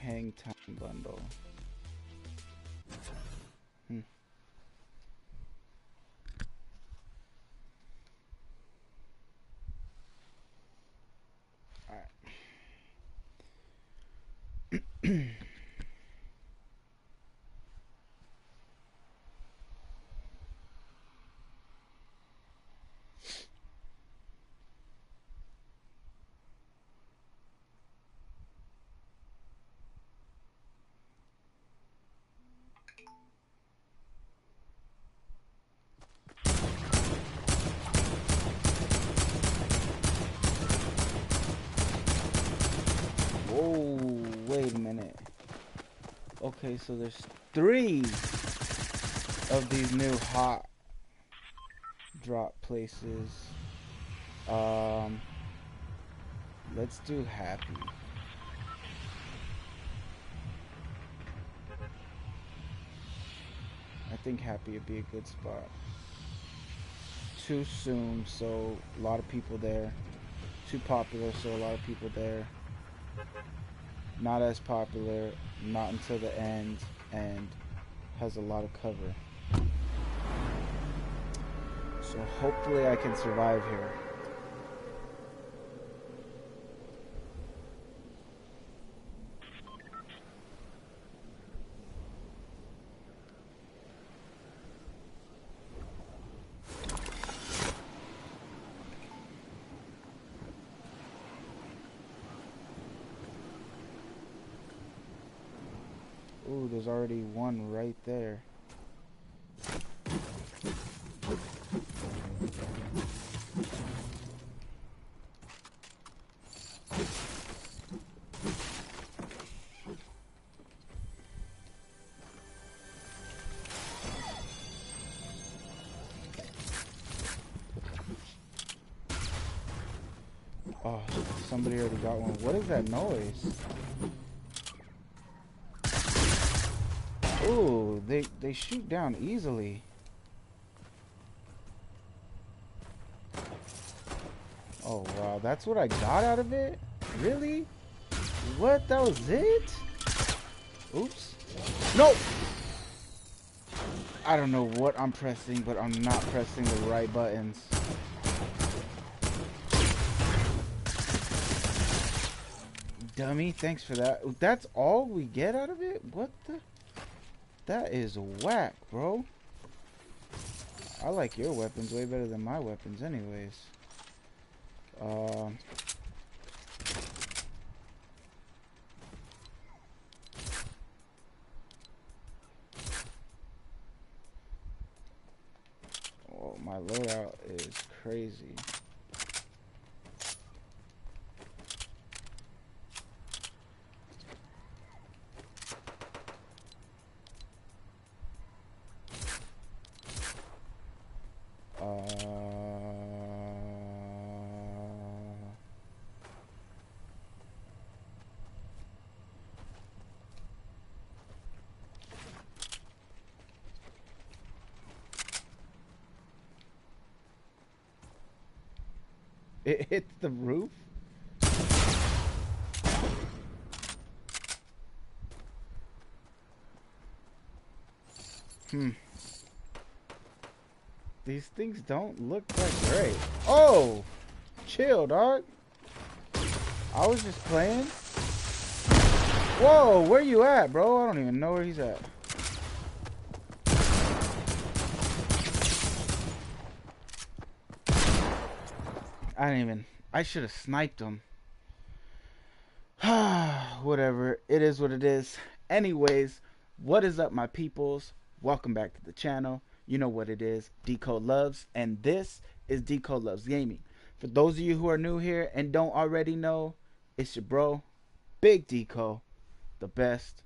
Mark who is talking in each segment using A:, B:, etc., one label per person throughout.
A: hang time bundle. Alright. Whoa, wait a minute. Okay, so there's 3 of these new hot drop places. Let's do happy. I think happy would be a good spot. Too soon, so a lot of people there. Too popular, so a lot of people there. Not as popular, not until the end, and has a lot of cover. So hopefully I can survive here. Ooh, there's already one right there. Oh, somebody already got one. What is that noise? Ooh, they shoot down easily. Oh wow, that's what I got out of it? Really? What? That was it? Oops. No! I don't know what I'm pressing, but I'm not pressing the right buttons. Dummy, thanks for that. That's all we get out of it? What the? That is whack, bro. I like your weapons way better than my weapons anyways. Oh, my loadout is crazy. It hits the roof? These things don't look that great. Oh! Chill, dog. I was just playing. Whoa, where you at, bro? I don't even know where he's at. I should have sniped him. Whatever. It is what it is. Anyways, what is up, my peoples? Welcome back to the channel. You know what it is. Decode Loves. And this is Decode Loves Gaming. For those of you who are new here and don't already know, it's your bro, Big Decode. The best,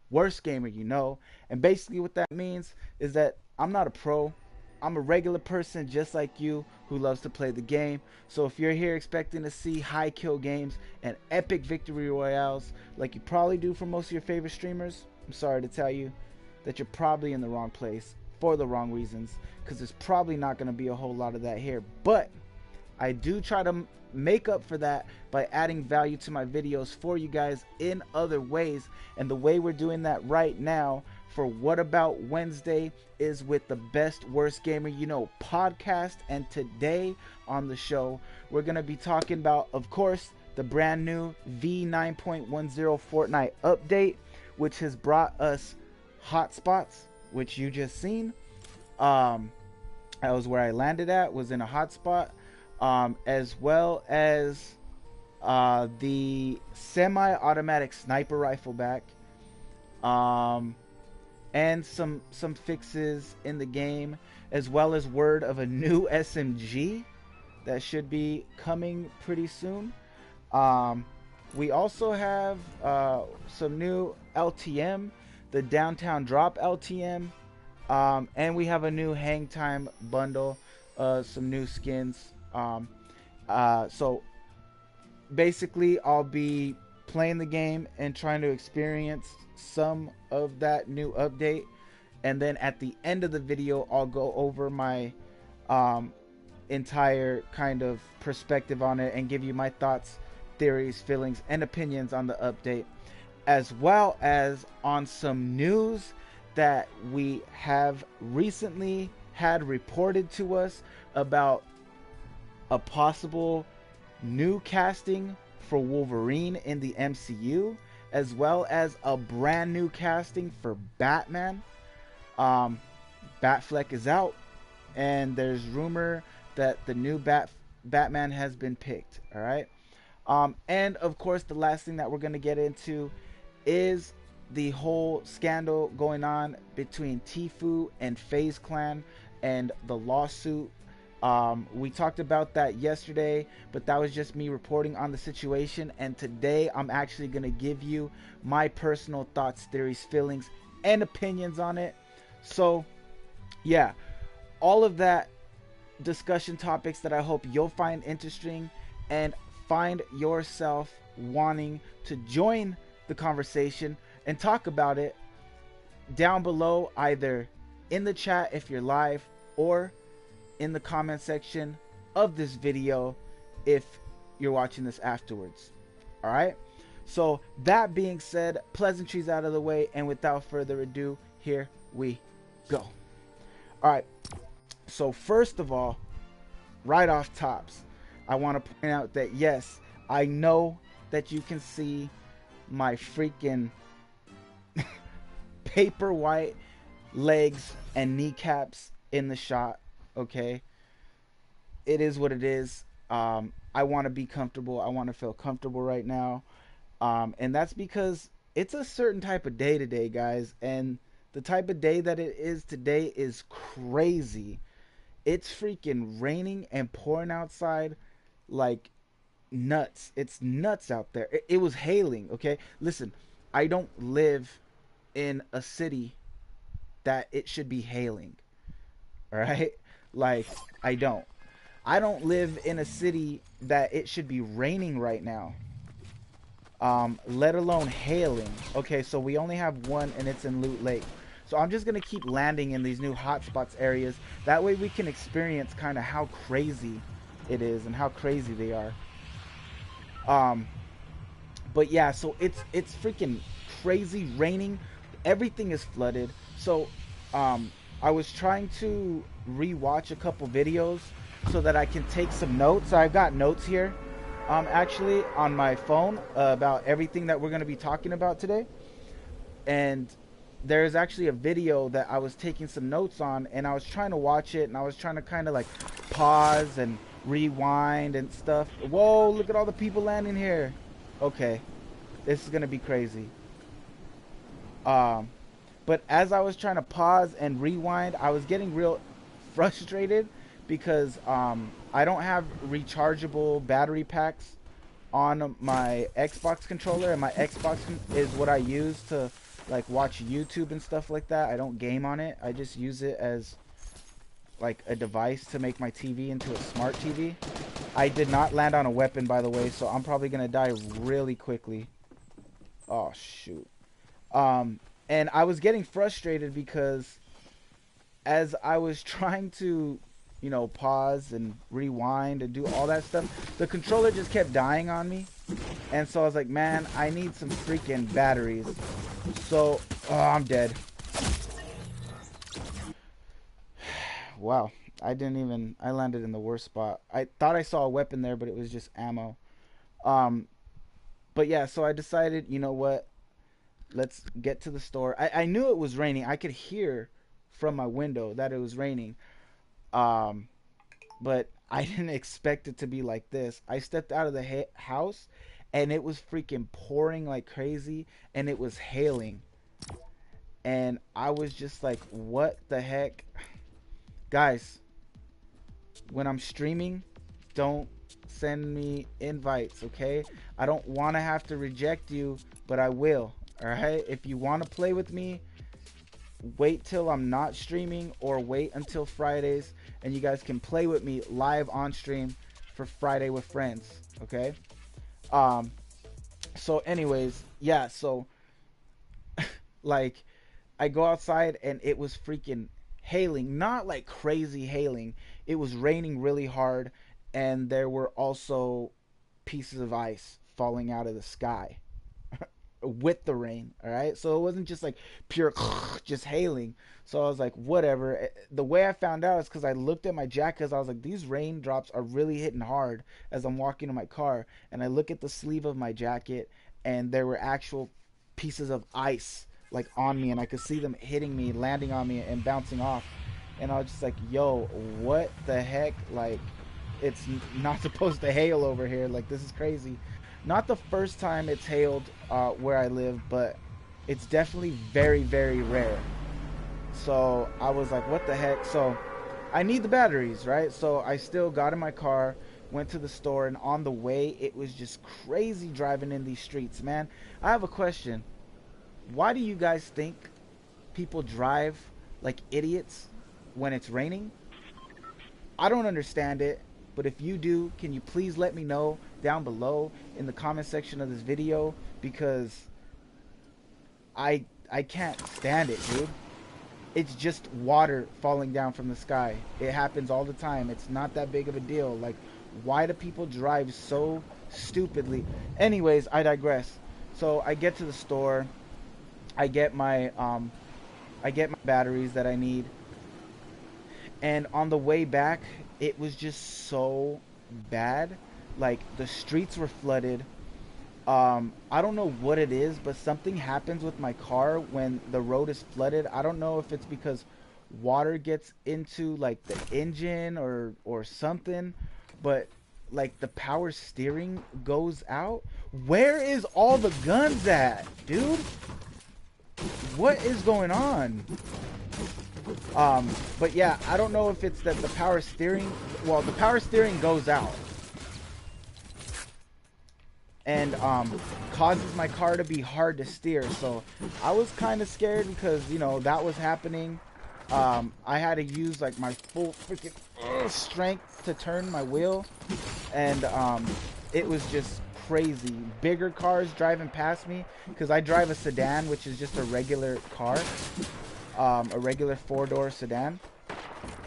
A: worst gamer you know. And basically what that means is that I'm not a pro. I'm a regular person just like you who loves to play the game. So if you're here expecting to see high kill games and epic victory royales like you probably do for most of your favorite streamers, I'm sorry to tell you that you're probably in the wrong place for the wrong reasons, because there's probably not going to be a whole lot of that here. But I do try to make up for that by adding value to my videos for you guys in other ways. And the way we're doing that right now for What About Wednesday is with the best worst gamer you know podcast. And today on the show we're going to be talking about, of course, the brand new v9.10 Fortnite update, which has brought us hotspots, which you just seen. That was where I landed at, was in a hotspot, as well as the semi-automatic sniper rifle back, and some fixes in the game, as well as word of a new SMG that should be coming pretty soon. We also have some new LTM, the downtown drop LTM, and we have a new hang time bundle, some new skins. So basically I'll be playing the game and trying to experience some of that new update, and then at the end of the video I'll go over my entire kind of perspective on it and give you my thoughts, theories, feelings, and opinions on the update, as well as on some news that we have recently had reported to us about a possible new casting for Wolverine in the MCU, as well as a brand new casting for Batman. Batfleck is out, and there's rumor that the new Batman has been picked. All right. And of course, the last thing that we're going to get into is the whole scandal going on between Tfue and Faze clan and the lawsuit. We talked about that yesterday, but that was just me reporting on the situation. And today I'm actually going to give you my personal thoughts, theories, feelings, and opinions on it. So yeah, all of that discussion topics that I hope you'll find interesting and find yourself wanting to join the conversation and talk about it down below, either in the chat if you're live, or in the comment section of this video if you're watching this afterwards. All right, so that being said, pleasantries out of the way, and without further ado, here we go. All right, so first of all, right off tops, I want to point out that yes, I know that you can see my freaking paper white legs and kneecaps in the shot. Okay, it is what it is. I want to be comfortable. I want to feel comfortable right now, and that's because it's a certain type of day today, guys, and the type of day that it is today is crazy. It's freaking raining and pouring outside like nuts. It's nuts out there. It was hailing. Okay, listen, I don't live in a city that it should be hailing. All right, like I don't live in a city that it should be raining right now, let alone hailing. Okay, so we only have one, and it's in Loot Lake. So I'm just gonna keep landing in these new hotspots areas. That way we can experience kind of how crazy it is and how crazy they are. But yeah, so it's freaking crazy raining. Everything is flooded. So I was trying to rewatch a couple videos so that I can take some notes. I've got notes here actually on my phone about everything that we're going to be talking about today. And there's actually a video that I was taking some notes on, and I was trying to watch it, and I was trying to kind of like pause and rewind and stuff. Whoa, look at all the people landing here. Okay, this is gonna be crazy. But as I was trying to pause and rewind, I was getting real frustrated because I don't have rechargeable battery packs on my Xbox controller, and my Xbox is what I use to like watch YouTube and stuff like that. I don't game on it. I just use it as like a device to make my TV into a smart TV. I did not land on a weapon, by the way, so I'm probably gonna die really quickly. Oh shoot. And I was getting frustrated because as I was trying to pause and rewind and do all that stuff. The controller just kept dying on me. And so I was like, man, I need some freaking batteries. So, oh, I'm dead. Wow. I landed in the worst spot. I thought I saw a weapon there, but it was just ammo. But yeah, so I decided, you know what? Let's get to the store. I knew it was raining. I could hear from my window that it was raining. But I didn't expect it to be like this. I stepped out of the house and it was freaking pouring like crazy and it was hailing. And I was just like, what the heck? Guys, when I'm streaming, don't send me invites, okay? I don't want to have to reject you, but I will, all right? If you want to play with me, wait till I'm not streaming or wait until Fridays and you guys can play with me live on stream for Friday with Friends, okay? So anyways, yeah, so like I go outside and it was freaking hailing, not like crazy hailing. It was raining really hard and there were also pieces of ice falling out of the sky with the rain. All right, so it wasn't just like pure just hailing. So I was like, whatever. The way I found out is because I looked at my jacket, because I was like, these raindrops are really hitting hard as I'm walking to my car. And I look at the sleeve of my jacket and there were actual pieces of ice like on me, and I could see them hitting me, landing on me and bouncing off. And I was just like, yo, what the heck? Like, it's not supposed to hail over here. Like, this is crazy. Not the first time it's hailed where I live, but it's definitely very, very rare. So I was like, what the heck? So I need the batteries, right? So I still got in my car, went to the store, and on the way, it was just crazy driving in these streets, man. I have a question. Why do you guys think people drive like idiots when it's raining? I don't understand it. But if you do, can you please let me know down below in the comment section of this video, because I can't stand it, dude. It's just water falling down from the sky. It happens all the time. It's not that big of a deal. Like, why do people drive so stupidly? Anyways, I digress. So I get to the store. I get my batteries that I need. And on the way back, it was just so bad. Like, the streets were flooded. I don't know what it is, but something happens with my car when the road is flooded. I don't know if it's because water gets into like the engine or something, but like the power steering goes out. Where is all the guns at, dude? What is going on? But yeah, I don't know if it's that the power steering, well, the power steering goes out and causes my car to be hard to steer. So I was kind of scared because, you know, that was happening. I had to use like my full freaking strength to turn my wheel, and it was just crazy. Bigger cars driving past me, because I drive a sedan, which is just a regular car, a regular four-door sedan,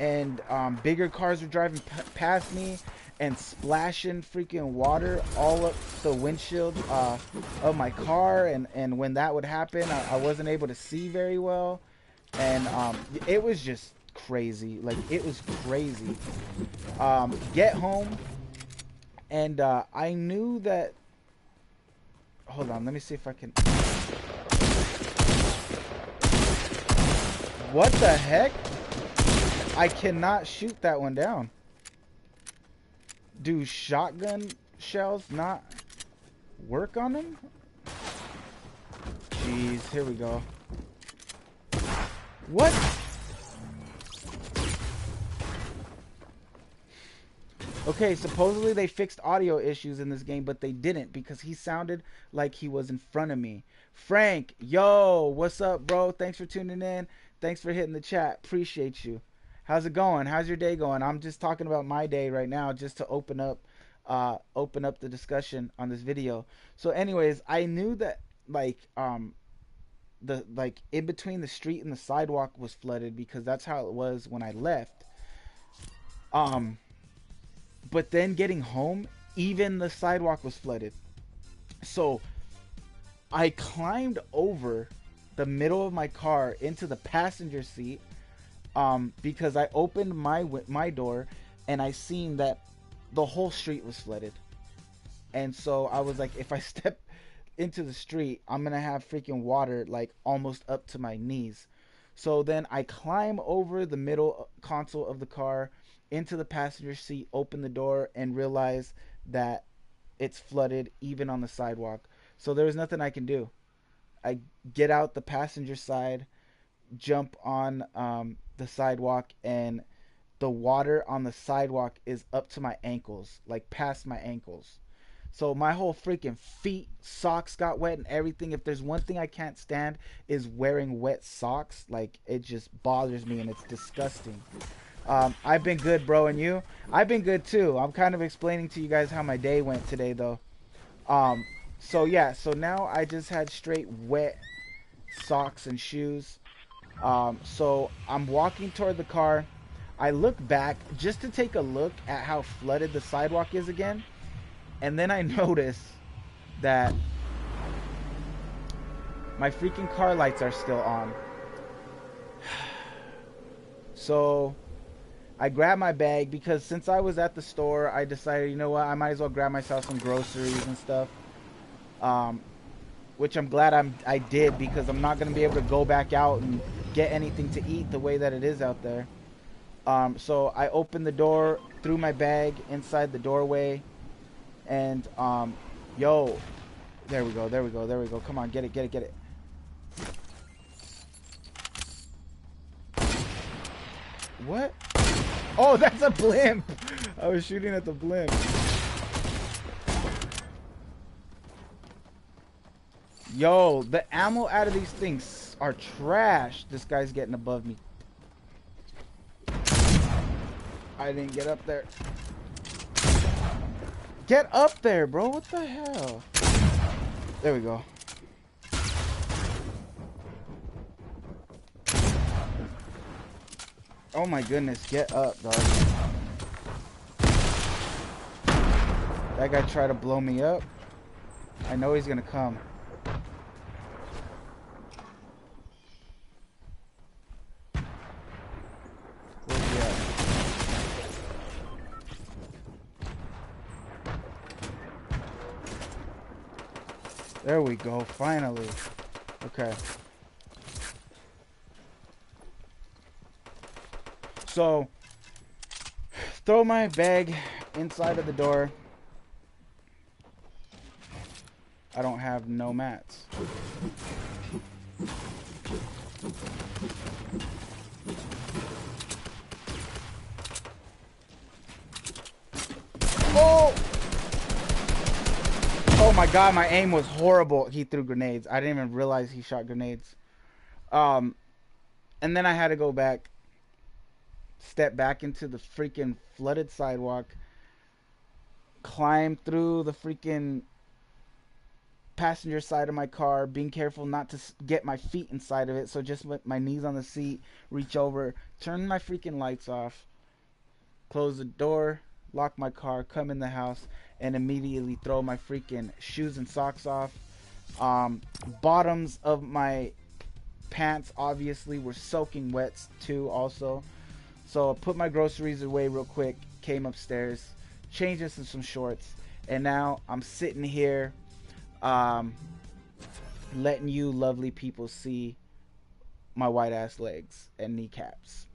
A: and bigger cars were driving past me and splashing freaking water all up the windshield of my car, and when that would happen, I wasn't able to see very well, and it was just crazy. Like, it was crazy. Get home, and I knew that, hold on, let me see if I can, what the heck? I cannot shoot that one down. Do shotgun shells not work on them? Jeez, here we go. What? Okay, supposedly they fixed audio issues in this game, but they didn't, because he sounded like he was in front of me. Frank, yo, what's up, bro? Thanks for tuning in. Thanks for hitting the chat. Appreciate you. How's it going? How's your day going? I'm just talking about my day right now, just to open up the discussion on this video. So anyways, I knew that like in between the street and the sidewalk was flooded, because that's how it was when I left. Um, but then getting home, even the sidewalk was flooded. So I climbed over the middle of my car into the passenger seat, because I opened my door and I seen that the whole street was flooded. And so I was like, if I step into the street, I'm gonna have freaking water like almost up to my knees. So then I climb over the middle console of the car into the passenger seat, open the door, and realize that it's flooded even on the sidewalk. So there was nothing I can do. I get out the passenger side, jump on the sidewalk, and the water on the sidewalk is up to my ankles, like past my ankles. So my whole freaking feet, socks got wet and everything. If there's one thing I can't stand is wearing wet socks. Like, it just bothers me and it's disgusting. I've been good, bro, and you? I've been good too. I'm kind of explaining to you guys how my day went today, though. So yeah, so now I just had straight wet socks and shoes. So I'm walking toward the car. I look back just to take a look at how flooded the sidewalk is again. And then I notice that my freaking car lights are still on. So I grabbed my bag because since I was at the store, I decided, you know what, I might as well grab myself some groceries and stuff. Which I'm glad I did, because I'm not going to be able to go back out and get anything to eat the way that it is out there. So I opened the door, threw my bag inside the doorway, and yo, there we go. Come on, get it. What? Oh, that's a blimp. I was shooting at the blimp. Yo, the ammo out of these things are trash. This guy's getting above me. I didn't get up there. Get up there, bro. What the hell? There we go. Oh my goodness, get up, dog. That guy tried to blow me up. I know he's gonna come. Where's he at? There we go, finally. Okay. So, throw my bag inside of the door. I don't have no mats. Oh! Oh my god, my aim was horrible. He threw grenades. I didn't even realize he shot grenades. And then I had to go back. Step back into the freaking flooded sidewalk, climb through the freaking passenger side of my car, being careful not to get my feet inside of it, so just with my knees on the seat, reach over, turn my freaking lights off, close the door, lock my car, come in the house, and immediately throw my freaking shoes and socks off. Bottoms of my pants obviously were soaking wet too also. So I put my groceries away real quick, came upstairs, changed into some shorts, and now I'm sitting here letting you lovely people see my white ass legs and kneecaps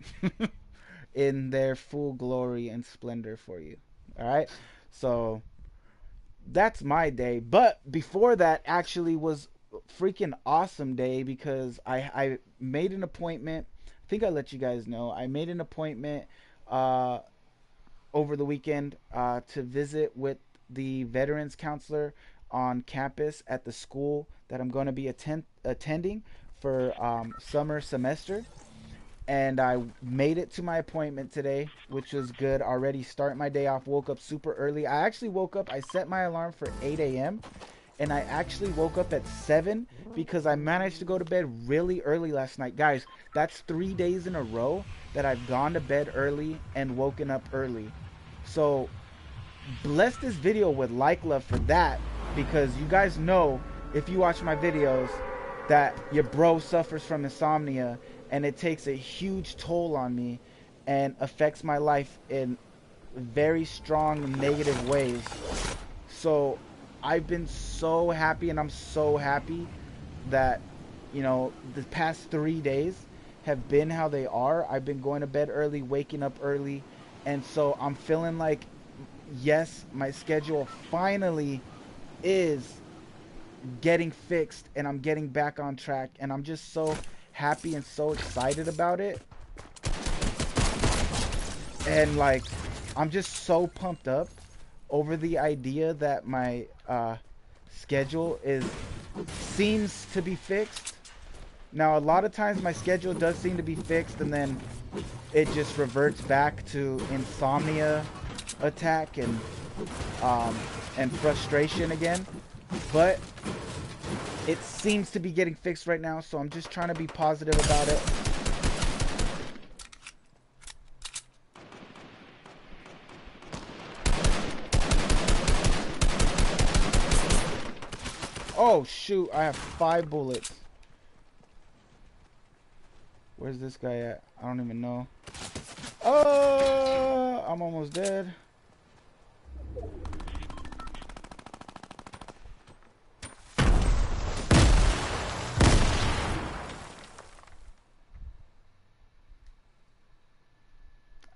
A: in their full glory and splendor for you. Alright? So that's my day. But before that actually was freaking awesome day, because I made an appointment. I think I let you guys know. I made an appointment over the weekend to visit with the veterans counselor on campus at the school that I'm going to be attending for summer semester. And I made it to my appointment today, which was good. Already start my day off. Woke up super early. I actually woke up. I set my alarm for 8 a.m. and I actually woke up at 7 because I managed to go to bed really early last night. Guys, that's 3 days in a row that I've gone to bed early and woken up early. So bless this video with like love for that, because you guys know, if you watch my videos, that your bro suffers from insomnia, and it takes a huge toll on me and affects my life in very strong negative ways. So I've been so happy, and I'm so happy that, you know, the past 3 days have been how they are. I've been going to bed early, waking up early, and so I'm feeling like, yes, my schedule finally is getting fixed, and I'm getting back on track, and I'm just so happy and so excited about it. And like, I'm just so pumped up over the idea that my schedule seems to be fixed. Now, a lot of times my schedule does seem to be fixed, and then it just reverts back to insomnia attack and frustration again. But it seems to be getting fixed right now, so I'm just trying to be positive about it. Oh shoot, I have 5 bullets. Where's this guy at? I don't even know. Oh, I'm almost dead.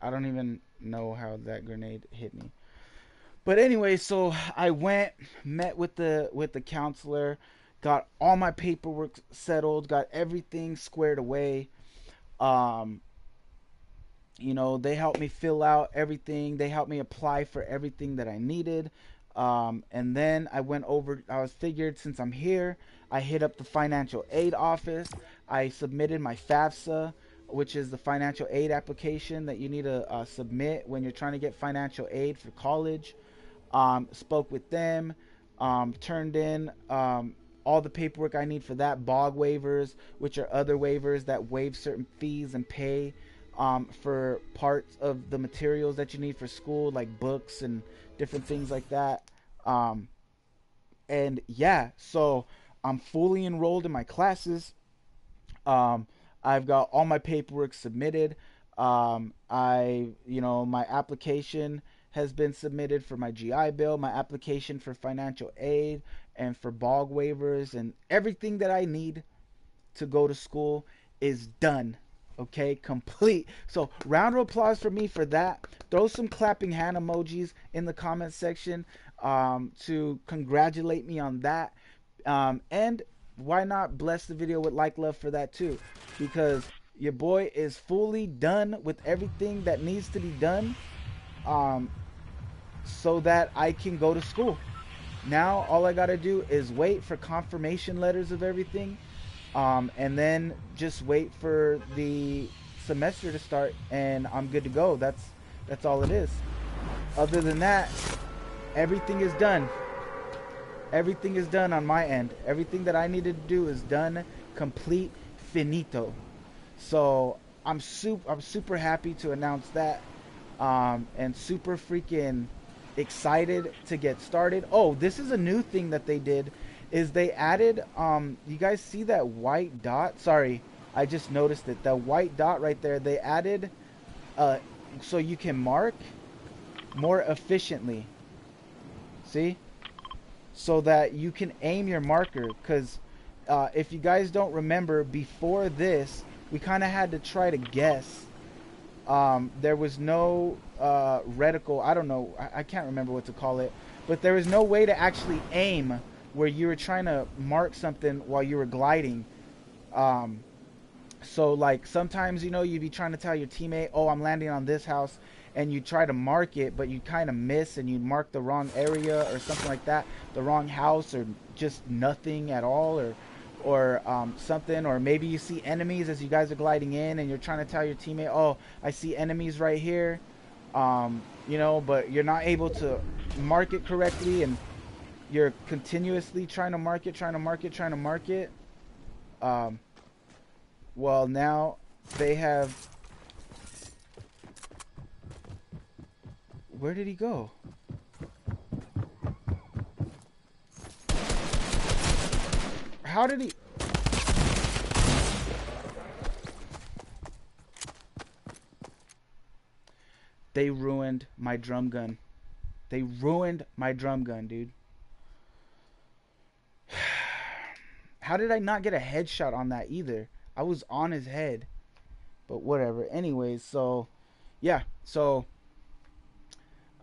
A: I don't even know how that grenade hit me. But anyway, so I met with the counselor, got all my paperwork settled, got everything squared away. You know, they helped me fill out everything. They helped me apply for everything that I needed. And then I figured, since I'm here, I hit up the financial aid office. I submitted my FAFSA, which is the financial aid application that you need to submit when you're trying to get financial aid for college. Spoke with them, turned in all the paperwork I need for that, BOG waivers, which are other waivers that waive certain fees and pay for parts of the materials that you need for school, like books and different things like that. And yeah, so I'm fully enrolled in my classes. I've got all my paperwork submitted. My application has been submitted for my GI Bill, my application for financial aid, and for BOG waivers, and everything that I need to go to school is done. Okay, complete. So round of applause for me for that. Throw some clapping hand emojis in the comment section to congratulate me on that. And why not bless the video with like love for that too, because your boy is fully done with everything that needs to be done, so that I can go to school. Now all I gotta do is wait for confirmation letters of everything, and then just wait for the semester to start, and I'm good to go. That's all it is. Other than that, everything is done. Everything is done on my end. Everything that I needed to do is done, complete, finito. So I'm super happy to announce that, and super freaking excited to get started. Oh, this is a new thing that they did, is they added, you guys see that white dot? Sorry, I just noticed it. The white dot right there, they added so you can mark more efficiently. See? So that you can aim your marker, because if you guys don't remember, before this we kind of had to try to guess. There was no reticle, I don't know, I can't remember what to call it, but there was no way to actually aim where you were trying to mark something while you were gliding. So like sometimes, you know, you'd be trying to tell your teammate, oh, I'm landing on this house, and you try to mark it, but you kind of miss, and you mark the wrong area or something like that, the wrong house, or just nothing at all, or something. Or maybe you see enemies as you guys are gliding in, and you're trying to tell your teammate, oh, I see enemies right here, you know, but you're not able to mark it correctly, and you're continuously trying to market, well, now they have... Where did he go? How did he... They ruined my drum gun. They ruined my drum gun, dude. How did I not get a headshot on that either? I was on his head. But whatever. Anyways, so yeah. So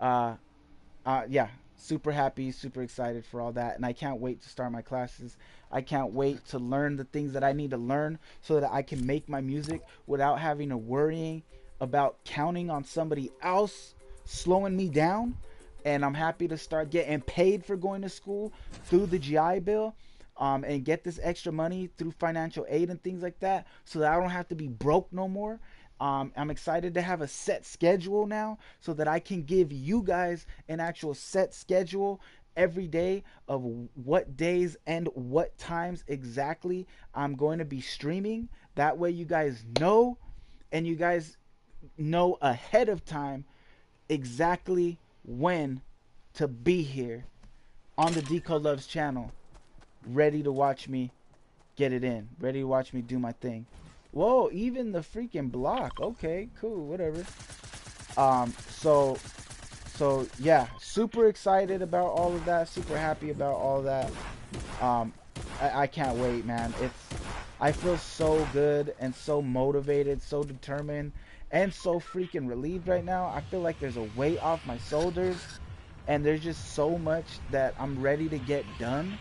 A: yeah, super happy, super excited for all that, and I can't wait to start my classes. I can't wait to learn the things that I need to learn so that I can make my music without having to worrying about counting on somebody else slowing me down. And I'm happy to start getting paid for going to school through the GI Bill, and get this extra money through financial aid and things like that, so that I don't have to be broke no more. I'm excited to have a set schedule now, so that I can give you guys an actual set schedule every day of what days and what times exactly I'm going to be streaming. That way you guys know, and you guys know ahead of time exactly when to be here on the Decode Loves channel, ready to watch me get it in, ready to watch me do my thing. Whoa, even the freaking block. Okay, cool, whatever. So yeah, super excited about all of that, super happy about all of that. I can't wait, man. I feel so good and so motivated, so determined, and so freaking relieved right now. I feel like there's a weight off my shoulders, and there's just so much that I'm ready to get done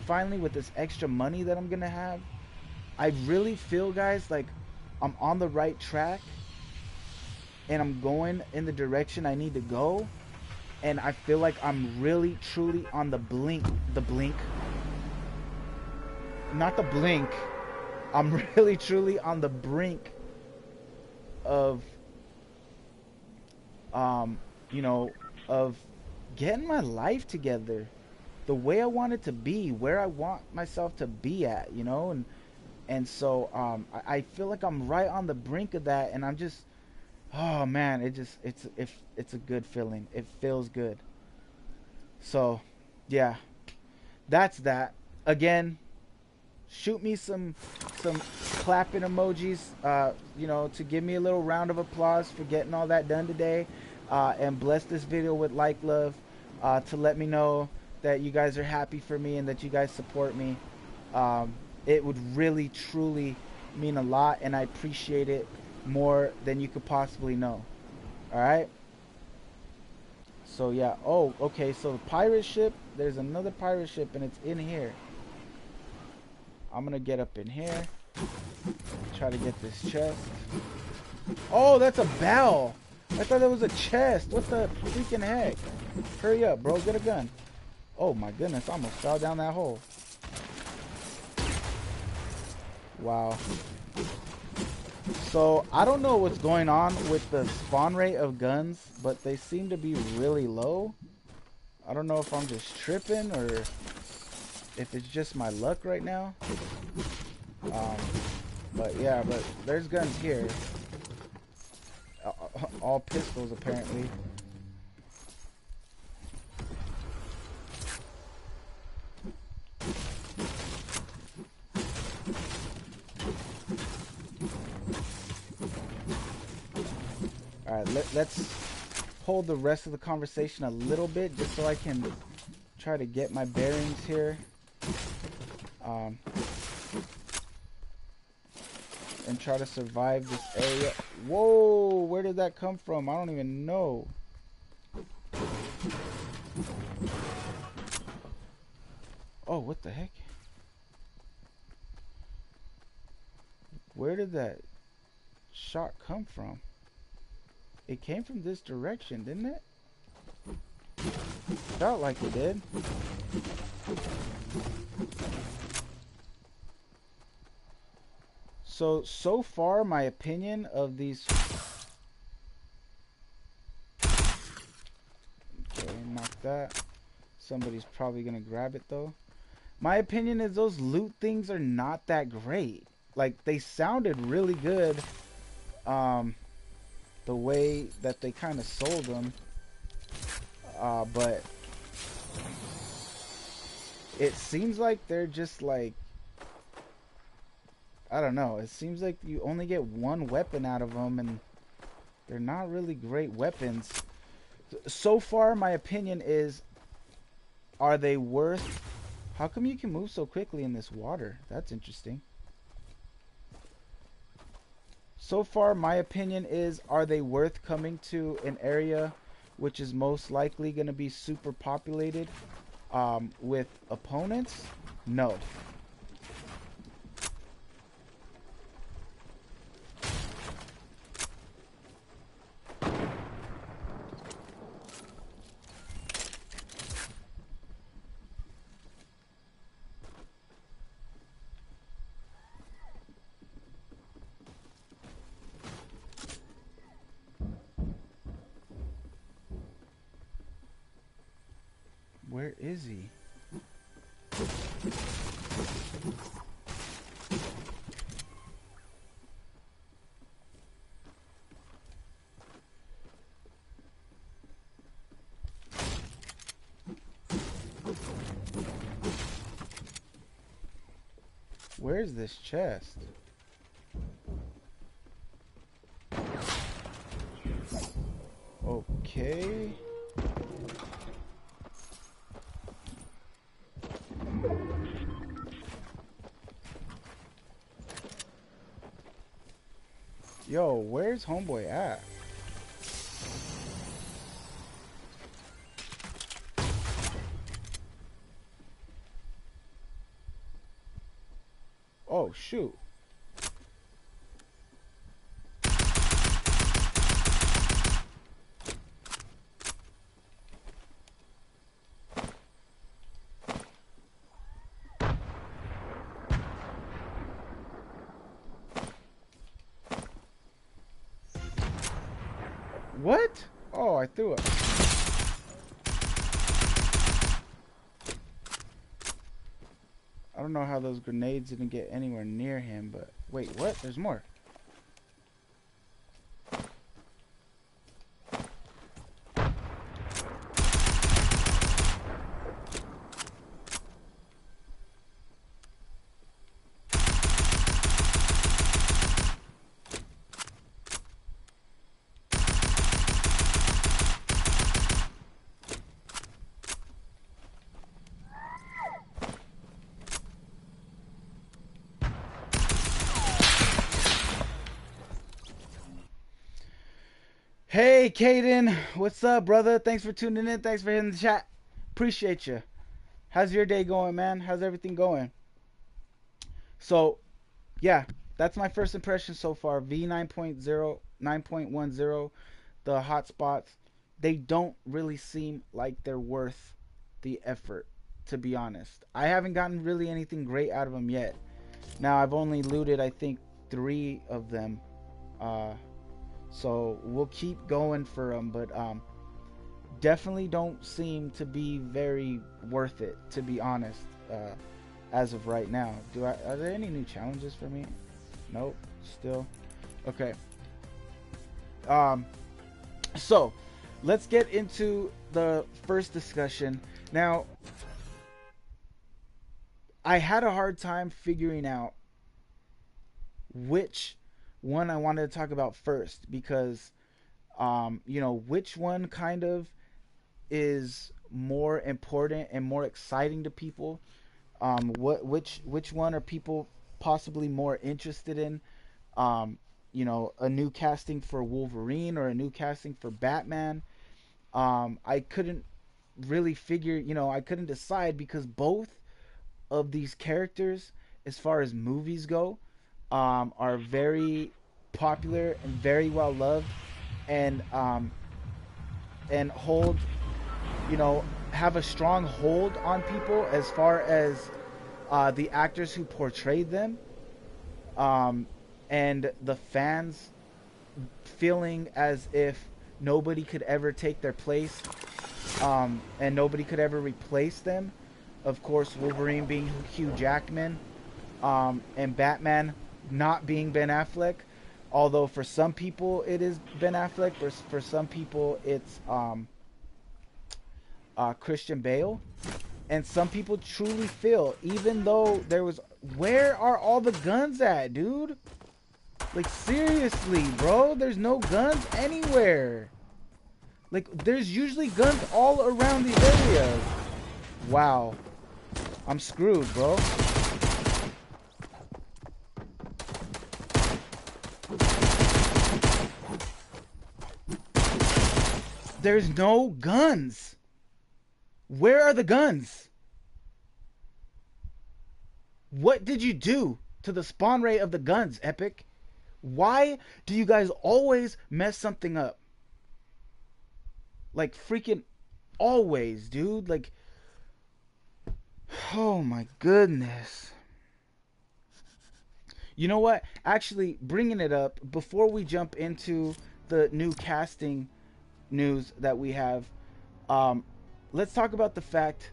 A: finally with this extra money that I'm gonna have. I really feel, guys, like I'm on the right track, and I'm going in the direction I need to go, and I feel like I'm really truly on the blink, not the blink, I'm really truly on the brink of you know, of getting my life together the way I want it to be, where I want myself to be at, you know. And so I feel like I'm right on the brink of that, and I'm just, oh man, it's a good feeling. It feels good. So yeah, that's that. Again, shoot me some clapping emojis, you know, to give me a little round of applause for getting all that done today, and bless this video with like love, to let me know that you guys are happy for me and that you guys support me. It would really truly mean a lot, and I appreciate it more than you could possibly know. All right, so yeah. Oh, okay, so the pirate ship, there's another pirate ship, and it's in here. I'm gonna get up in here, try to get this chest. Oh, that's a bell. I thought that was a chest. What the freaking heck? Hurry up, bro, get a gun. Oh my goodness, I almost fell down that hole. Wow. So I don't know what's going on with the spawn rate of guns, but they seem to be really low. I don't know if I'm just tripping or if it's just my luck right now. But yeah, but there's guns here. All pistols apparently. Alright, let's hold the rest of the conversation a little bit just so I can try to get my bearings here. And try to survive this area. Whoa, where did that come from? I don't even know. Oh, what the heck? Where did that shot come from? It came from this direction, didn't it? Felt like it did. So far, my opinion of these... Okay, knock that. Somebody's probably gonna grab it though. My opinion is those loot things are not that great. Like, they sounded really good, the way that they kind of sold them, but it seems like they're just like, I don't know, it seems like you only get one weapon out of them, and they're not really great weapons. So far, my opinion is, are they worth... How come you can move so quickly in this water? That's interesting. So far, my opinion is, are they worth coming to an area which is most likely going to be super populated with opponents? No. Where is he? Where's this chest? Okay. Yo, where's homeboy at? Oh, shoot. What? Oh, I threw it. I don't know how those grenades didn't get anywhere near him, but wait, what? There's more. Hey, Caden, what's up, brother? Thanks for tuning in. Thanks for hitting the chat. Appreciate you. How's your day going, man? How's everything going? So, yeah, that's my first impression so far. V9.0, 9.10, the hotspots, they don't really seem like they're worth the effort, to be honest. I haven't gotten really anything great out of them yet. Now, I've only looted, I think, 3 of them. So we'll keep going for them, but definitely don't seem to be very worth it, to be honest, as of right now. Are there any new challenges for me? Nope, still. Okay. So let's get into the first discussion. Now, I had a hard time figuring out which one I wanted to talk about first, because you know, which one kind of is more important and more exciting to people, which one are people possibly more interested in, you know, a new casting for Wolverine or a new casting for Batman. I couldn't really figure, you know, I couldn't decide, because both of these characters, as far as movies go, are very popular and very well loved, and hold, you know, have a strong hold on people as far as the actors who portrayed them, and the fans feeling as if nobody could ever take their place and nobody could ever replace them. Of course, Wolverine being Hugh Jackman, and Batman not being Ben Affleck. Although for some people it is Ben Affleck, for some people it's Christian Bale. And some people truly feel, even though there was... Where are all the guns at, dude? Like, seriously, bro. There's no guns anywhere. Like, there's usually guns all around these areas. Wow. I'm screwed, bro. There's no guns. Where are the guns? What did you do to the spawn rate of the guns, Epic? Why do you guys always mess something up? Like, freaking always, dude. Like, oh my goodness. You know what? Actually, bringing it up, before we jump into the new casting news that we have, let's talk about the fact,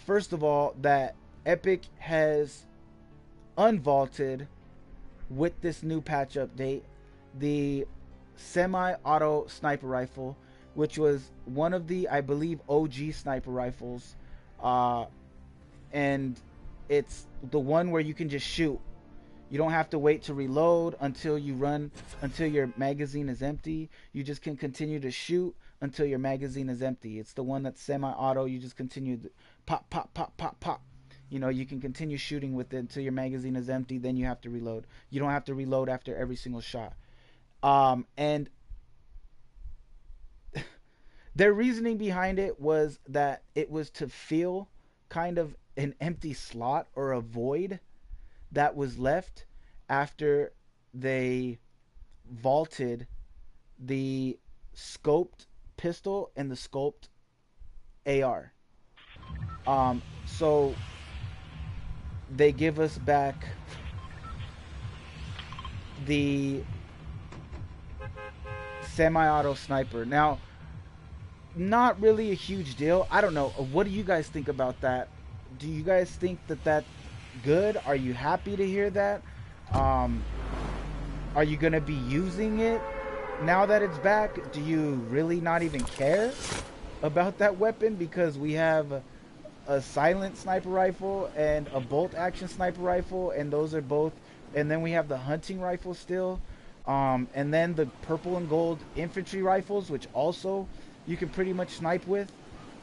A: first of all, that Epic has unvaulted with this new patch update the semi-auto sniper rifle, which was one of the, I believe, OG sniper rifles, and it's the one where you can just shoot. You don't have to wait to reload until your magazine is empty. You just can continue to shoot until your magazine is empty. It's the one that's semi-auto. You just continue to pop, pop, pop, pop, pop. You know, you can continue shooting with it until your magazine is empty. Then you have to reload. You don't have to reload after every single shot. And their reasoning behind it was that it was to fill kind of an empty slot or a void that was left after they vaulted the scoped pistol and the scoped AR. So they give us back the semi-auto sniper. Now, not really a huge deal. I don't know. What do you guys think about that? Do you guys think that that's good? Are you happy to hear that? Are you going to be using it now that it's back? Do you really not even care about that weapon because we have a silent sniper rifle and a bolt action sniper rifle, and those are both, and then we have the hunting rifle still, and then the purple and gold infantry rifles, which also you can pretty much snipe with.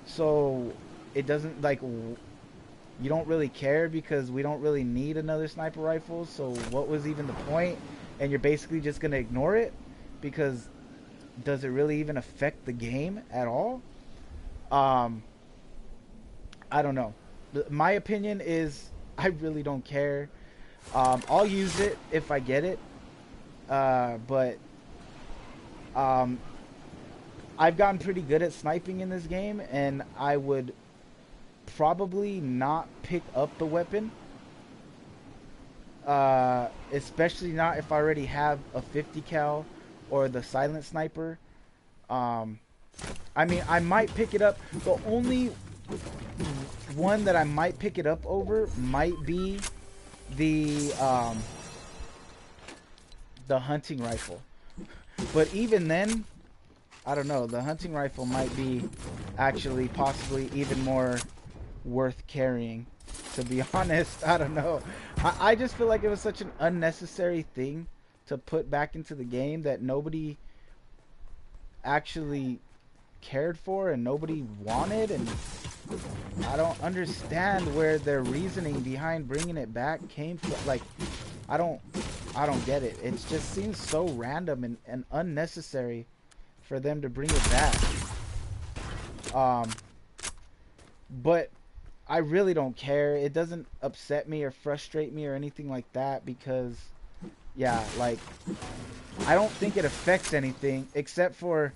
A: So it doesn't, like, you don't really care because we don't really need another sniper rifle, so what was even the point? And you're basically just gonna ignore it because does it really even affect the game at all? I don't know. My opinion is I really don't care. I'll use it if I get it, but I've gotten pretty good at sniping in this game, and I would probably not pick up the weapon, especially not if I already have a 50 cal or the silent sniper. I mean, I might pick it up. The only one that I might pick it up over might be the hunting rifle, but even then, I don't know. The hunting rifle might be actually possibly even more worth carrying, to be honest. I don't know. I just feel like it was such an unnecessary thing to put back into the game that nobody actually cared for and nobody wanted, and I don't understand where their reasoning behind bringing it back came from. Like, I don't get it. It just seems so random and unnecessary for them to bring it back. But I really don't care. It doesn't upset me or frustrate me or anything like that because, yeah, like, I don't think it affects anything except for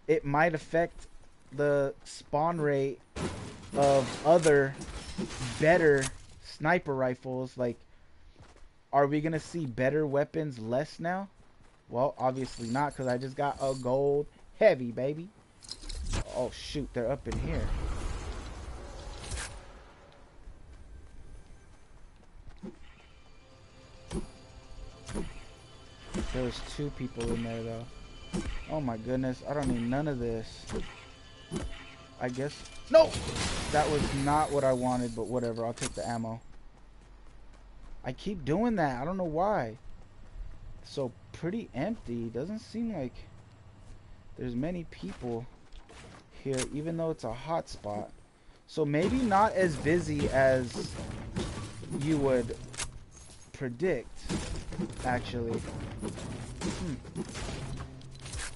A: it might affect the spawn rate of other better sniper rifles. Like, are we gonna see better weapons less now? Well, obviously not, because I just got a gold heavy, baby. Oh shoot, they're up in here. There's 2 people in there though. Oh my goodness, I don't need none of this. I guess. No! That was not what I wanted, but whatever, I'll take the ammo. I keep doing that, I don't know why. So pretty empty, doesn't seem like there's many people here, even though it's a hot spot. So maybe not as busy as you would predict, actually.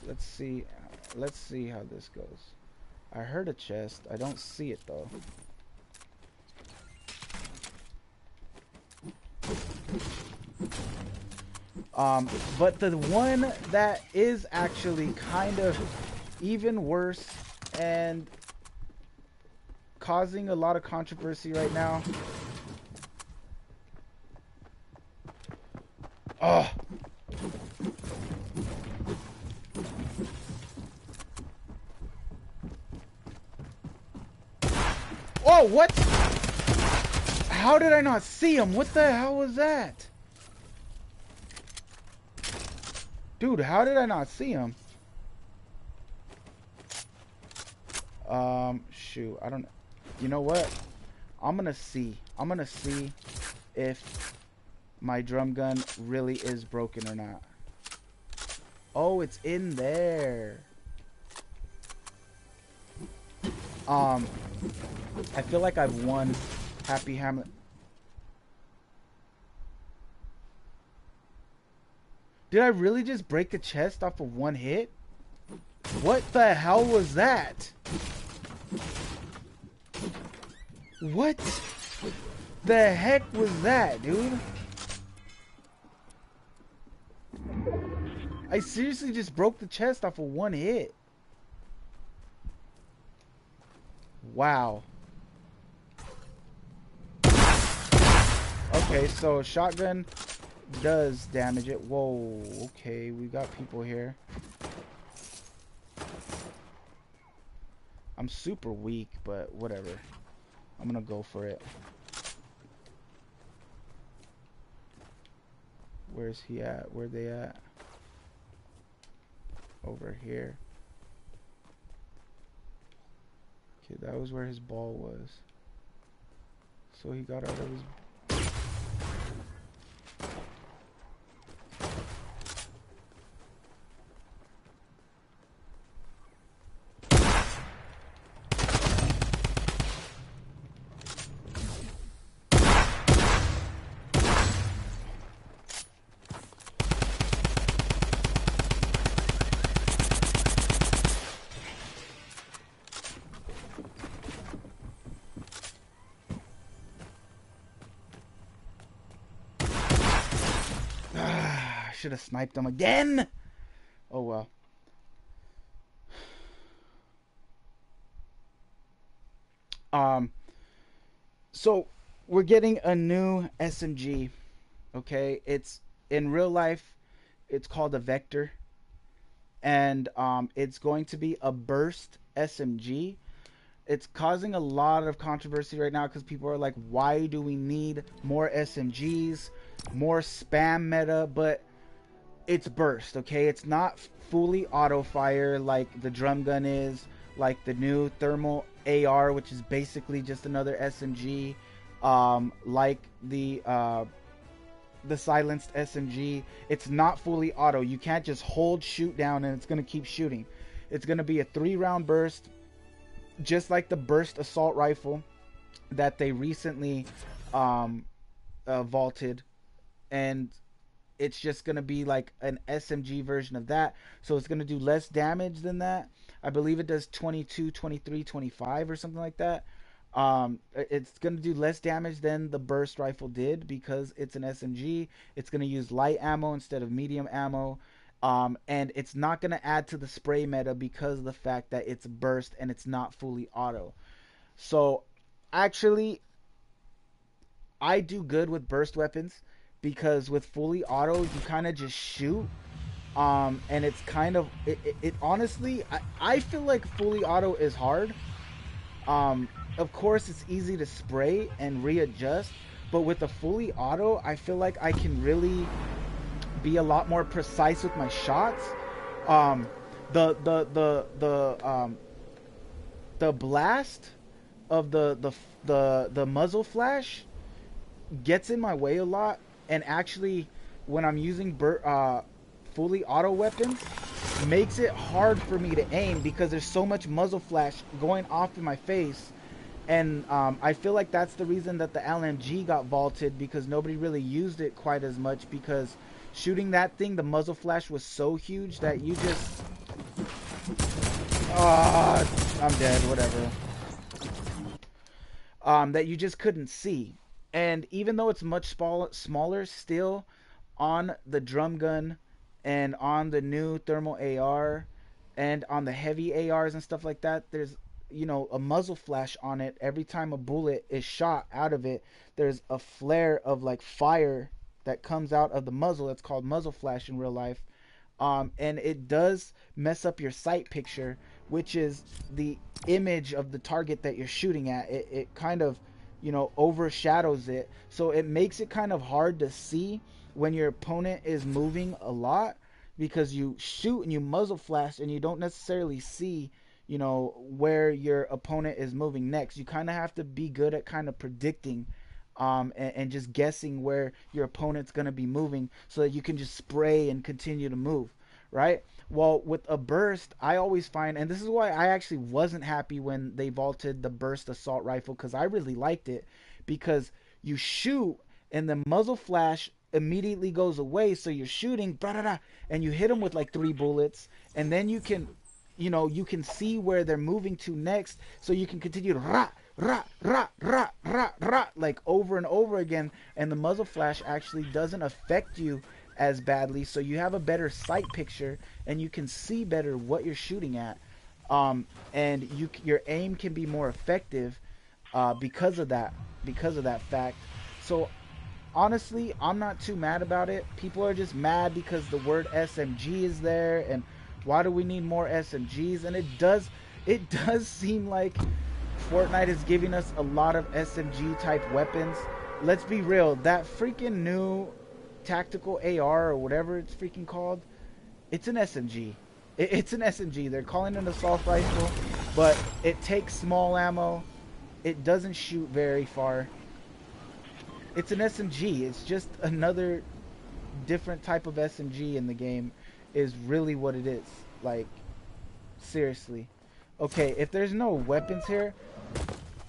A: Let's see how this goes. I heard a chest. I don't see it though. But the one that is actually kind of even worse and causing a lot of controversy right now. Oh. Oh, what? How did I not see him? What the hell was that? Dude, how did I not see him? Shoot, I don't... You know what? I'm gonna see if my drum gun really is broken or not. Oh, it's in there. I feel like I've won Happy Hamlet. Did I really just break the chest off of one hit? What the hell was that? What the heck was that, dude? I seriously just broke the chest off of one hit. Wow. Okay, so shotgun does damage it. Whoa, okay, we got people here. I'm super weak, but whatever. I'm gonna go for it. Where's he at? Where they at? Over here. Okay, that was where his ball was. So he got out of his... Should have sniped him again. Oh well. So we're getting a new SMG. Okay, it's in real life. It's called a Vector, and it's going to be a burst SMG. It's causing a lot of controversy right now because people are like, why do we need more SMGs, more spam meta? But it's burst, okay? It's not fully auto fire like the drum gun is, like the new thermal AR, which is basically just another SMG, like the silenced SMG. It's not fully auto. You can't just hold shoot down and it's gonna keep shooting. It's gonna be a 3-round burst, just like the burst assault rifle that they recently vaulted, and it's just going to be like an SMG version of that. So it's going to do less damage than that. I believe it does 22, 23, 25 or something like that. It's going to do less damage than the burst rifle did because it's an SMG. It's going to use light ammo instead of medium ammo. And it's not going to add to the spray meta because of the fact that it's burst and it's not fully auto. So actually, I do good with burst weapons, because with fully auto, you kind of just shoot And it's kind of it honestly, I feel like fully auto is hard. Of course, it's easy to spray and readjust, but with the fully auto, I feel like I can really be a lot more precise with my shots. Um, the blast of the muzzle flash gets in my way a lot, and actually, when I'm using fully auto weapons, makes it hard for me to aim because there's so much muzzle flash going off in my face. And I feel like that's the reason that the LMG got vaulted, because nobody really used it quite as much, because shooting that thing, the muzzle flash was so huge that you just... I'm dead, whatever. That you just couldn't see. And even though it's much smaller still, on the drum gun and on the new thermal AR and on the heavy ARs and stuff like that, there's, you know, a muzzle flash on it. Every time a bullet is shot out of it, there's a flare of like fire that comes out of the muzzle. That's called muzzle flash in real life. And it does mess up your sight picture, which is the image of the target that you're shooting at. It kind of, you know, overshadows it, so it makes it kind of hard to see when your opponent is moving a lot, because you shoot and you muzzle flash and you don't necessarily see, you know, where your opponent is moving next. You kind of have to be good at kind of predicting, and just guessing where your opponent's going to be moving, so that you can just spray and continue to move, right? Well, with a burst, I always find, and this is why I actually wasn't happy when they vaulted the burst assault rifle, because I really liked it, because you shoot and the muzzle flash immediately goes away, so you're shooting, and you hit them with like 3 bullets, and then you can, you know, you can see where they're moving to next, so you can continue to like over and over again, and the muzzle flash actually doesn't affect you as badly, so you have a better sight picture and you can see better what you're shooting at, and your aim can be more effective, because of that fact. So honestly, I'm not too mad about it. People are just mad because the word SMG is there, and why do we need more SMGs? And it does seem like Fortnite is giving us a lot of SMG type weapons. Let's be real, that freaking new tactical AR or whatever it's freaking called, it's an SMG. It's an SMG. They're calling it an assault rifle, but it takes small ammo. It doesn't shoot very far. It's an SMG. It's just another different type of SMG in the game, is really what it is. Like, seriously. Okay, if there's no weapons here,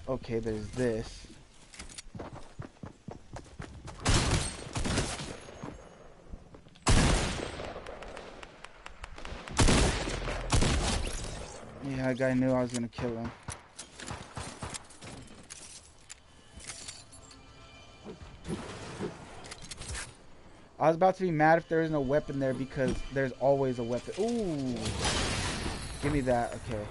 A: okay, there's this. Yeah, that guy knew I was gonna kill him. I was about to be mad if there is no weapon there, because there's always a weapon. Ooh. Give me that. Okay.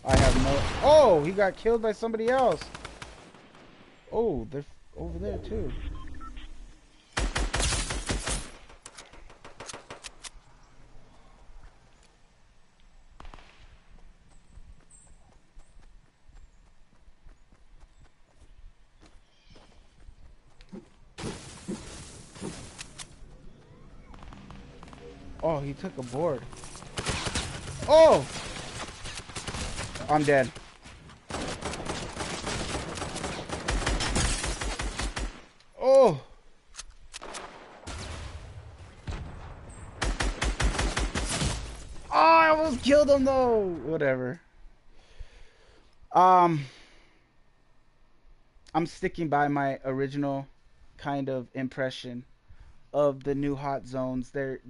A: I have no... Oh, he got killed by somebody else. Oh, they're over there too. Oh, he took a board. Oh! I'm dead. Oh! Oh, I almost killed him though! Whatever. Um, I'm sticking by my original kind of impression of the new hot zones. They're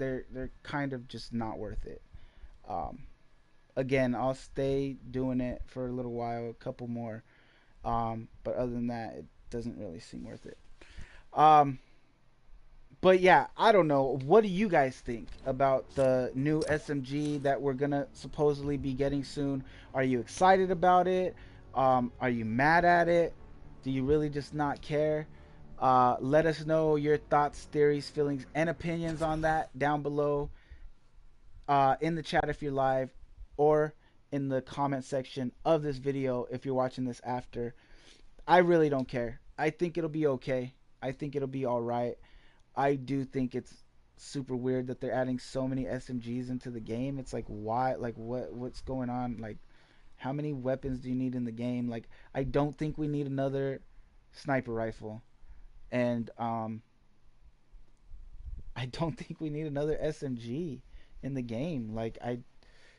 A: kind of just not worth it. Um, Again, I'll stay doing it for a little while, a couple more. But other than that, it doesn't really seem worth it. Um, But yeah, I don't know. What do you guys think about the new SMG that we're gonna supposedly be getting soon? Are you excited about it? Are you mad at it? Do you really just not care? Let us know your thoughts, theories, feelings, and opinions on that down below in the chat if you're live, or in the comment section of this video if you're watching this after. I really don't care. I think it'll be okay. I think it'll be alright. I do think it's super weird that they're adding so many SMGs into the game. It's like, why? Like, what's going on? Like, how many weapons do you need in the game? Like, I don't think we need another sniper rifle. And I don't think we need another SMG in the game. Like, I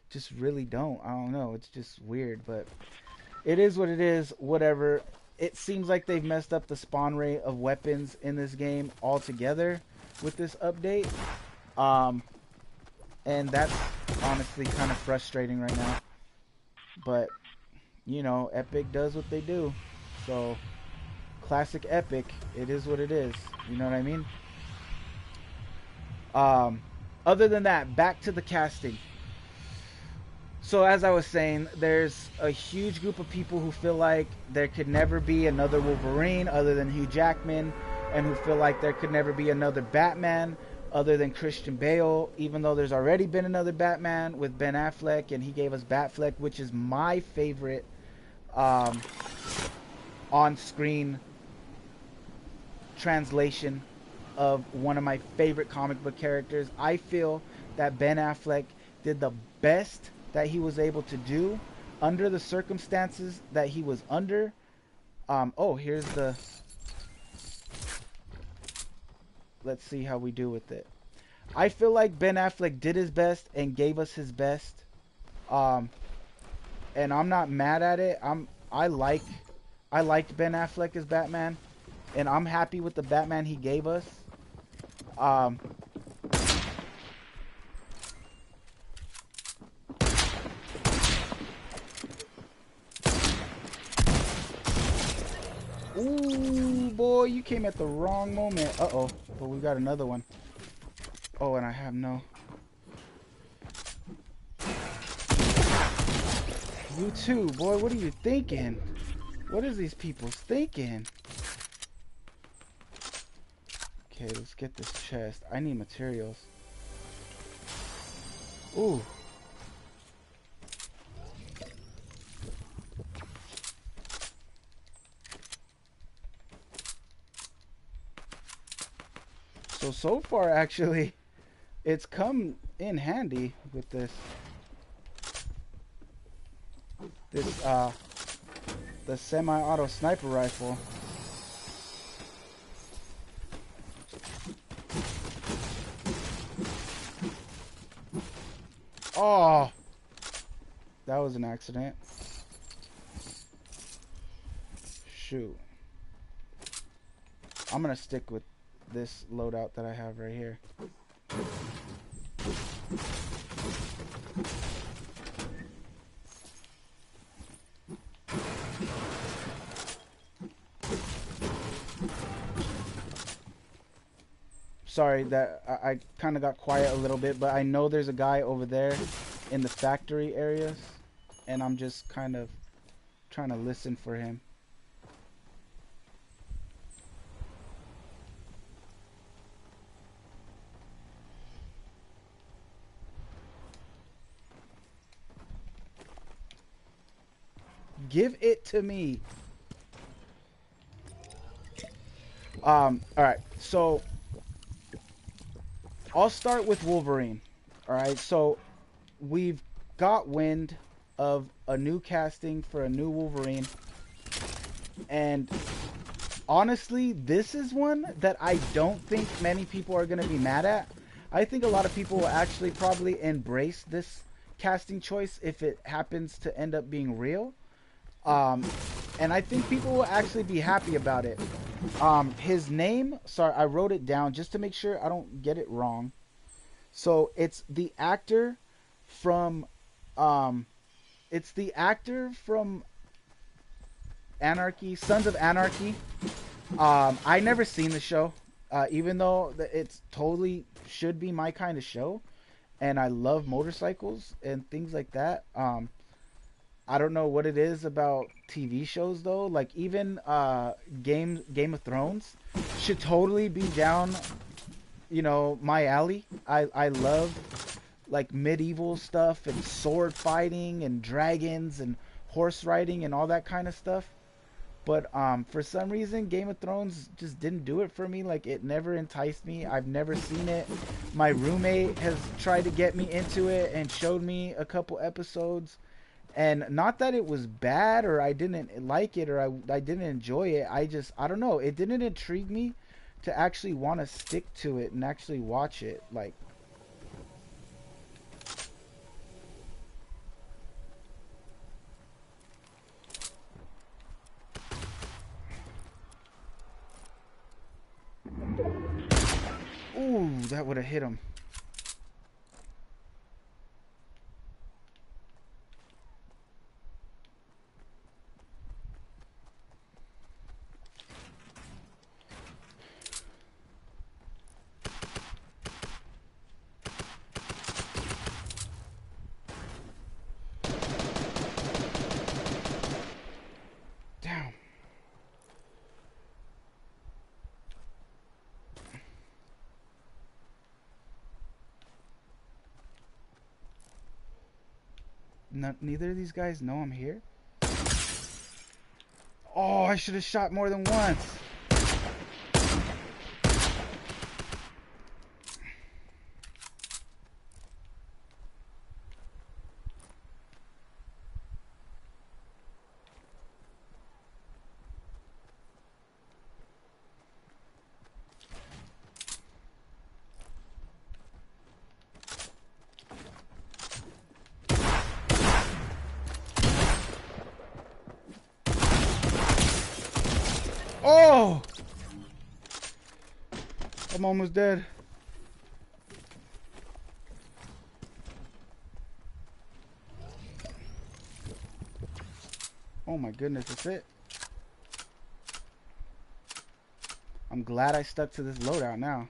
A: just really don't. I don't know. It's just weird, but it is what it is. Whatever. It seems like they've messed up the spawn rate of weapons in this game altogether with this update. And that's honestly kind of frustrating right now. But, you know, Epic does what they do. So, classic Epic. It is what it is. You know what I mean? Other than that, back to the casting. So as I was saying, there's a huge group of people who feel like there could never be another Wolverine other than Hugh Jackman, and who feel like there could never be another Batman other than Christian Bale, even though there's already been another Batman with Ben Affleck, and he gave us Batfleck, which is my favorite on-screen translation of one of my favorite comic book characters. I feel that Ben Affleck did the best that he was able to do under the circumstances that he was under. Oh, here's the... Let's see how we do with it. I feel like Ben Affleck did his best and gave us his best. And I'm not mad at it. I liked Ben Affleck as Batman, and I'm happy with the Batman he gave us. Ooh, boy, you came at the wrong moment. Uh-oh, but we got another one. Oh, and I have no... You too, boy, what are you thinking? What is these people thinking? Okay, let's get this chest. I need materials. Ooh. So far, actually, it's come in handy with this. The semi-auto sniper rifle. Oh, that was an accident. Shoot. I'm gonna stick with this loadout that I have right here. Sorry that I kind of got quiet a little bit, but I know there's a guy over there in the factory areas, and I'm just kind of trying to listen for him. Give it to me. Alright, so I'll start with Wolverine. Alright, so we've got wind of a new casting for a new Wolverine. And honestly, this is one that I don't think many people are going to be mad at. I think a lot of people will actually probably embrace this casting choice if it happens to end up being real. And I think people will actually be happy about it. His name, sorry, I wrote it down just to make sure I don't get it wrong. So it's the actor from, Anarchy, Sons of Anarchy. I never seen the show. Even though it's totally should be my kind of show, and I love motorcycles and things like that. I don't know what it is about TV shows though. Like even Game of Thrones should totally be down, you know, my alley. I love like medieval stuff and sword fighting and dragons and horse riding and all that kind of stuff. But for some reason, Game of Thrones just didn't do it for me. Like, it never enticed me. I've never seen it. My roommate has tried to get me into it and showed me a couple episodes. And not that it was bad or I didn't like it or I didn't enjoy it. I don't know. It didn't intrigue me to actually want to stick to it and actually watch it. Like, ooh, that would have hit him. Damn. Neither of these guys know I'm here. Oh, I should have shot more than once. Oh! I'm almost dead. Oh my goodness, that's it. I'm glad I stuck to this loadout now.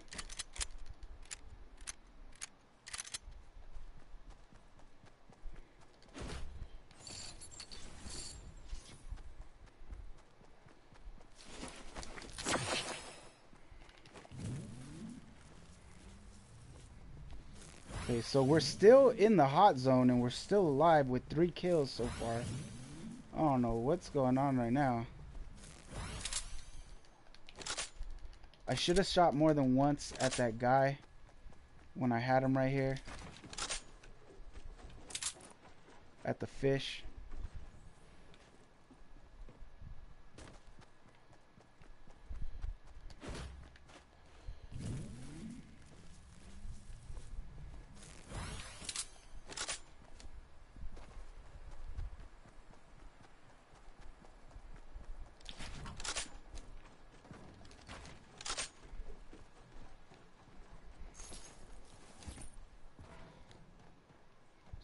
A: Okay, so we're still in the hot zone and we're still alive with 3 kills so far. I don't know what's going on right now. I should have shot more than once at that guy when I had him right here. At the fish.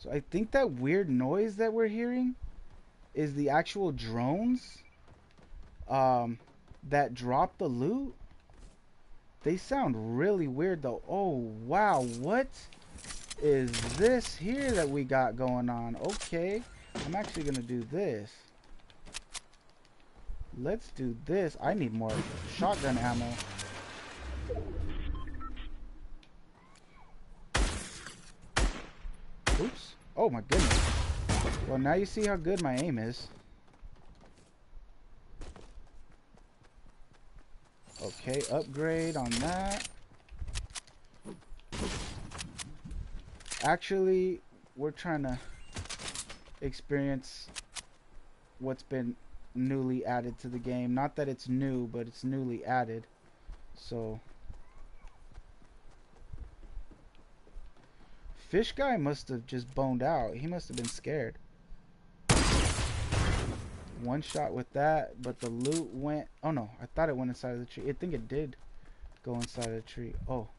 A: So I think that weird noise that we're hearing is the actual drones that drop the loot. They sound really weird though. Oh wow, what is this here that we got going on? Okay, I'm actually gonna do this. Let's do this. I need more shotgun ammo. Oops. Oh my goodness. Well, now you see how good my aim is. Okay, upgrade on that. Actually, we're trying to experience what's been newly added to the game. Not that it's new, but it's newly added. So Fish guy must have just boned out. He must have been scared. One shot with that, but the loot went... Oh no, I thought it went inside of the tree. I think it did go inside of the tree. Oh.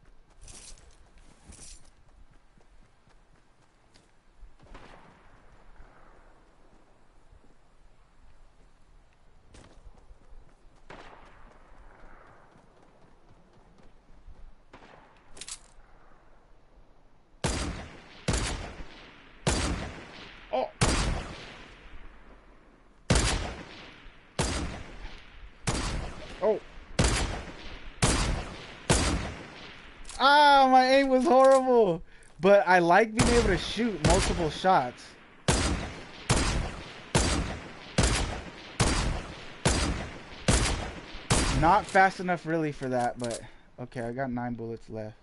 A: Oh. Ah, my aim was horrible. But I like being able to shoot multiple shots. Not fast enough really for that, but okay, I got 9 bullets left.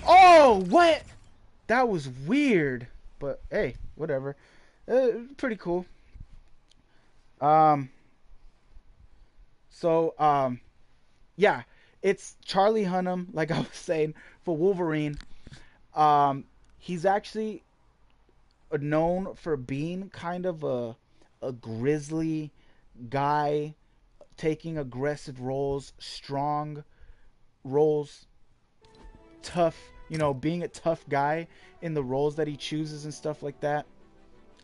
A: Oh, what? That was weird. But hey, whatever. Pretty cool. Um so yeah, it's Charlie Hunnam, like I was saying, for Wolverine. He's actually known for being kind of a grizzly guy, taking aggressive roles, strong roles, tough, being a tough guy in the roles that he chooses and stuff like that.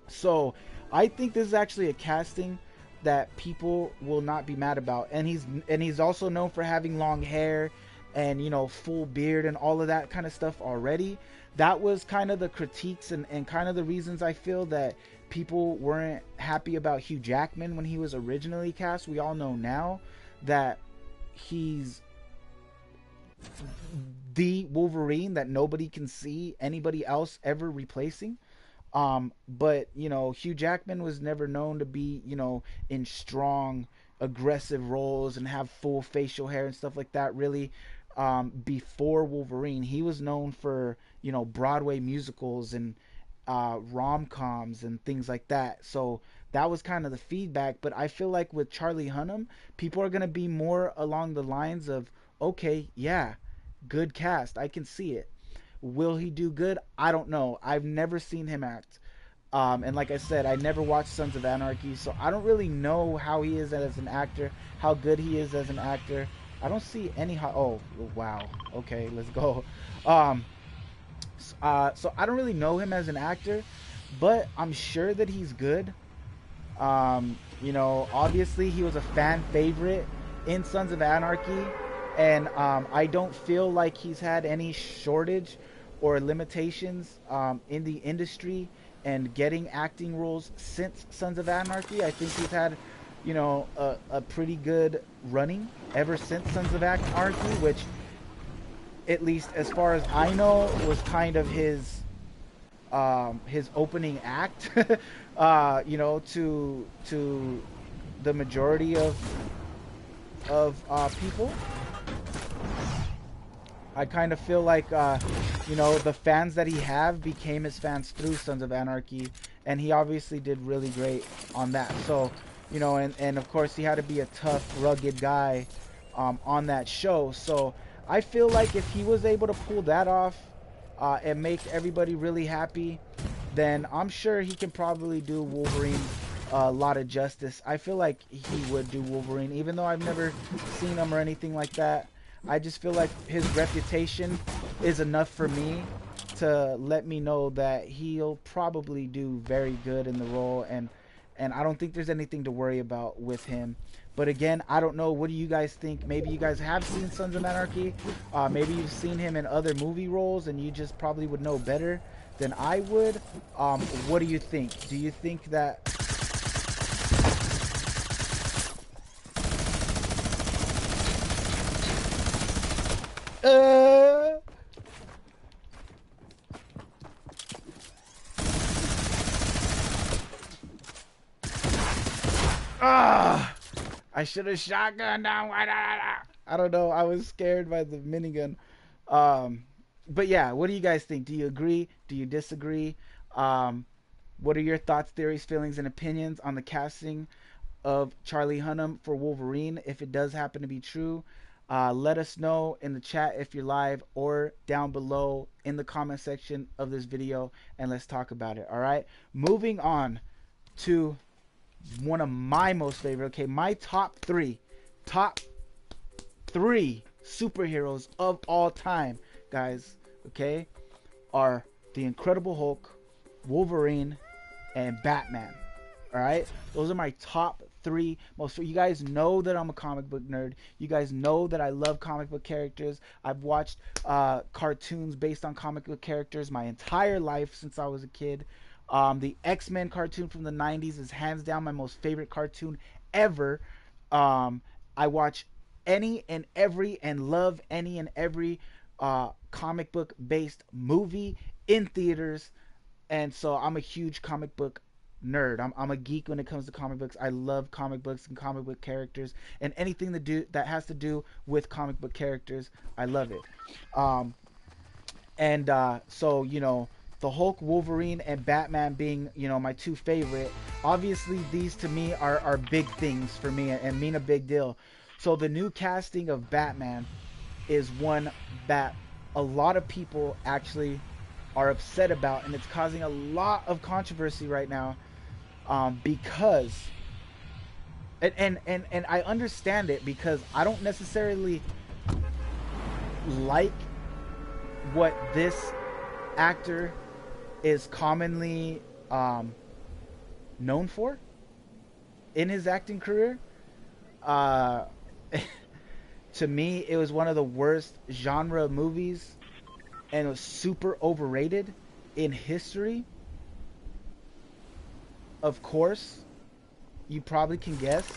A: So I think this is actually a casting that people will not be mad about. And he's also known for having long hair and full beard and all of that kind of stuff already. That was kind of the critiques and kind of the reasons I feel that people weren't happy about Hugh Jackman when he was originally cast. We all know now that he's the Wolverine that nobody can see anybody else ever replacing. But Hugh Jackman was never known to be, in strong, aggressive roles and have full facial hair and stuff like that. Really, before Wolverine, he was known for, Broadway musicals and rom-coms and things like that. So that was kind of the feedback. But I feel like with Charlie Hunnam, people are gonna be more along the lines of, okay, yeah, good cast, I can see it. Will he do good? I don't know. I've never seen him act. And like I said, I never watched Sons of Anarchy, so I don't really know how he is as an actor, how good he is as an actor. I don't see any. Oh, wow. Okay, let's go. So I don't really know him as an actor, but I'm sure that he's good. Obviously he was a fan favorite in Sons of Anarchy, and I don't feel like he's had any shortage or limitations in the industry and getting acting roles since Sons of Anarchy. I think he's had, a pretty good running ever since Sons of Anarchy, which, at least as far as I know, was kind of his opening act, to the majority of people. I kind of feel like, the fans that he have became his fans through Sons of Anarchy, and he obviously did really great on that. So, and of course he had to be a tough, rugged guy on that show. So I feel like if he was able to pull that off and make everybody really happy, then I'm sure he can probably do Wolverine a lot of justice. I feel like he would do Wolverine, even though I've never seen him or anything like that. I just feel like his reputation is enough for me to let me know that he'll probably do very good in the role, and I don't think there's anything to worry about with him. But again, I don't know. What do you guys think? Maybe you guys have seen Sons of Anarchy. Maybe you've seen him in other movie roles and you just probably would know better than I would. What do you think? Do you think that... I should have shotgun down. I don't know. I was scared by the minigun. But yeah, what do you guys think? Do you agree? Do you disagree? What are your thoughts, theories, feelings, and opinions on the casting of Charlie Hunnam for Wolverine, if it does happen to be true? Let us know in the chat if you're live, or down below in the comment section of this video, and let's talk about it. All right, moving on to one of my most favorite, okay, my top three superheroes of all time, guys, okay, are the Incredible Hulk, Wolverine, and Batman. All right, those are my top three most. You guys know that I'm a comic book nerd. You guys know that I love comic book characters. I've watched cartoons based on comic book characters my entire life since I was a kid. The X-Men cartoon from the 90s is hands down my most favorite cartoon ever. Um, I watch any and every and love any and every comic book based movie in theaters, and so I'm a huge comic book nerd. I'm a geek when it comes to comic books. I love comic books and comic book characters and anything that has to do with comic book characters. I love it. Um, and so the Hulk, Wolverine, and Batman being my two favorite. Obviously, these to me are big things for me and mean a big deal. So the new casting of Batman is one that a lot of people actually are upset about, and it's causing a lot of controversy right now, because and I understand it, because I don't necessarily like what this actor is commonly known for in his acting career. Uh, to me, it was one of the worst genre movies, and it was super overrated in history. Of course, you probably can guess.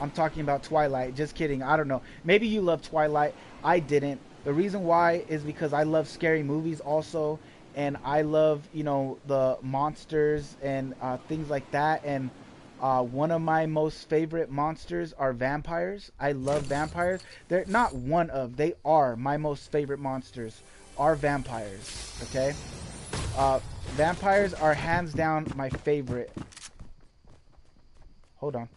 A: I'm talking about Twilight. Just kidding. I don't know. Maybe you love Twilight. I didn't. The reason why is because I love scary movies also, and I love, the monsters and things like that. And one of my most favorite monsters are vampires. I love vampires. They're not one of, they are my most favorite monsters are vampires. Okay? Vampires are hands down my favorite. Hold on.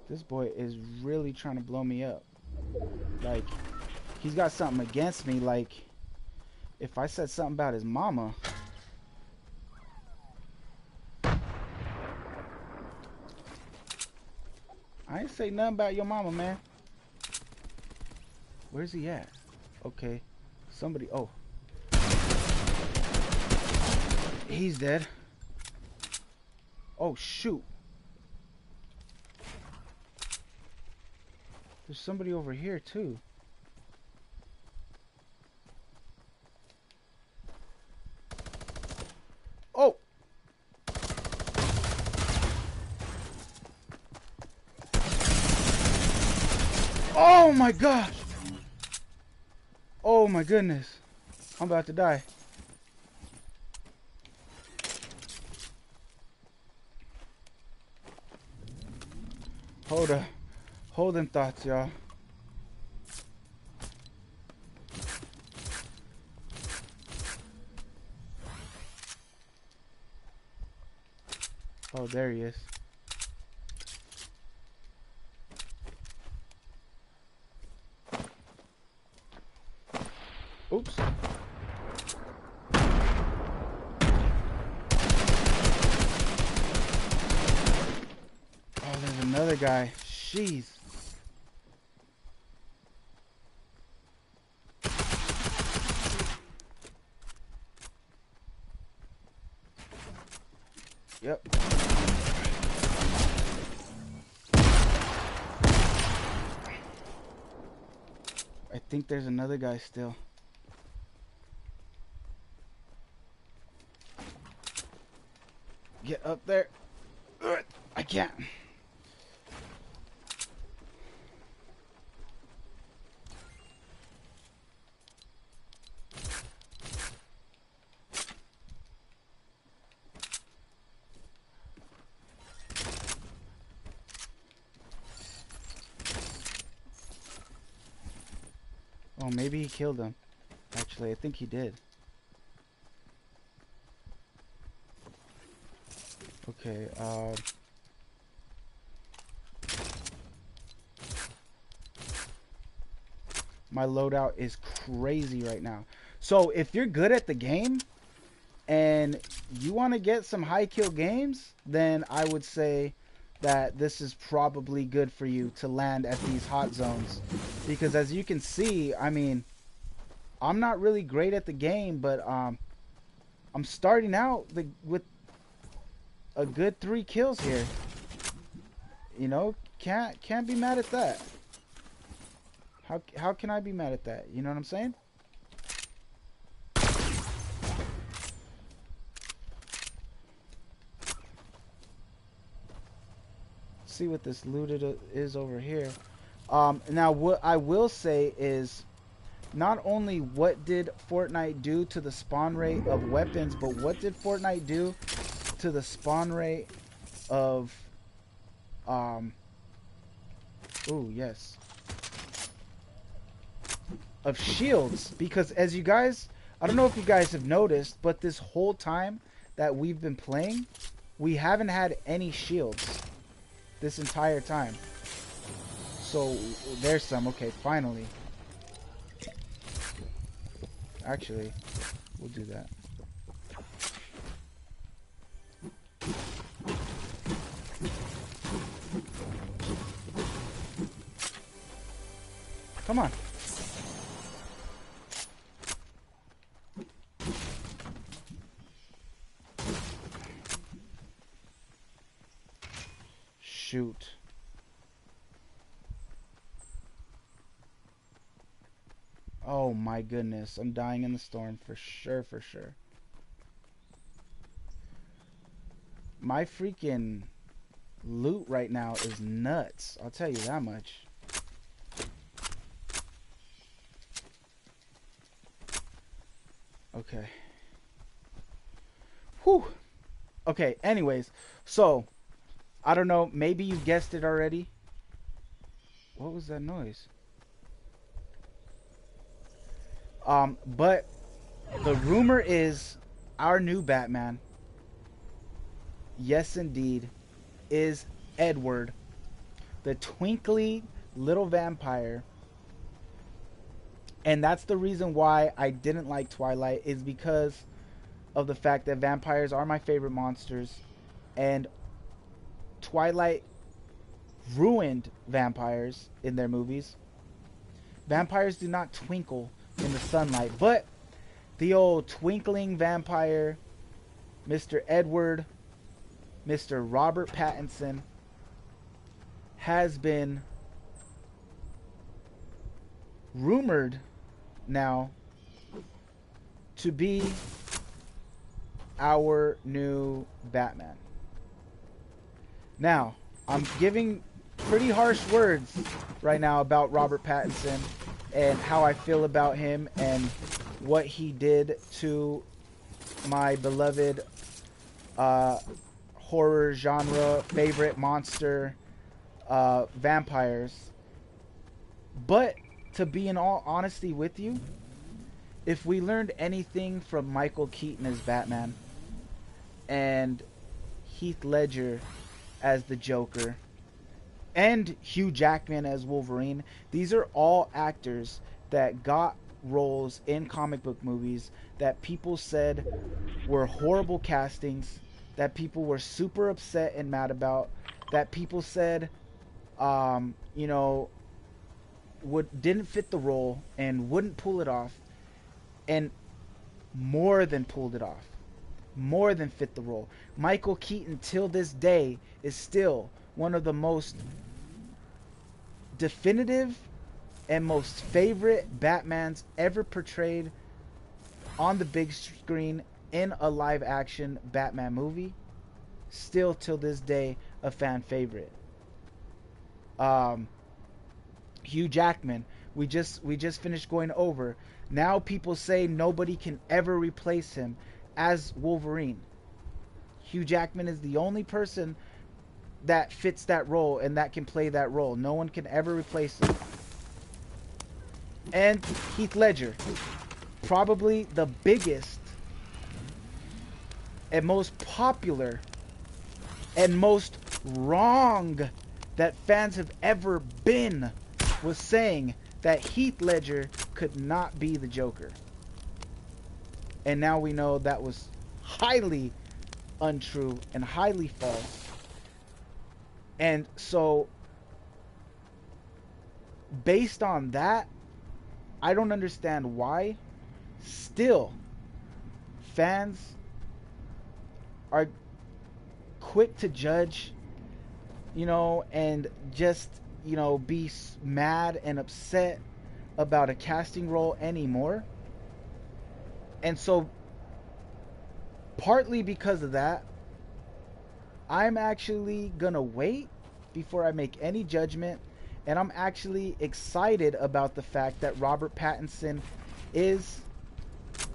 A: This boy is really trying to blow me up. Like, he's got something against me. Like, if I said something about his mama. I ain't say nothing about your mama, man. Where's he at? Okay. Somebody. Oh. He's dead. Oh, shoot. There's somebody over here, too. Oh! Oh my gosh! Oh my goodness. I'm about to die. Hold up. Hold them thoughts, y'all. Oh, there he is. Oops. Oh, there's another guy. Jeez. Yep. I think there's another guy still. Get up there. I can't. Oh, maybe he killed him. Actually, I think he did. Okay, my loadout is crazy right now. So, if you're good at the game and you want to get some high kill games, then I would say that this is probably good for you to land at these hot zones. Because as you can see, I mean, I'm not really great at the game, but I'm starting out with a good 3 kills here. You know, can't be mad at that. How can I be mad at that? You know what I'm saying? See what this looted is over here. Now what I will say is, not only what did Fortnite do to the spawn rate of weapons, but what did Fortnite do to the spawn rate of oh yes, of shields? Because as you guys, I don't know if you guys have noticed, but this whole time that we've been playing, we haven't had any shields this entire time. So there's some. Okay, finally. Actually, we'll do that. Come on. Shoot. Oh my goodness, I'm dying in the storm for sure, for sure. My freaking loot right now is nuts, I'll tell you that much. Okay. Whew. Okay, anyways, so I don't know, maybe you guessed it already. What was that noise? But the rumor is our new Batman, yes indeed, is Edward, the twinkly little vampire. And that's the reason why I didn't like Twilight, is because of the fact that vampires are my favorite monsters, and Twilight ruined vampires in their movies. Vampires do not twinkle in the sunlight, but the old twinkling vampire, Mr. Edward, Mr. Robert Pattinson, has been rumored now to be our new Batman. Now, I'm giving pretty harsh words right now about Robert Pattinson and how I feel about him and what he did to my beloved horror genre favorite monster, vampires. But to be in all honesty with you, if we learned anything from Michael Keaton as Batman and Heath Ledger as the Joker and Hugh Jackman as Wolverine, these are all actors that got roles in comic book movies that people said were horrible castings, that people were super upset and mad about, that people said you know, didn't fit the role and wouldn't pull it off, and more than pulled it off, more than fit the role. Michael Keaton till this day is still one of the most definitive and most favorite Batmans ever portrayed on the big screen in a live action Batman movie. Still till this day a fan favorite. Hugh Jackman, we just finished going over. Now people say nobody can ever replace him as Wolverine. Hugh Jackman is the only person that fits that role and that can play that role. No one can ever replace him. And Heath Ledger, probably the biggest and most popular and most wrong that fans have ever been, was saying that Heath Ledger could not be the Joker. And now we know that was highly untrue and highly false. And so, based on that, I don't understand why still fans are quick to judge, you know, and just, you know, be mad and upset about a casting role anymore. And so, partly because of that, I'm actually gonna wait before I make any judgment. And I'm actually excited about the fact that Robert Pattinson is,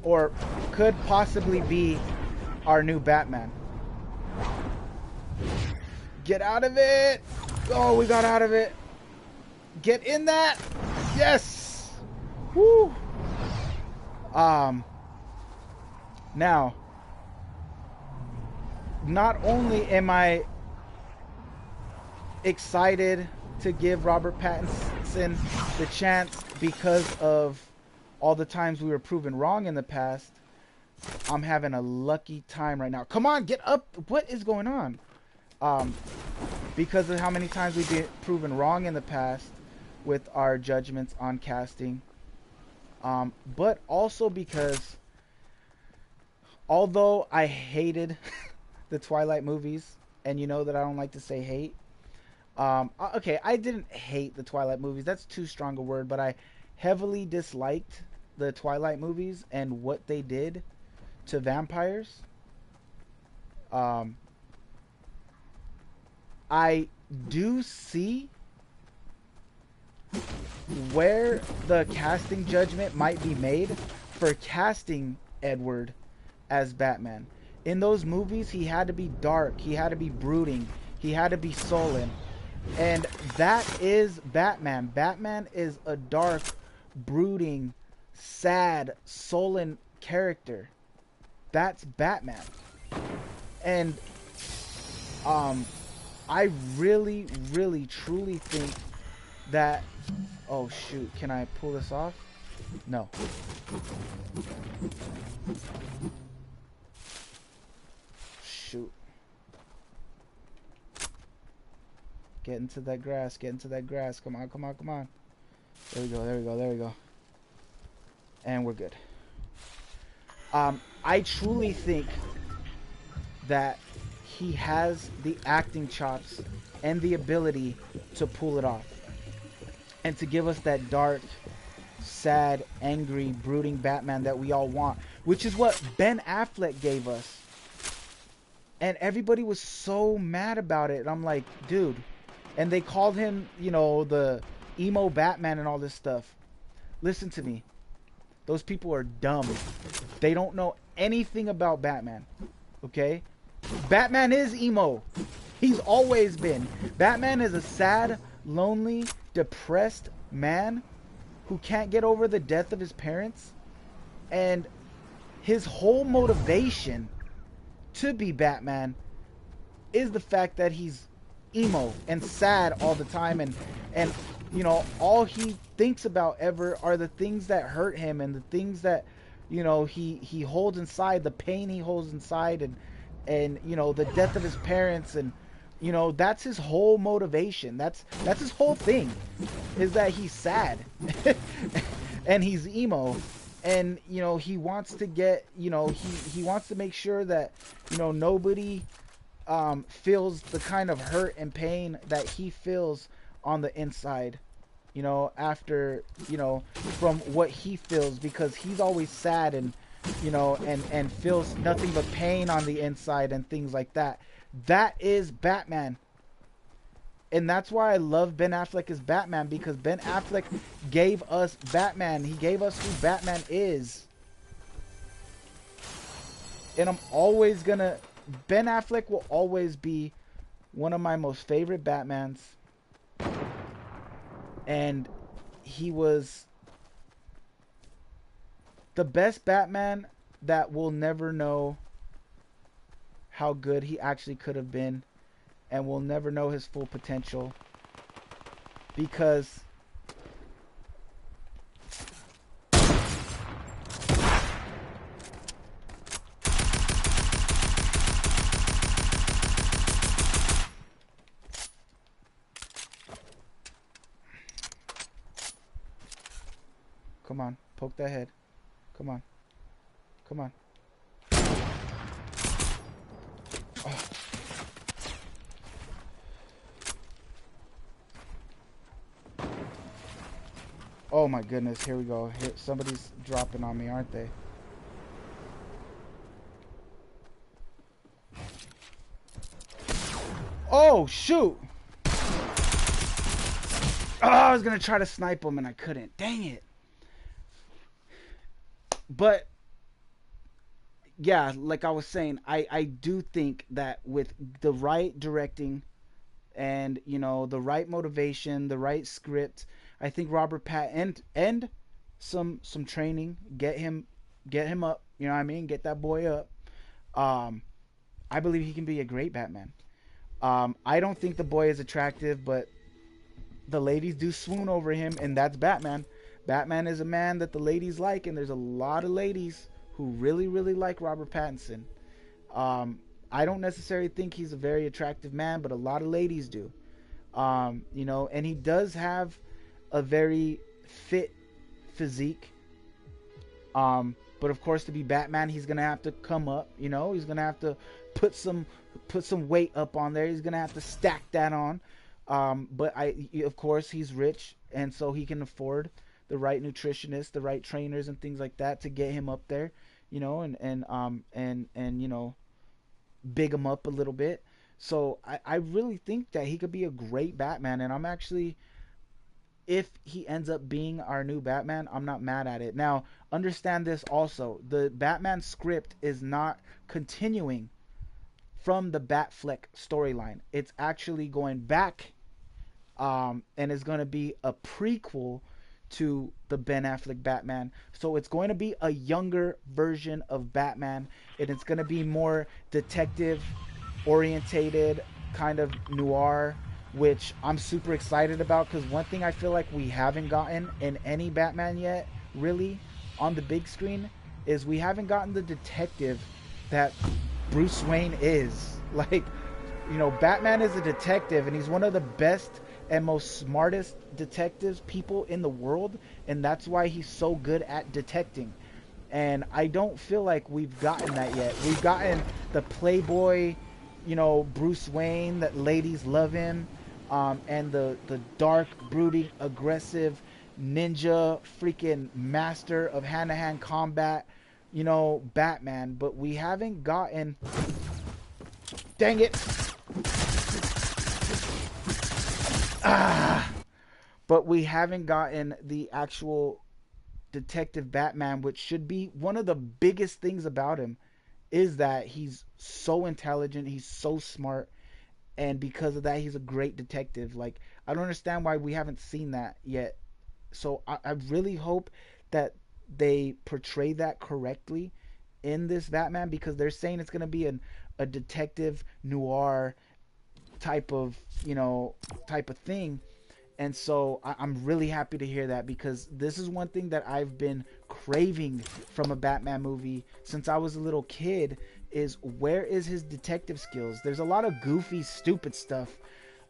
A: or could possibly be, our new Batman. Get out of it! Oh, we got out of it. Get in that! Yes! Woo! Now, not only am I excited to give Robert Pattinson the chance because of all the times we were proven wrong in the past, I'm having a lucky time right now. Come on, get up! What is going on? Because of how many times we've been proven wrong in the past with our judgments on casting. But also because, although I hated the Twilight movies, and you know that I don't like to say hate. Okay, I didn't hate the Twilight movies. That's too strong a word, but I heavily disliked the Twilight movies and what they did to vampires. I do see where the casting judgment might be made for casting Edward as Batman. In those movies, he had to be dark, he had to be brooding, he had to be sullen. And that is Batman. Batman is a dark, brooding, sad, sullen character. That's Batman. And I really, really, truly think that... Oh, shoot. Can I pull this off? No. Shoot. Get into that grass. Get into that grass. Come on, come on, come on. There we go, there we go, there we go. And we're good. I truly think that he has the acting chops and the ability to pull it off. And to give us that dark, sad, angry, brooding Batman that we all want. Which is what Ben Affleck gave us. And everybody was so mad about it. And I'm like, dude. And they called him, you know, the emo Batman and all this stuff. Listen to me. Those people are dumb. They don't know anything about Batman. Okay? Batman is emo. He's always been. Batman is a sad, lonely, depressed man who can't get over the death of his parents. And his whole motivation to be Batman is the fact that he's emo and sad all the time, and you know, all he thinks about ever are the things that hurt him and the things that, you know, he holds inside, the pain he holds inside, and you know, the death of his parents. And you know, that's his whole motivation. That's his whole thing, is that he's sad and he's emo. And you know, he wants to get, you know, he wants to make sure that, you know, nobody feels the kind of hurt and pain that he feels on the inside, you know, after, you know, from what he feels, because he's always sad and, you know, and feels nothing but pain on the inside and things like that. That is Batman. And that's why I love Ben Affleck as Batman, because Ben Affleck gave us Batman. He gave us who Batman is. And I'm always gonna... Ben Affleck will always be one of my most favorite Batmans. And he was the best Batman that we'll never know how good he actually could have been. And we'll never know his full potential. Because come on, poke that head. Come on. Come on. Oh. Oh my goodness, here we go. Here, somebody's dropping on me, aren't they? Oh, shoot! Oh, I was gonna try to snipe him and I couldn't. Dang it. But yeah, like I was saying, I do think that with the right directing and the right motivation, the right script, I think Robert Pat and some training, get him up. You know what I mean? Get that boy up. Um, I believe he can be a great Batman. I don't think the boy is attractive, but the ladies do swoon over him, and that's Batman. Batman is a man that the ladies like, and there's a lot of ladies who really, really like Robert Pattinson. Um, I don't necessarily think he's a very attractive man, but a lot of ladies do. And he does have a very fit physique. But of course, to be Batman, he's gonna have to come up. He's gonna have to put some weight up on there. He's gonna have to stack that on. But of course, he's rich, and so he can afford the right nutritionists, the right trainers, and things like that to get him up there. And big him up a little bit. So I really think that he could be a great Batman, and I'm actually, if he ends up being our new Batman, I'm not mad at it. Now, understand this also: the Batman script is not continuing from the Batfleck storyline. It's actually going back, and is going to be a prequel to the Ben Affleck Batman. So it's going to be a younger version of Batman, and it's going to be more detective orientated, kind of noir, which I'm super excited about, because one thing I feel like we haven't gotten in any Batman yet, really, on the big screen, is we haven't gotten the detective that Bruce Wayne is. Like, Batman is a detective, and he's one of the best and most smartest detectives people in the world, and that's why he's so good at detecting. And I don't feel like we've gotten that yet. We've gotten the playboy, Bruce Wayne that ladies love him, and the dark, brooding, aggressive ninja freaking master of hand-to-hand combat, Batman. But we haven't gotten, dang it, but we haven't gotten the actual detective Batman, which should be one of the biggest things about him, is that he's so intelligent, he's so smart, and because of that, he's a great detective. Like, I don't understand why we haven't seen that yet. So I really hope that they portray that correctly in this Batman, because they're saying it's going to be a detective noir type of thing. And so I'm really happy to hear that, because this is one thing that I've been craving from a Batman movie since I was a little kid, is where is his detective skills? There's a lot of goofy, stupid stuff,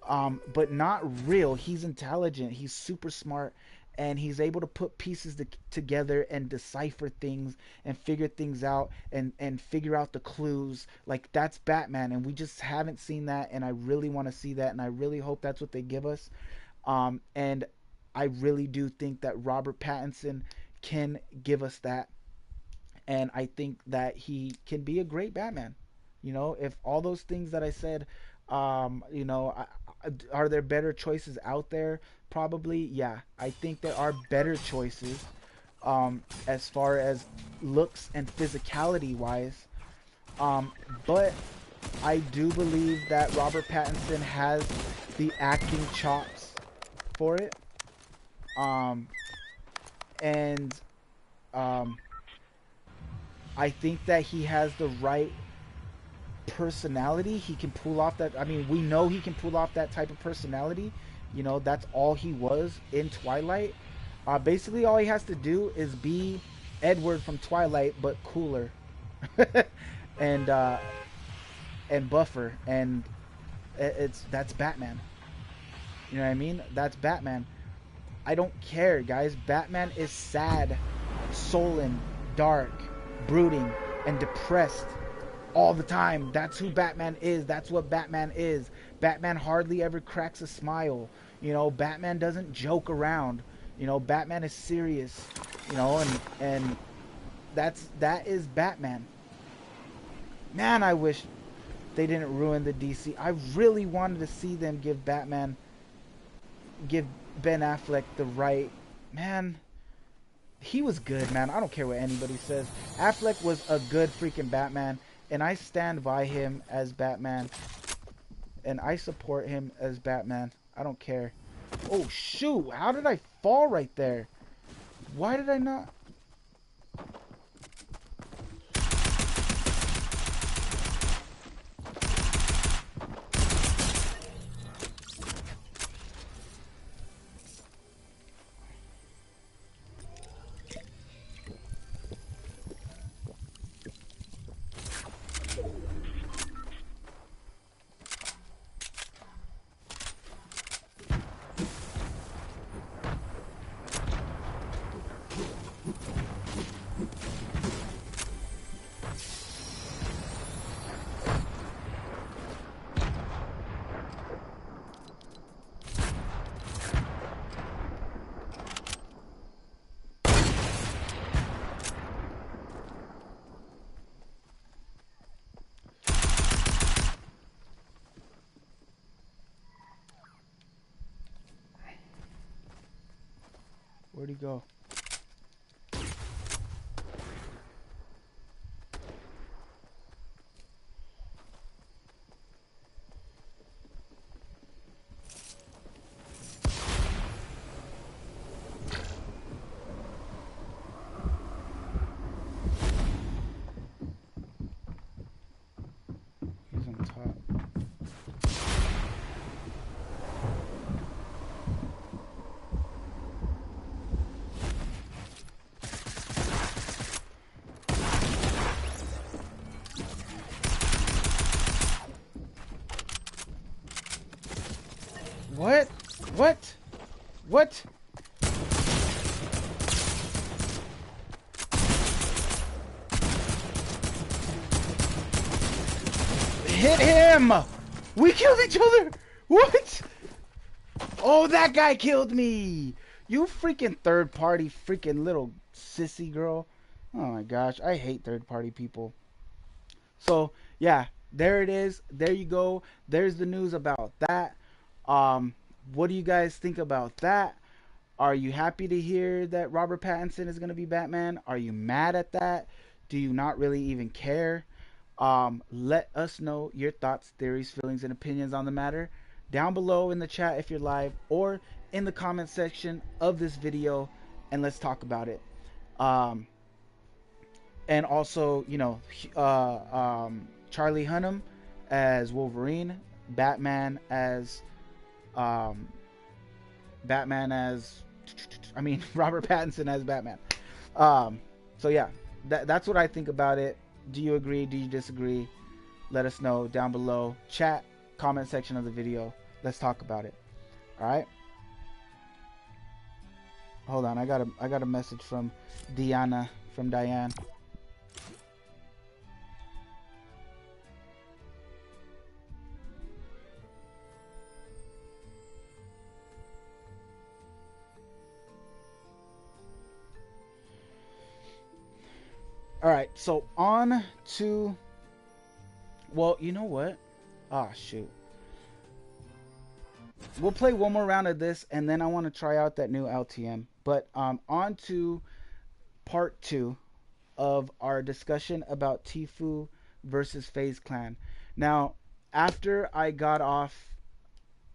A: but not real. He's intelligent, he's super smart, and he's able to put pieces together and decipher things and figure things out, and figure out the clues. Like, that's Batman, and we just haven't seen that, and I really want to see that, and I really hope that's what they give us. And I really do think that Robert Pattinson can give us that, and I think that he can be a great Batman. If all those things that I said, are there better choices out there? Probably, yeah. I think there are better choices, as far as looks and physicality wise. But I do believe that Robert Pattinson has the acting chops for it. And I think that he has the right personality. He can pull off that. I mean, we know he can pull off that type of personality. That's all he was in Twilight. Basically, all he has to do is be Edward from Twilight, but cooler, and buffer, and that's Batman. You know what I mean? That's Batman. I don't care, guys. Batman is sad, sullen, dark, brooding, and depressed all the time. That's who Batman is. That's what Batman is. Batman hardly ever cracks a smile. Batman doesn't joke around. You know, Batman is serious. You know, and that is Batman. Man, I wish they didn't ruin the DC. I really wanted to see them give Ben Affleck the right, man. He was good, man. I don't care what anybody says. Affleck was a good freaking Batman, and I stand by him as Batman, and I support him as Batman. I don't care. Oh shoot, how did I fall right there? Why did I not? Where'd he go? He's on top. What? What? What? Hit him! We killed each other! What? Oh, that guy killed me! You freaking third party freaking little sissy girl. Oh my gosh, I hate third party people. So, yeah, there it is. There you go. There's the news about that. What do you guys think about that? Are you happy to hear that Robert Pattinson is going to be Batman? Are you mad at that? Do you not really even care? Let us know your thoughts, theories, feelings, and opinions on the matter down below in the chat if you're live, or in the comment section of this video, and let's talk about it. And also, you know, Charlie Hunnam as Wolverine, Batman as Robert Pattinson as Batman. So yeah, that's what I think about it. Do you agree? Do you disagree? Let us know down below. Chat, comment section of the video. Let's talk about it. All right. Hold on, I got a message from Diane. Alright, so on to... Well, you know what? Ah, shoot. We'll play one more round of this, and then I want to try out that new LTM. But on to part 2 of our discussion about Tfue versus Faze Clan. Now, after I got off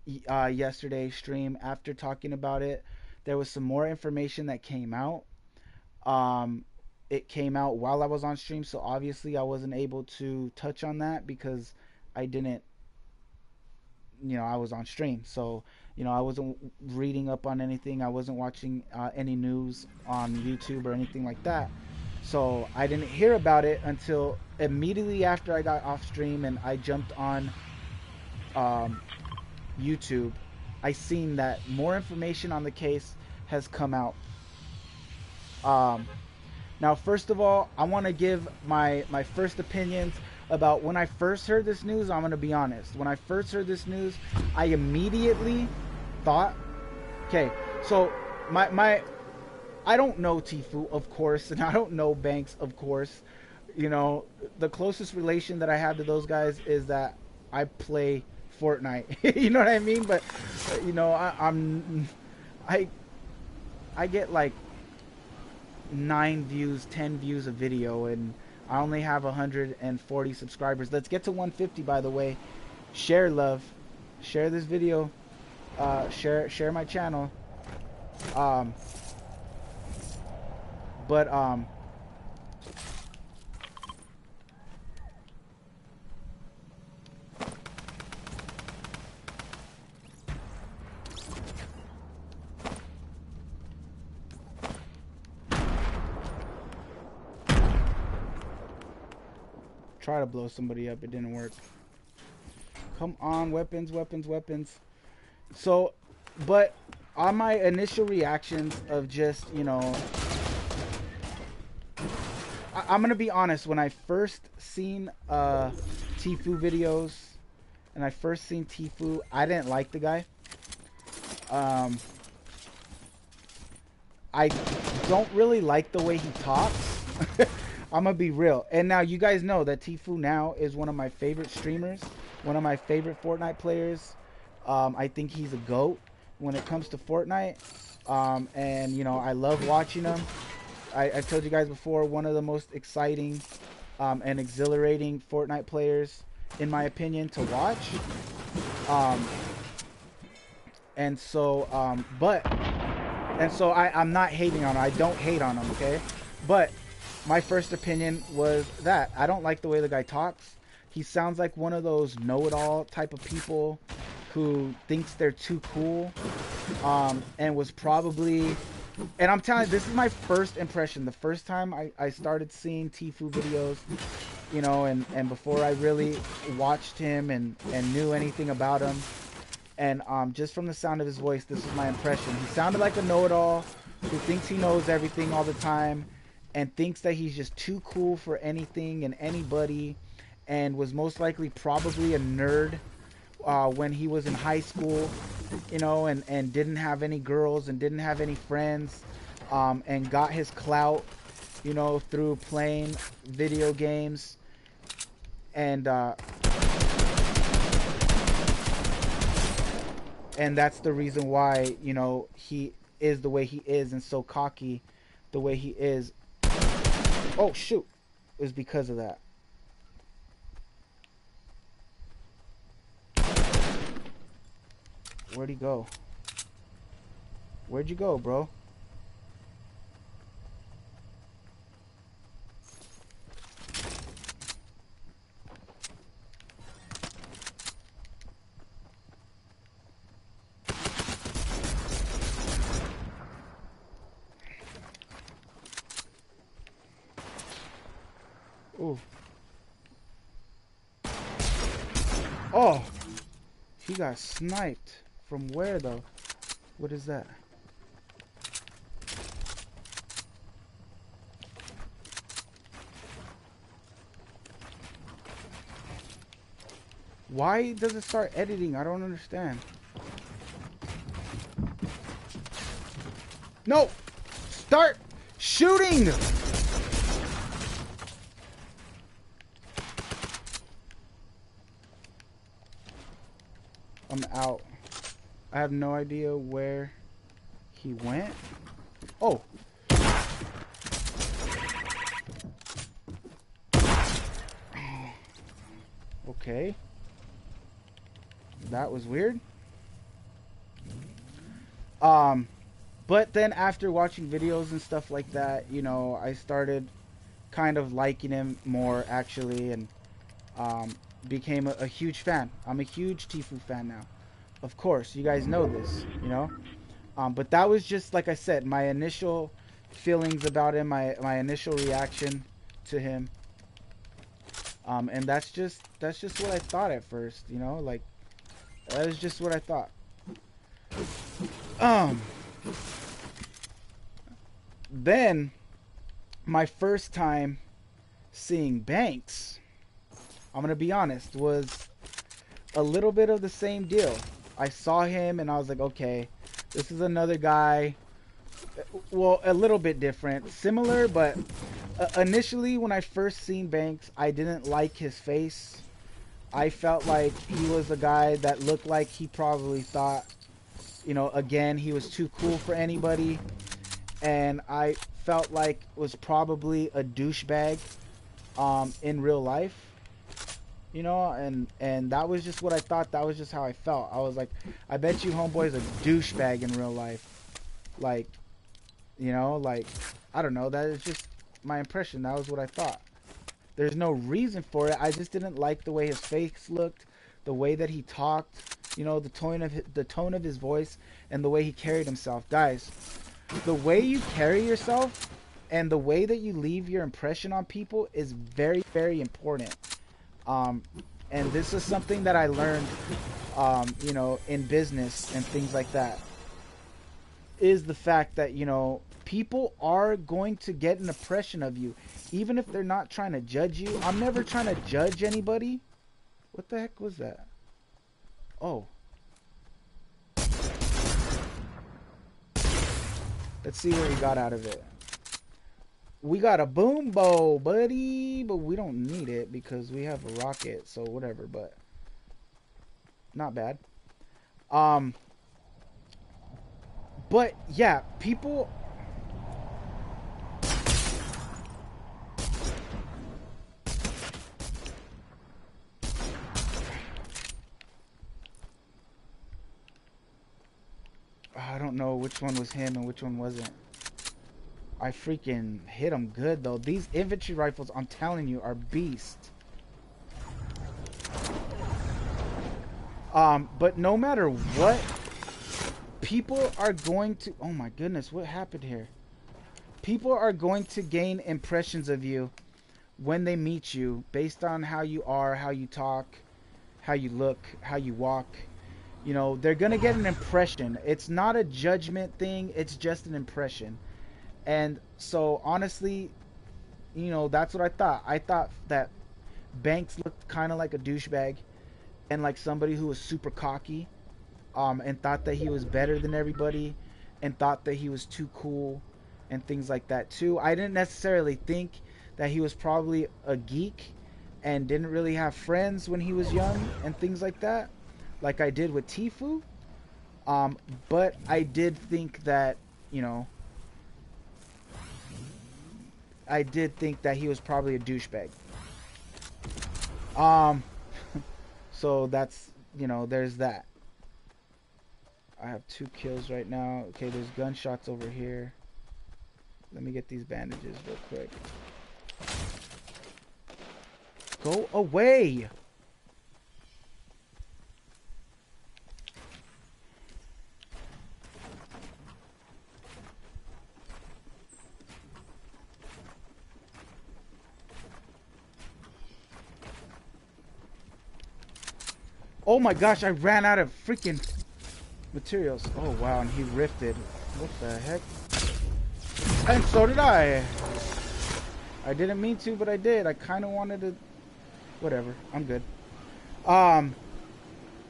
A: yesterday's stream, after talking about it, there was some more information that came out. It came out while I was on stream, so obviously I wasn't able to touch on that because I didn't, you know, I was on stream. So, you know, I wasn't reading up on anything. I wasn't watching any news on YouTube or anything like that. So I didn't hear about it until immediately after I got off stream and I jumped on YouTube. I seen that more information on the case has come out. Now, first of all, I want to give my first opinions about when I first heard this news. I'm going to be honest. When I first heard this news, I immediately thought, okay, so my I don't know Tfue, of course, and I don't know Banks, of course. You know, the closest relation that I have to those guys is that I play Fortnite. You know what I mean? But you know, I I get like 9 views, 10 views a video, and I only have 140 subscribers. Let's get to 150, by the way. Share love, share this video, share my channel. Um, but try to blow somebody up, it didn't work. Come on, weapons, weapons, weapons. So, but on my initial reactions of just, you know, I'm gonna be honest. When I first seen Tfue videos, and I first seen Tfue, I didn't like the guy. I don't really like the way he talks. I'm gonna be real. And now you guys know that Tfue now is one of my favorite streamers, one of my favorite Fortnite players. I think he's a GOAT when it comes to Fortnite. And you know, I love watching him. I've told you guys before, one of the most exciting and exhilarating Fortnite players, in my opinion, to watch. And so I'm not hating on him. I don't hate on him, okay? But my first opinion was that I don't like the way the guy talks. He sounds like one of those know-it-all type of people who thinks they're too cool, and was probably, and I'm telling you, this is my first impression. The first time I started seeing Tfue videos, you know, and before I really watched him and knew anything about him, and just from the sound of his voice, this was my impression. He sounded like a know-it-all who thinks he knows everything all the time and thinks that he's just too cool for anything and anybody, and was most likely probably a nerd when he was in high school, you know, and didn't have any girls and didn't have any friends, and got his clout, you know, through playing video games, and that's the reason why, you know, he is the way he is and so cocky the way he is. Oh shoot, it was because of that. Where'd he go? Where'd you go, bro? Ooh. Oh, he got sniped. From where though? What is that? Why does it start editing? I don't understand. No! Start shooting! I'm out. I have no idea where he went. Oh. Okay. That was weird. But then after watching videos and stuff like that, you know, I started kind of liking him more actually, and became a huge fan. I'm a huge Tfue fan now. Of course, you guys know this, you know. But that was just, like I said, my initial feelings about him, my initial reaction to him. And that's just what I thought at first, you know, like that is just what I thought. Then my first time seeing Banks, I'm gonna be honest, was a little bit of the same deal. I saw him and I was like, okay, this is another guy Well, a little bit different, similar, but initially when I first seen Banks, I didn't like his face. I felt like he was a guy that looked like he probably thought, you know, again, he was too cool for anybody, and I felt like was probably a douchebag in real life, you know, and that was just what I thought. That was just how I felt. I was like, I bet you homeboy's a douchebag in real life. Like, you know, like, I don't know, that is just my impression. That was what I thought. There's no reason for it. I just didn't like the way his face looked, the way that he talked, you know, the tone of his voice, and the way he carried himself. Guys, the way you carry yourself and the way that you leave your impression on people is very, very important. And this is something that I learned, you know, in business and things like that, is the fact that, you know, people are going to get an impression of you, even if they're not trying to judge you. I'm never trying to judge anybody. What the heck was that? Oh. Let's see what we got out of it. We got a boom bow, buddy, but we don't need it because we have a rocket, so whatever, but not bad. But yeah, people, I don't know which one was him and which one wasn't. I freaking hit him good though. These infantry rifles, I'm telling you, are beast. But no matter what, people are going to, oh my goodness, what happened here? People are going to gain impressions of you when they meet you based on how you are, how you talk, how you look, how you walk. You know, they're gonna get an impression. It's not a judgment thing, it's just an impression. And so honestly, you know, that's what I thought. I thought that Banks looked kind of like a douchebag and like somebody who was super cocky, and thought that he was better than everybody and thought that he was too cool and things like that too. I didn't necessarily think that he was probably a geek and didn't really have friends when he was young and things like that, like I did with Tfue. But I did think that, you know, I did think that he was probably a douchebag. So that's, you know, there's that. I have 2 kills right now. Okay, there's gunshots over here. Let me get these bandages real quick. Go away! Oh my gosh, I ran out of freaking materials. Oh wow, and he rifted. What the heck? And so did I. I didn't mean to, but I did. I kind of wanted to. Whatever, I'm good.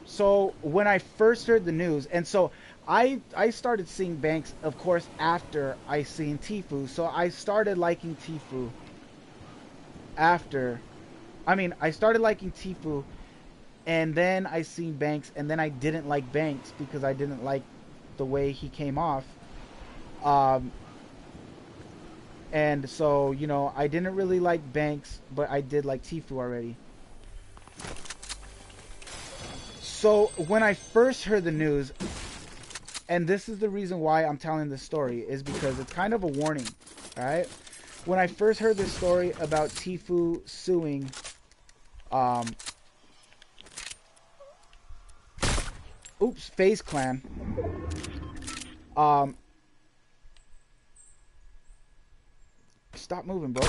A: So when I first heard the news, and so I started seeing Banks, of course, after I seen Tfue. So I started liking Tfue after. I mean, I started liking Tfue, and then I seen Banks, and then I didn't like Banks because I didn't like the way he came off. And so, you know, I didn't really like Banks, but I did like Tfue already. So when I first heard the news, and this is the reason why I'm telling this story, is because it's kind of a warning, alright? When I first heard this story about Tfue suing, Faze Clan, stop moving, bro.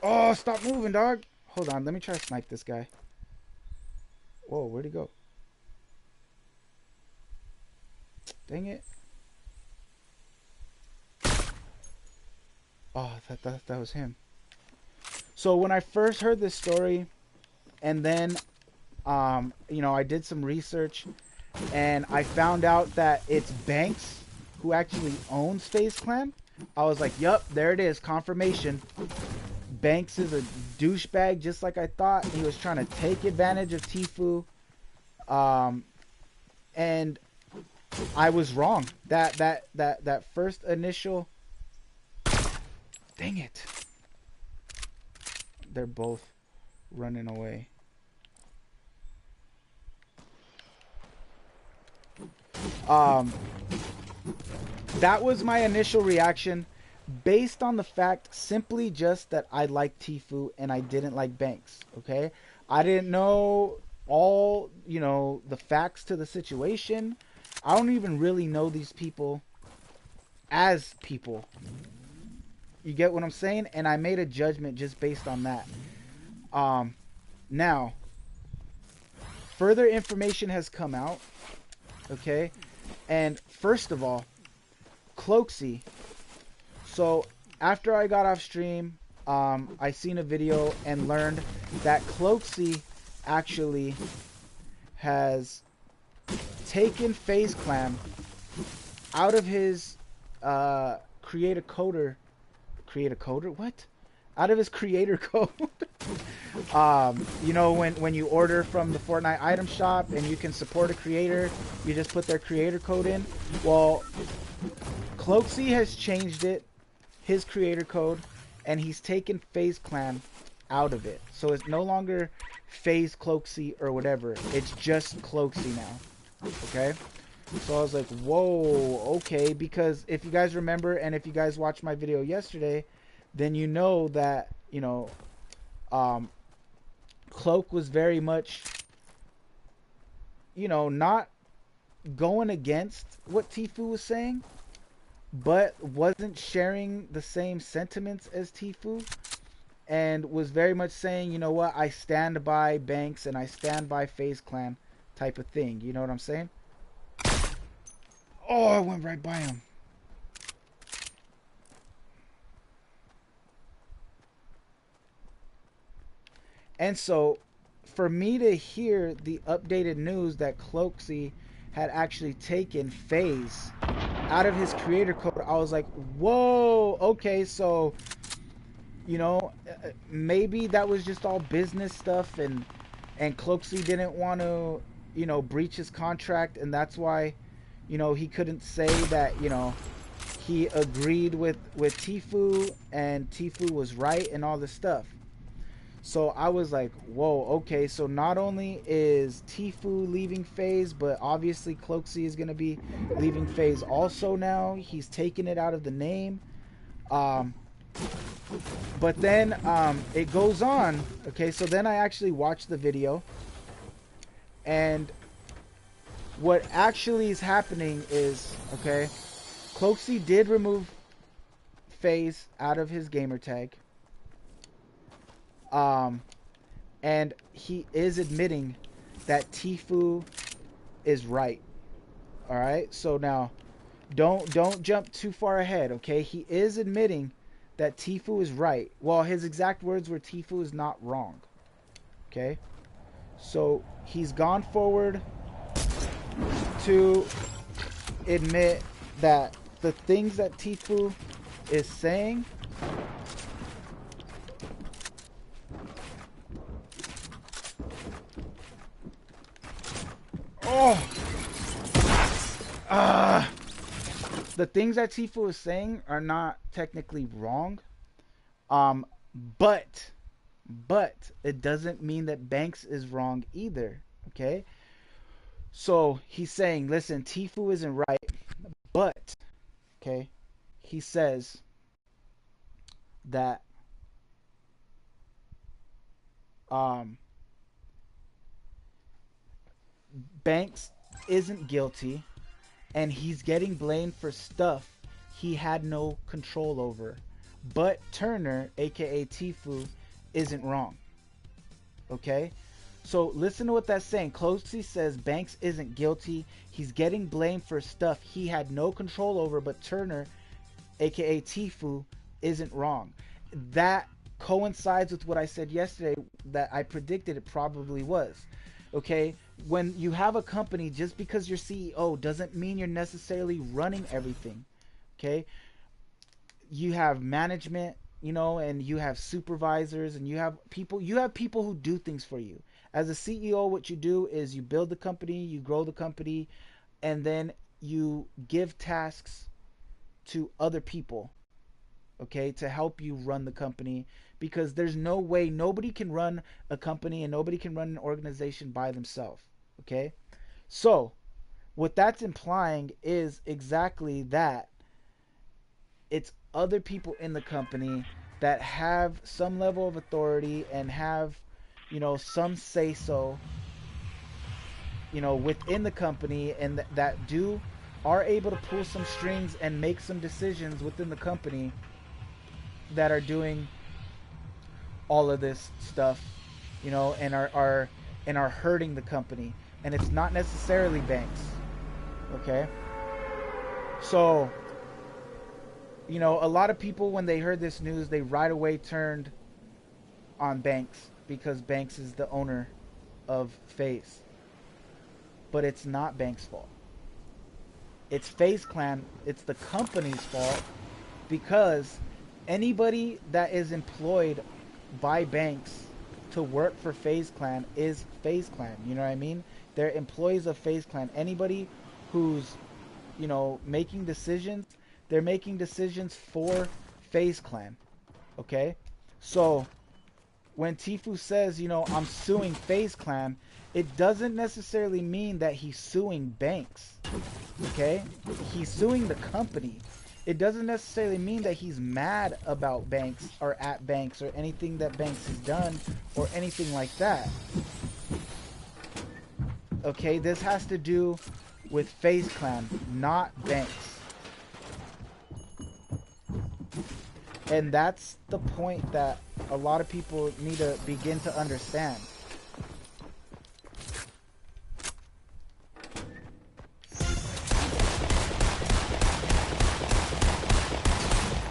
A: Oh, stop moving, dog. Hold on, let me try to snipe this guy. Whoa, where'd he go? Dang it. Oh, that was him. So when I first heard this story, and then, you know, I did some research, and I found out that it's Banks who actually owns Faze Clan, I was like, yup, there it is, confirmation. Banks is a douchebag, just like I thought. He was trying to take advantage of Tfue, and I was wrong. That first initial. Dang it! They're both running away. That was my initial reaction, based on the fact simply just that I like Tfue and I didn't like Banks. Okay, I didn't know all, you know, the facts to the situation. I don't even really know these people as people. You get what I'm saying? And I made a judgment just based on that. Now, further information has come out. Okay, and first of all, Cloaksy. So after I got off stream, I seen a video and learned that Cloaksy actually has taken Faze Clan out of his creator code. What? Out of his creator code. You know, when you order from the Fortnite item shop and you can support a creator, you just put their creator code in. Well, Cloaksy has changed it, his creator code, and he's taken Faze Clan out of it. So it's no longer Faze Cloaksy or whatever. It's just Cloaksy now. Okay? So I was like, whoa, okay. Because if you guys remember, and if you guys watched my video yesterday, then you know that, you know, Cloak was very much, you know, not going against what Tfue was saying, but wasn't sharing the same sentiments as Tfue, and was very much saying, you know what, I stand by Banks and I stand by Faze Clan type of thing. You know what I'm saying? Oh, I went right by him. And so, for me to hear the updated news that Cloaksy had actually taken Faze out of his creator code, I was like, whoa, okay, so, you know, maybe that was just all business stuff, and Cloaksy didn't want to, you know, breach his contract, and that's why, you know, he couldn't say that, you know, he agreed with Tfue, and Tfue was right, and all this stuff. So I was like, whoa, okay, so not only is Tfue leaving Faze, but obviously Cloaksy is going to be leaving Faze also now. He's taking it out of the name. But then it goes on. Okay, so then I actually watched the video. And what actually is happening is, okay, Cloaksy did remove Faze out of his gamer tag. And he is admitting that Tfue is right. All right. So now, don't jump too far ahead. Okay. He is admitting that Tfue is right. Well, his exact words were Tfue is not wrong. Okay. So he's gone forward to admit that the things that Tfue is saying the things that Tfue is saying are not technically wrong, but it doesn't mean that Banks is wrong either. Okay, so he's saying, listen, Tfue isn't right, but okay, he says that Banks isn't guilty, and he's getting blamed for stuff he had no control over. But Turner, aka Tfue, isn't wrong. Okay? So listen to what that's saying. Cloaksy says Banks isn't guilty. He's getting blamed for stuff he had no control over, but Turner, aka Tfue, isn't wrong. That coincides with what I said yesterday, that I predicted it probably was. Okay? when you have a company, just because you're CEO doesn't mean you're necessarily running everything. Okay? You have management, you know, and you have supervisors, and you have people who do things for you. As a CEO, what you do is you build the company, you grow the company, and then you give tasks to other people, okay, to help you run the company, because there's no way, nobody can run a company and nobody can run an organization by themselves, okay? So what that's implying is exactly that. It's other people in the company that have some level of authority and have, you know, some say so, you know, within the company, and that are able to pull some strings and make some decisions within the company that are doing all of this stuff, you know, and are hurting the company. And it's not necessarily banks, okay? So, you know, a lot of people, when they heard this news, they right away turned on Banks, because Banks is the owner of Faze. But it's not Banks' fault. It's Faze Clan. It's the company's fault, because anybody that is employed by Banks to work for Faze Clan is Faze Clan. You know what I mean? They're employees of Faze Clan. Anybody who's, you know, making decisions, they're making decisions for Faze Clan. Okay? So when Tfue says, you know, I'm suing Faze Clan, it doesn't necessarily mean that he's suing Banks. Okay? He's suing the company. It doesn't necessarily mean that he's mad about Banks or at Banks or anything that Banks has done or anything like that. Okay? This has to do with Faze Clan, not Banks. And that's the point that a lot of people need to begin to understand.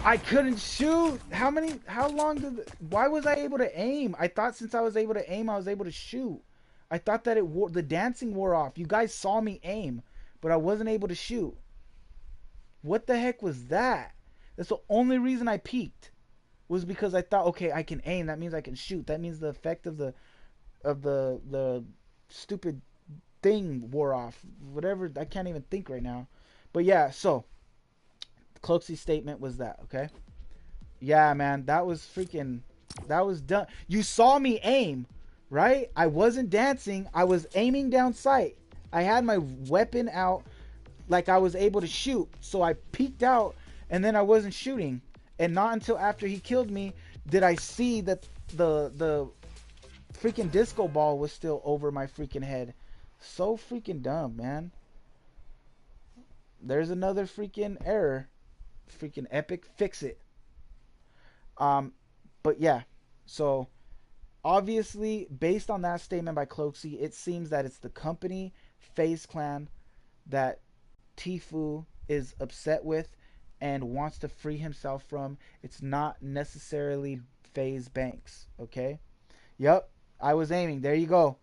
A: I couldn't shoot. How long why was I able to aim? I thought since I was able to aim, I was able to shoot. I thought that the dancing wore off. You guys saw me aim, but I wasn't able to shoot. What the heck was that? That's the only reason I peeked, was because I thought, okay, I can aim. That means I can shoot. That means the effect of the stupid thing wore off. Whatever, I can't even think right now. But yeah, so Cloaksy's statement was that, okay? Yeah, man, that was done. You saw me aim, right? I wasn't dancing. I was aiming down sight. I had my weapon out, like I was able to shoot. So I peeked out, and then I wasn't shooting. And not until after he killed me did I see that the freaking disco ball was still over my freaking head. So freaking dumb, man. There's another freaking error. Freaking epic. Fix it. But yeah. So obviously, based on that statement by Cloaksy, it seems that it's the company, Faze Clan, that Tfue is upset with and wants to free himself from. It's not necessarily Faze Banks. Okay? Yep. I was aiming. There you go.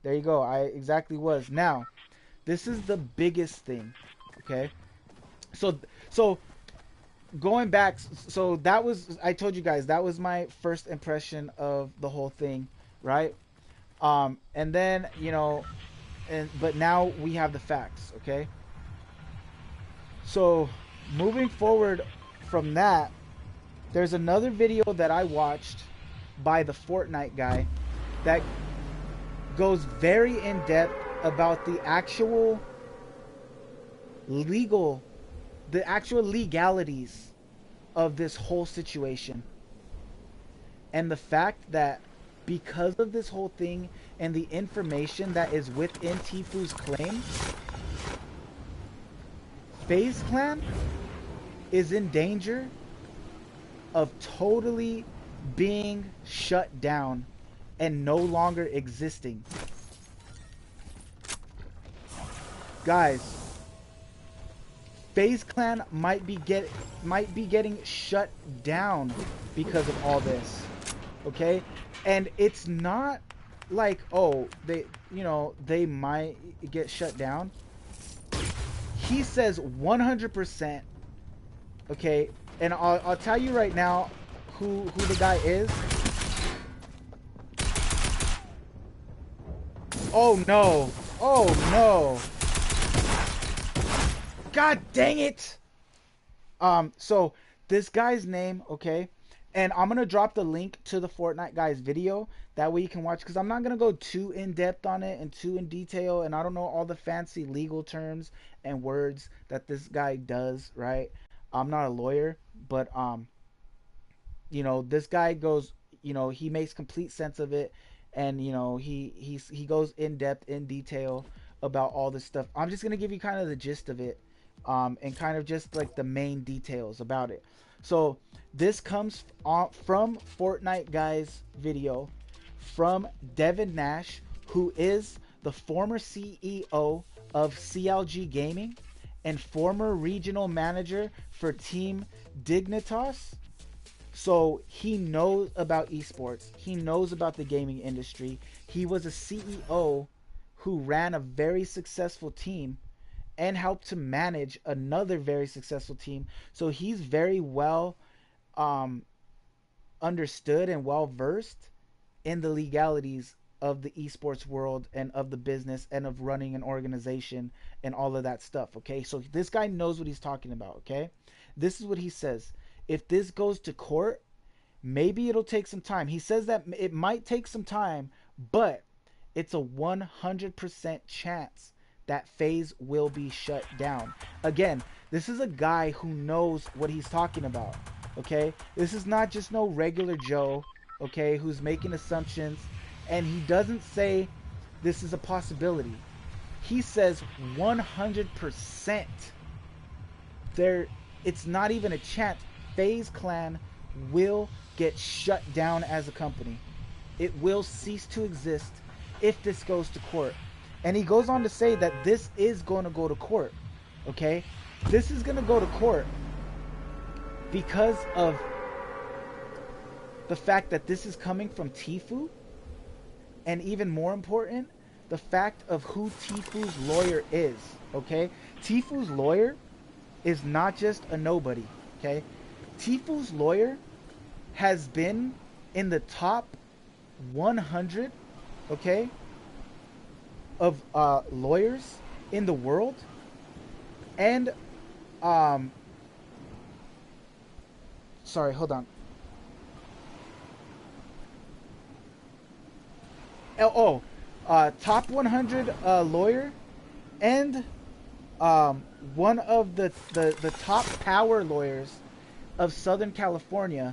A: There you go. I exactly was. Now, this is the biggest thing. Okay? So going back, so that was, I told you guys, that was my first impression of the whole thing, right? And then, you know, but now we have the facts, okay? So moving forward from that, there's another video that I watched by the Fortnite guy that goes very in depth about the actual legalities of this whole situation, and the fact that because of this whole thing and the information that is within Tfue's claim, Faze Clan is in danger of totally being shut down and no longer existing. Guys, Faze Clan might be getting shut down because of all this. Okay? And it's not like, oh, they, you know, they might get shut down. He says 100%. Okay, and I'll tell you right now who the guy is. Oh no! Oh no! God dang it! So this guy's name, okay, and I'm gonna drop the link to the Fortnite guy's video. That way you can watch, because I'm not gonna go too in depth on it and too in detail, and I don't know all the fancy legal terms and words that this guy does. Right? I'm not a lawyer, but you know, this guy goes, you know, he makes complete sense of it, and you know, he goes in depth, in detail about all this stuff. I'm just gonna give you kind of the gist of it, and kind of just like the main details about it. So this comes from Fortnite guy's video, from Devin Nash, who is the former CEO of CLG Gaming and former regional manager for Team Dignitas. So he knows about esports. He knows about the gaming industry. He was a CEO who ran a very successful team and helped to manage another very successful team. So he's very well understood and well versed in the legalities of the esports world and of the business and of running an organization and all of that stuff. Okay, so this guy knows what he's talking about. Okay, this is what he says. If this goes to court, maybe it'll take some time. He says that it might take some time, but it's a 100% chance that Faze will be shut down. Again, this is a guy who knows what he's talking about. Okay, this is not just no regular Joe, okay, who's making assumptions, and he doesn't say this is a possibility. He says 100% there, it's not even a chance. Faze Clan will get shut down as a company. It will cease to exist if this goes to court. And he goes on to say that this is going to go to court. Okay? This is going to go to court because of the fact that this is coming from Tfue, and even more important, the fact of who Tfue's lawyer is. Okay? Tfue's lawyer is not just a nobody. Okay? Tfue's lawyer has been in the top 100, okay, of lawyers in the world, and sorry, hold on. Top 100 lawyer, and one of the top power lawyers of Southern California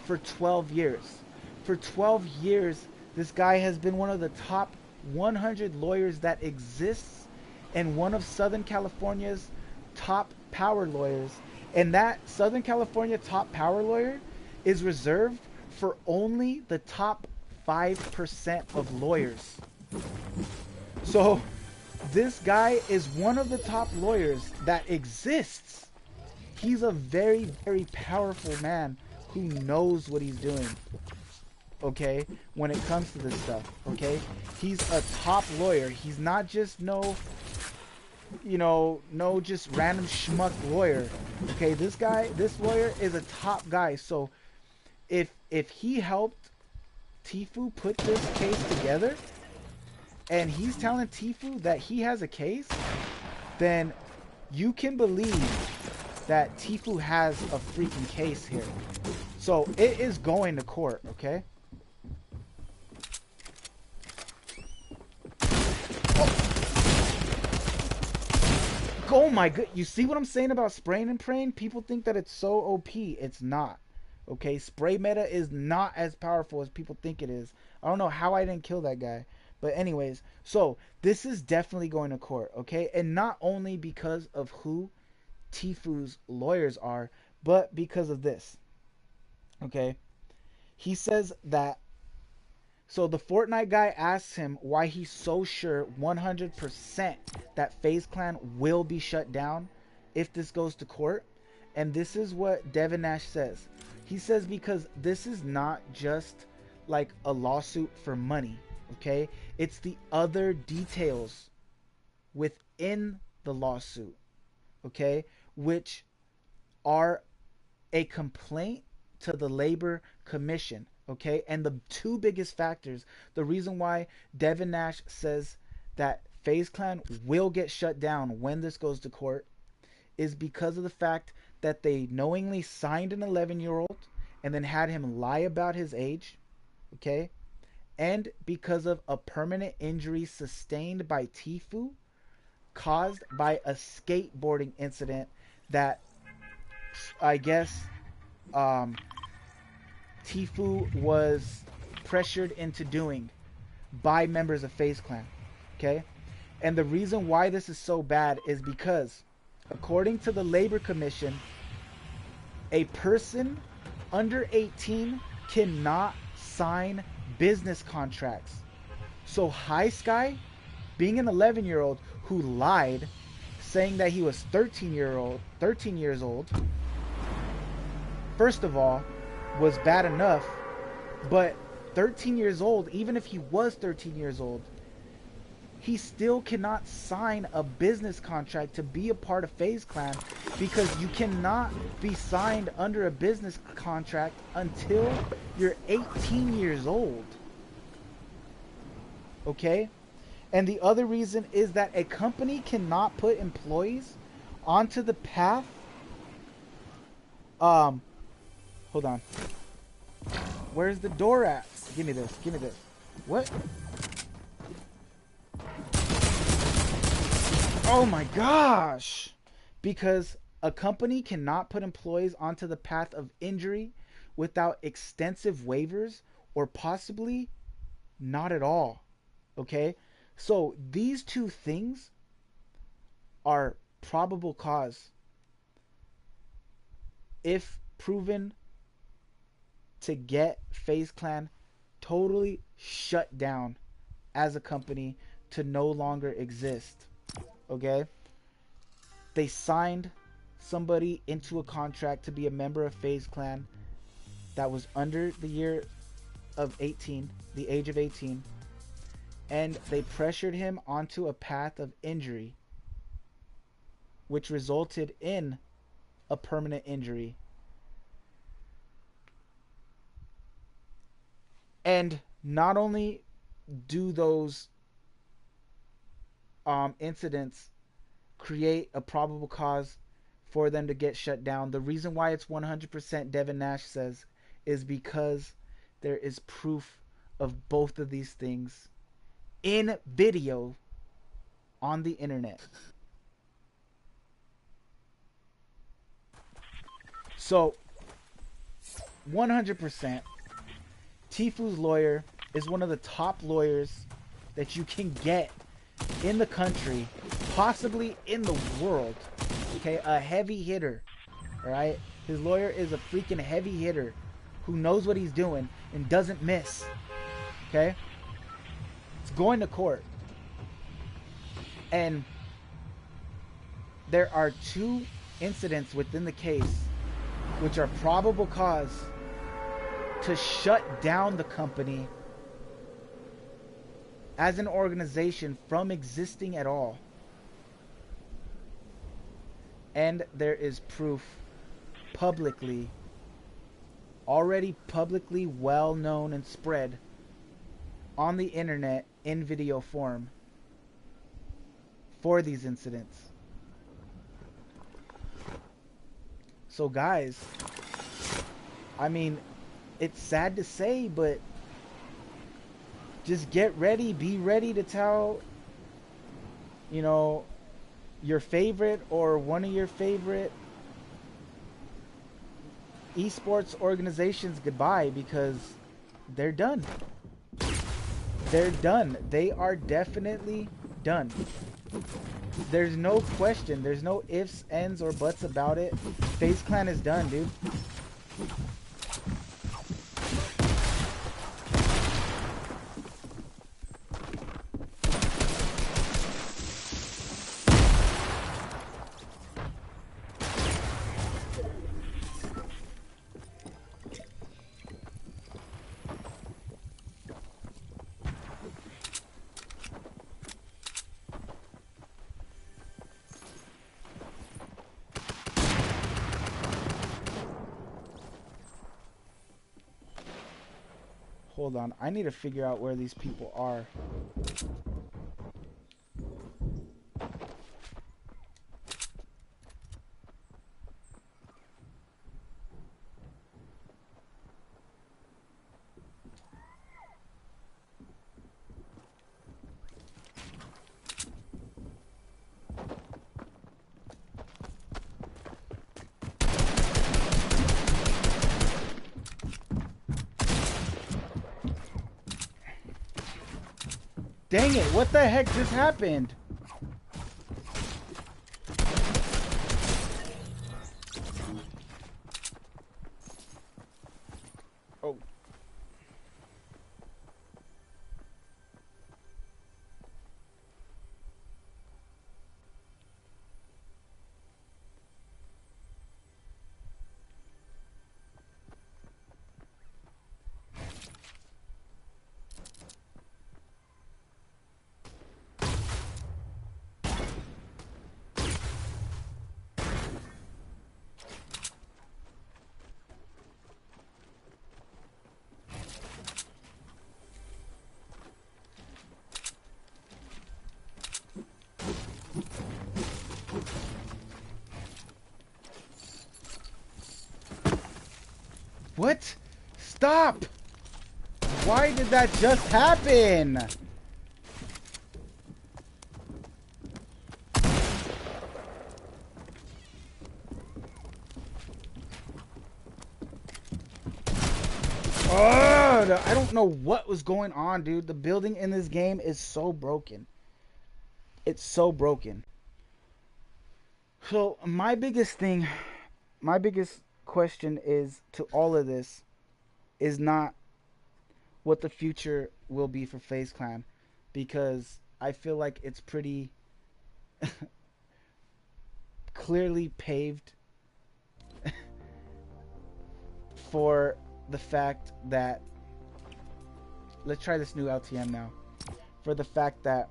A: for 12 years. For 12 years, this guy has been one of the top 100 lawyers that exists, and one of Southern California's top power lawyers. And that Southern California top power lawyer is reserved for only the top 5% of lawyers. So this guy is one of the top lawyers that exists. He's a very, very powerful man who knows what he's doing, okay, when it comes to this stuff, okay? He's a top lawyer. He's not just no just random schmuck lawyer, okay? This lawyer is a top guy. So if he helped Tfue put this case together, and he's telling Tfue that he has a case, then you can believe that Tfue has a freaking case here. So it is going to court, okay? Oh my god, you see what I'm saying about spraying and praying? People think that it's so OP. It's not. Okay, spray meta is not as powerful as people think it is. I don't know how I didn't kill that guy. But anyways, so this is definitely going to court, okay? And not only because of who Tfue's lawyers are, but because of this. Okay? He says that, so the Fortnite guy asks him why he's so sure 100% that Faze Clan will be shut down if this goes to court. And this is what Devin Nash says. He says because this is not just like a lawsuit for money. Okay, it's the other details within the lawsuit, okay, which are a complaint to the Labor Commission, okay? And the two biggest factors, the reason why Devin Nash says that FaZe Clan will get shut down when this goes to court is because of the fact that they knowingly signed an 11-year-old and then had him lie about his age, okay? And because of a permanent injury sustained by Tfue caused by a skateboarding incident that I guess Tfue was pressured into doing by members of FaZe Clan, okay? And the reason why this is so bad is because, according to the Labor Commission, a person under 18 cannot sign business contracts. So High Sky, being an 11-year-old who lied, saying that he was 13 years old, first of all, was bad enough, but 13 years old, even if he was 13 years old, he still cannot sign a business contract to be a part of FaZe Clan, because you cannot be signed under a business contract until you're 18 years old. Okay? And the other reason is that a company cannot put employees onto the path. Hold on. Where's the door at? Give me this. Give me this. What? Oh my gosh! Because a company cannot put employees onto the path of injury without extensive waivers, or possibly not at all. Okay? So these two things are probable cause, if proven, to get FaZe Clan totally shut down as a company, to no longer exist. Okay? They signed somebody into a contract to be a member of FaZe Clan that was under the year of 18, the age of 18, and they pressured him onto a path of injury, which resulted in a permanent injury. And not only do those incidents create a probable cause for them to get shut down, the reason why it's 100%, Devin Nash says, is because there is proof of both of these things in video on the internet. So 100%, Tfue's lawyer is one of the top lawyers that you can get in the country, possibly in the world. Okay, a heavy hitter. All right, his lawyer is a freaking heavy hitter who knows what he's doing and doesn't miss. Okay, it's going to court, and there are two incidents within the case which are probable cause to shut down the company as an organization from existing at all. And there is proof publicly, already publicly well known and spread on the internet in video form for these incidents. So guys, I mean, it's sad to say, but just get ready, be ready to tell, you know, your favorite or one of your favorite esports organizations goodbye, because they're done. They're done. They are definitely done. There's no question. There's no ifs, ands, or buts about it. FaZe Clan is done, dude. Hold on. I need to figure out where these people are. Dang it, what the heck just happened? Oh. What? Stop! Why did that just happen? Oh, I don't know what was going on, dude. The building in this game is so broken. It's so broken. So my biggest question is to all of this is not what the future will be for FaZe Clan, because I feel like it's pretty clearly paved for the fact that, let's try this new LTM now, for the fact that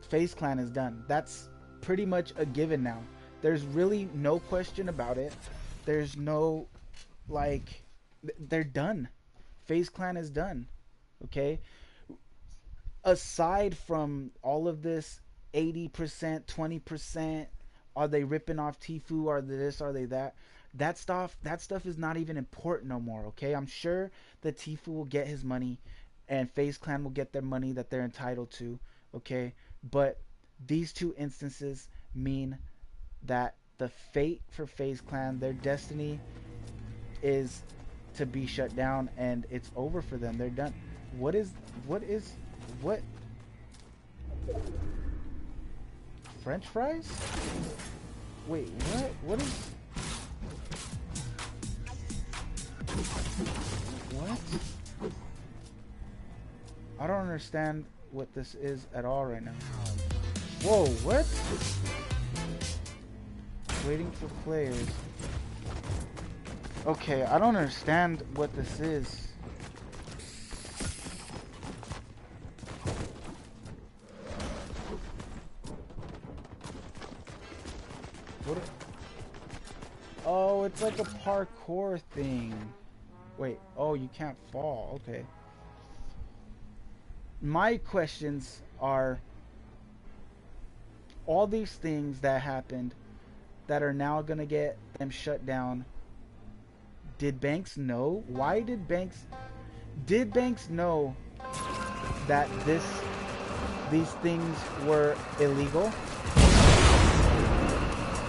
A: FaZe Clan is done. That's pretty much a given now. There's really no question about it. There's no, like, they're done. FaZe Clan is done. Okay? Aside from all of this 80%, 20%, are they ripping off Tfue? Are they this? Are they that? That stuff is not even important no more, okay? I'm sure that Tfue will get his money and FaZe Clan will get their money that they're entitled to, okay? But these two instances mean that the fate for FaZe Clan, their destiny is to be shut down, and it's over for them. They're done. What? French fries? Wait, what? What is... What? I don't understand what this is at all right now. Whoa, what? Waiting for players. Okay, I don't understand what this is. What? Oh, it's like a parkour thing. Wait, oh, you can't fall. Okay. My questions are, all these things that happened that are now gonna get them shut down, did Banks know? Why did Banks know that these things were illegal?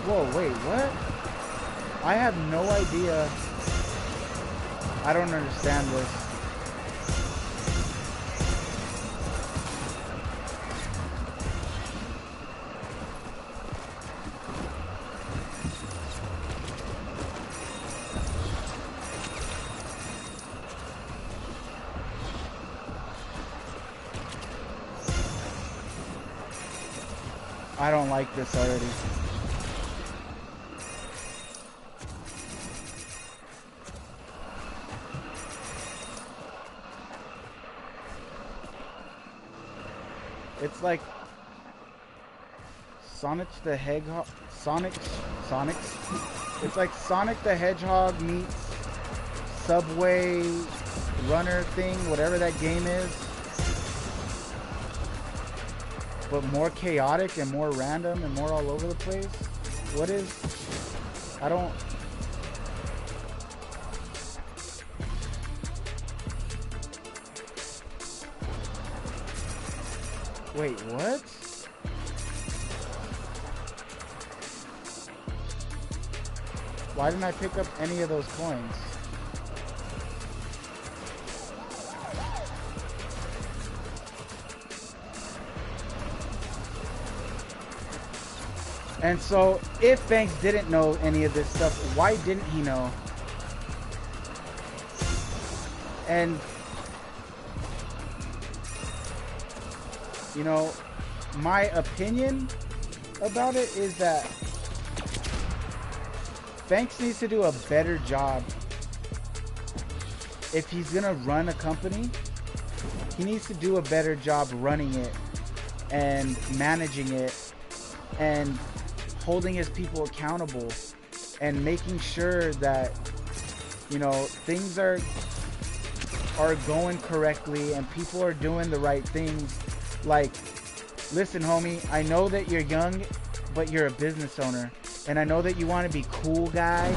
A: Whoa, wait, what? I have no idea. I don't understand this. I don't like this already. It's like Sonic the Hedgehog. It's like Sonic the Hedgehog meets Subway runner thing, whatever that game is, but more chaotic and more random and more all over the place. What is... I don't... Wait, what? Why didn't I pick up any of those coins? And so, if Banks didn't know any of this stuff, why didn't he know? And, you know, my opinion about it is that Banks needs to do a better job. If he's gonna run a company, he needs to do a better job running it and managing it and holding his people accountable and making sure that, you know, things are going correctly and people are doing the right things. Like, listen, homie, I know that you're young, but you're a business owner, and I know that you want to be cool guy,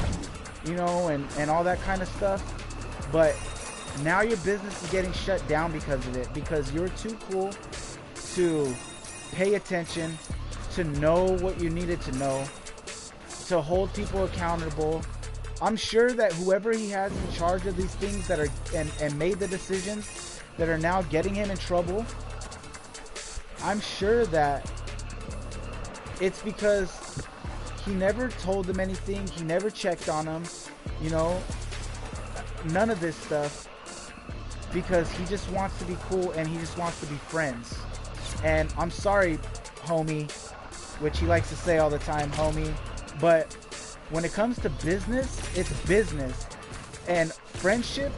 A: you know, and all that kind of stuff, but now your business is getting shut down because of it, because you're too cool to pay attention, to know what you needed to know, to hold people accountable. I'm sure that whoever he has in charge of these things that are and made the decisions that are now getting him in trouble, I'm sure that it's because he never told them anything, he never checked on them, you know, none of this stuff, because he just wants to be cool and he just wants to be friends. And I'm sorry, homie, which he likes to say all the time, homie, but when it comes to business, it's business, and friendship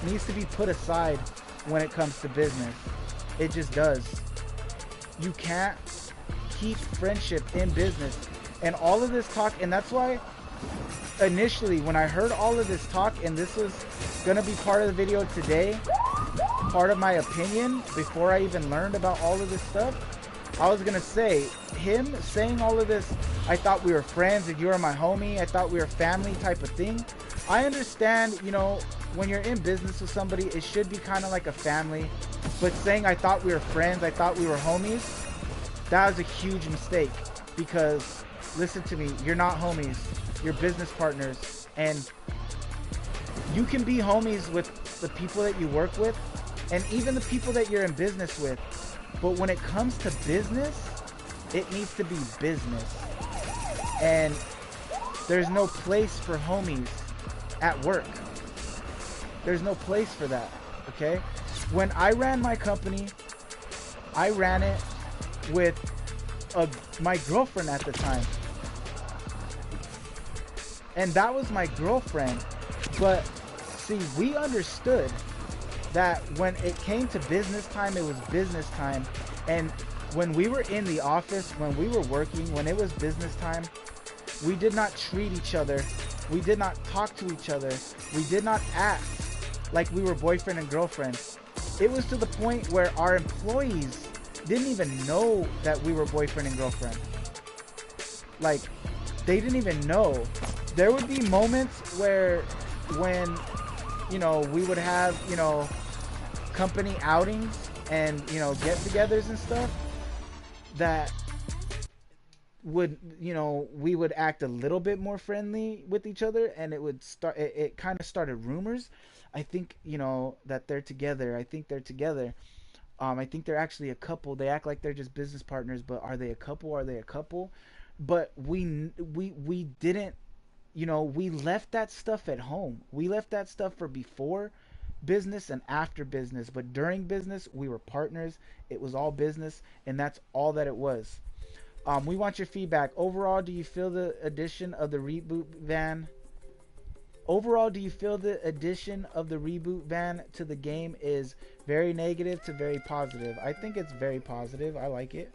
A: needs to be put aside when it comes to business. It just does. You can't keep friendship in business. And all of this talk, and that's why initially when I heard all of this talk, and this was gonna be part of the video today, part of my opinion before I even learned about all of this stuff, I was gonna say, him saying all of this, I thought we were friends and you were my homie, I thought we were family type of thing. I understand, you know, when you're in business with somebody, it should be kind of like a family, but saying I thought we were friends, I thought we were homies, that was a huge mistake. Because listen to me, you're not homies, you're business partners, and you can be homies with the people that you work with and even the people that you're in business with, but when it comes to business, it needs to be business. And there's no place for homies at work. There's no place for that, okay? When I ran my company, I ran it with my girlfriend at the time. And that was my girlfriend. But see, we understood that when it came to business time, it was business time. And when we were in the office, when we were working, when it was business time, we did not treat each other, we did not talk to each other, we did not act like we were boyfriend and girlfriend. It was to the point where our employees didn't even know that we were boyfriend and girlfriend. Like, they didn't even know. There would be moments where, when, you know, we would have, you know, company outings and, you know, get-togethers and stuff, that would, you know, we would act a little bit more friendly with each other, and it would start, it kind of started rumors. I think, you know, that they're together. I think they're together. I think they're actually a couple. They act like they're just business partners, but are they a couple? Are they a couple? But we didn't, you know, we left that stuff at home. We left that stuff for before business and after business, but during business, we were partners. It was all business, and that's all that it was. We want your feedback. Overall, do you feel the addition of the reboot van? Overall, do you feel the addition of the reboot van to the game is very negative to very positive? I think it's very positive. I like it.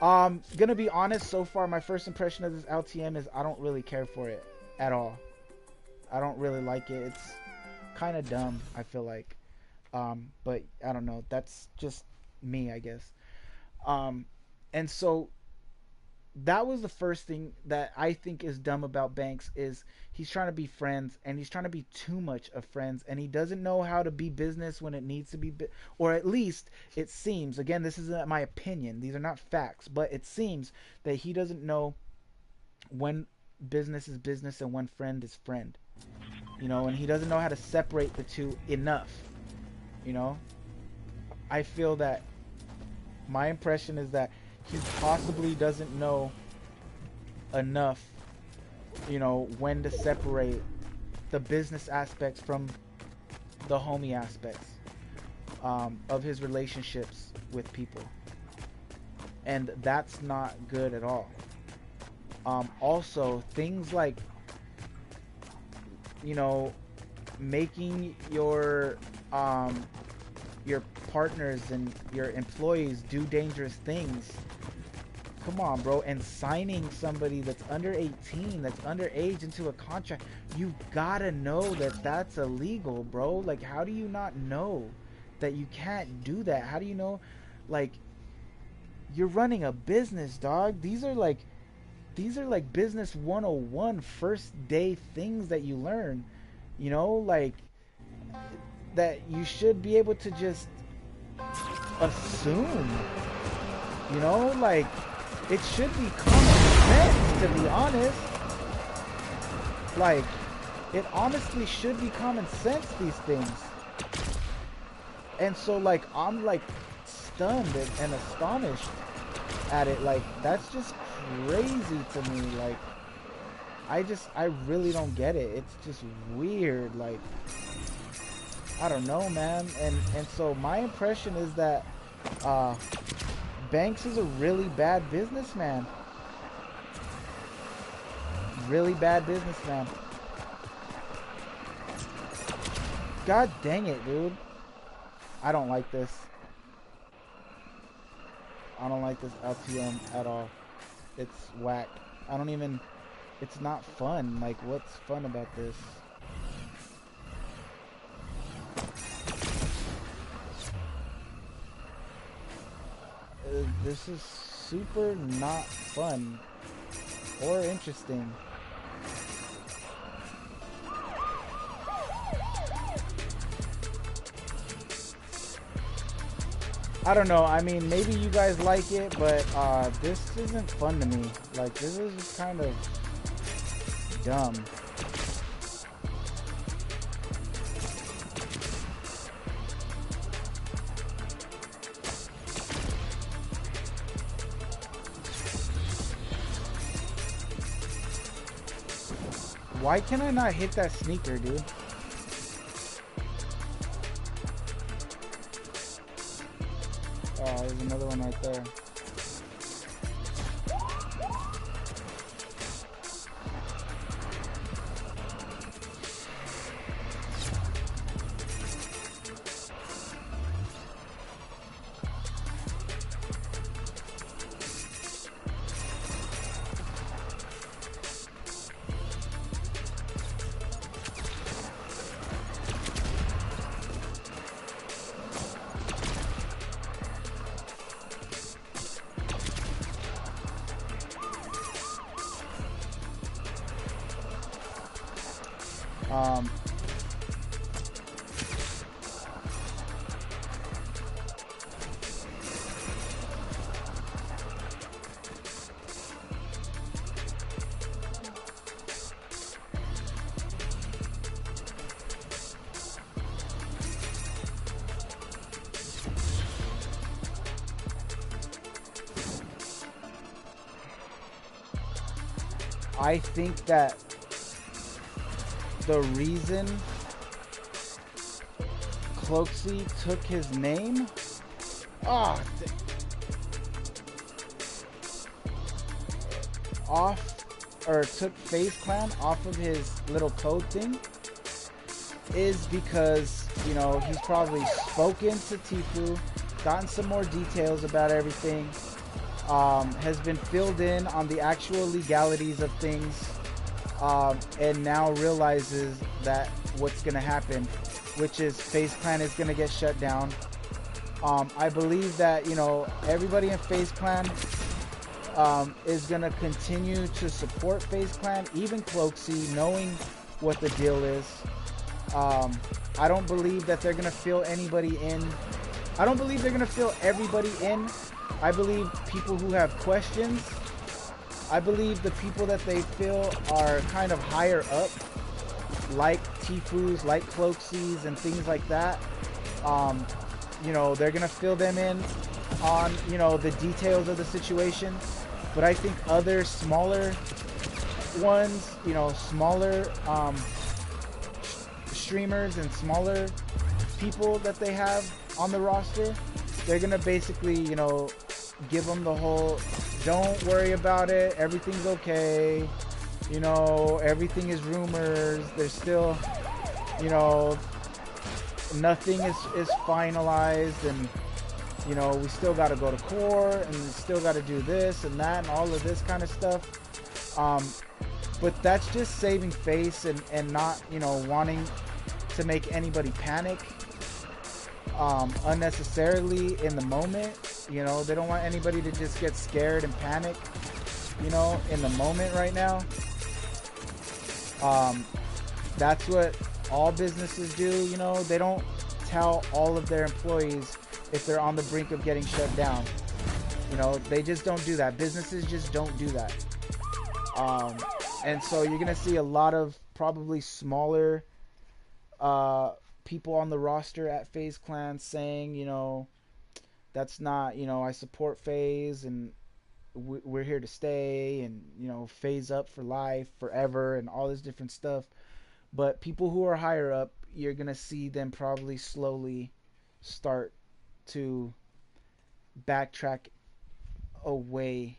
A: Gonna be honest, so far my first impression of this LTM is I don't really care for it at all. I don't really like it. kind of dumb, I feel like. But I don't know. That's just me, I guess. Um, and so that was the first thing that I think is dumb about Banks is he's trying to be friends and he's trying to be too much of friends and he doesn't know how to be business when it needs to be or at least it seems, again, this isn't my opinion, these are not facts, but it seems that he doesn't know when business is business and when friend is friend, you know, and he doesn't know how to separate the two enough, you know. I feel that my impression is that he possibly doesn't know enough, you know, when to separate the business aspects from the homie aspects of his relationships with people. And that's not good at all. Also, things like, you know, making your partners and your employees do dangerous things. Come on, bro. And signing somebody that's under 18, that's underage into a contract, you gotta know that that's illegal, bro. Like, how do you not know that you can't do that? How do you know? Like, you're running a business, dog. These are like business 101 first day things that you learn, you know, like that you should be able to just assume, you know, like it should be common sense, to be honest. Like, it honestly should be common sense, these things. And so, like, I'm like stunned and astonished at it. Like, that's just crazy to me. Like, I really don't get it. It's just weird. Like, I don't know, man. And so my impression is that Banks is a really bad businessman. Really bad businessman. God dang it, dude. I don't like this. I don't like this LTM at all. It's whack. I don't even... It's not fun. Like, what's fun about this? This is super not fun or interesting. I don't know. I mean, maybe you guys like it, but this isn't fun to me. Like, this is just kind of dumb. Why can I not hit that sneaker, dude? Oh, there's another one right there. I think that the reason Cloaksy took his name, off or took Faze Clan off of his little code thing is because, you know, he's probably spoken to Tfue, gotten some more details about everything, has been filled in on the actual legalities of things, and now realizes that what's gonna happen, which is Faze Clan is gonna get shut down. I believe that, you know, everybody in Faze Clan is gonna continue to support Faze Clan, even Cloaksy, knowing what the deal is. I don't believe that they're gonna fill anybody in. I don't believe they're gonna fill everybody in. I believe people who have questions. I believe the people that they feel are kind of higher up, like Tfues, like Cloaksies, and things like that. You know, they're gonna fill them in on, you know, the details of the situation. But I think other smaller ones, you know, smaller streamers and smaller people that they have on the roster, they're gonna basically, you know, give them the whole, don't worry about it, everything's okay, you know, everything is rumors, there's still, you know, nothing is finalized, and, you know, we still got to go to court, and we still got to do this and that and all of this kind of stuff. But that's just saving face and not, you know, wanting to make anybody panic unnecessarily in the moment. You know, they don't want anybody to just get scared and panic, you know, in the moment right now. That's what all businesses do, you know. They don't tell all of their employees if they're on the brink of getting shut down. You know, they just don't do that. Businesses just don't do that. And so you're gonna see a lot of probably smaller people on the roster at Faze Clan saying, you know, that's not, you know, I support Faze and we're here to stay, and, you know, Faze up for life, forever, and all this different stuff. But people who are higher up, you're gonna see them probably slowly start to backtrack away,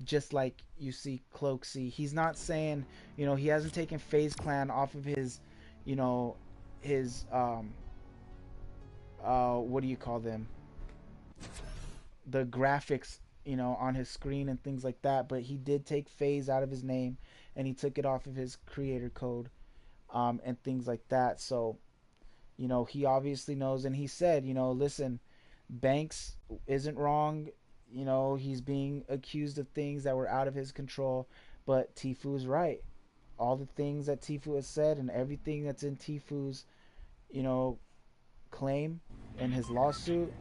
A: just like you see Cloaksy. He's not saying, you know, he hasn't taken Faze Clan off of his, you know, his what do you call them, the graphics, you know, on his screen and things like that. But he did take Faze out of his name, and he took it off of his creator code, and things like that. So, you know, he obviously knows, and he said, you know, listen, Banks isn't wrong. You know, he's being accused of things that were out of his control, but Tfue's right. All the things that Tfue has said and everything that's in Tfue's, you know, claim and his lawsuit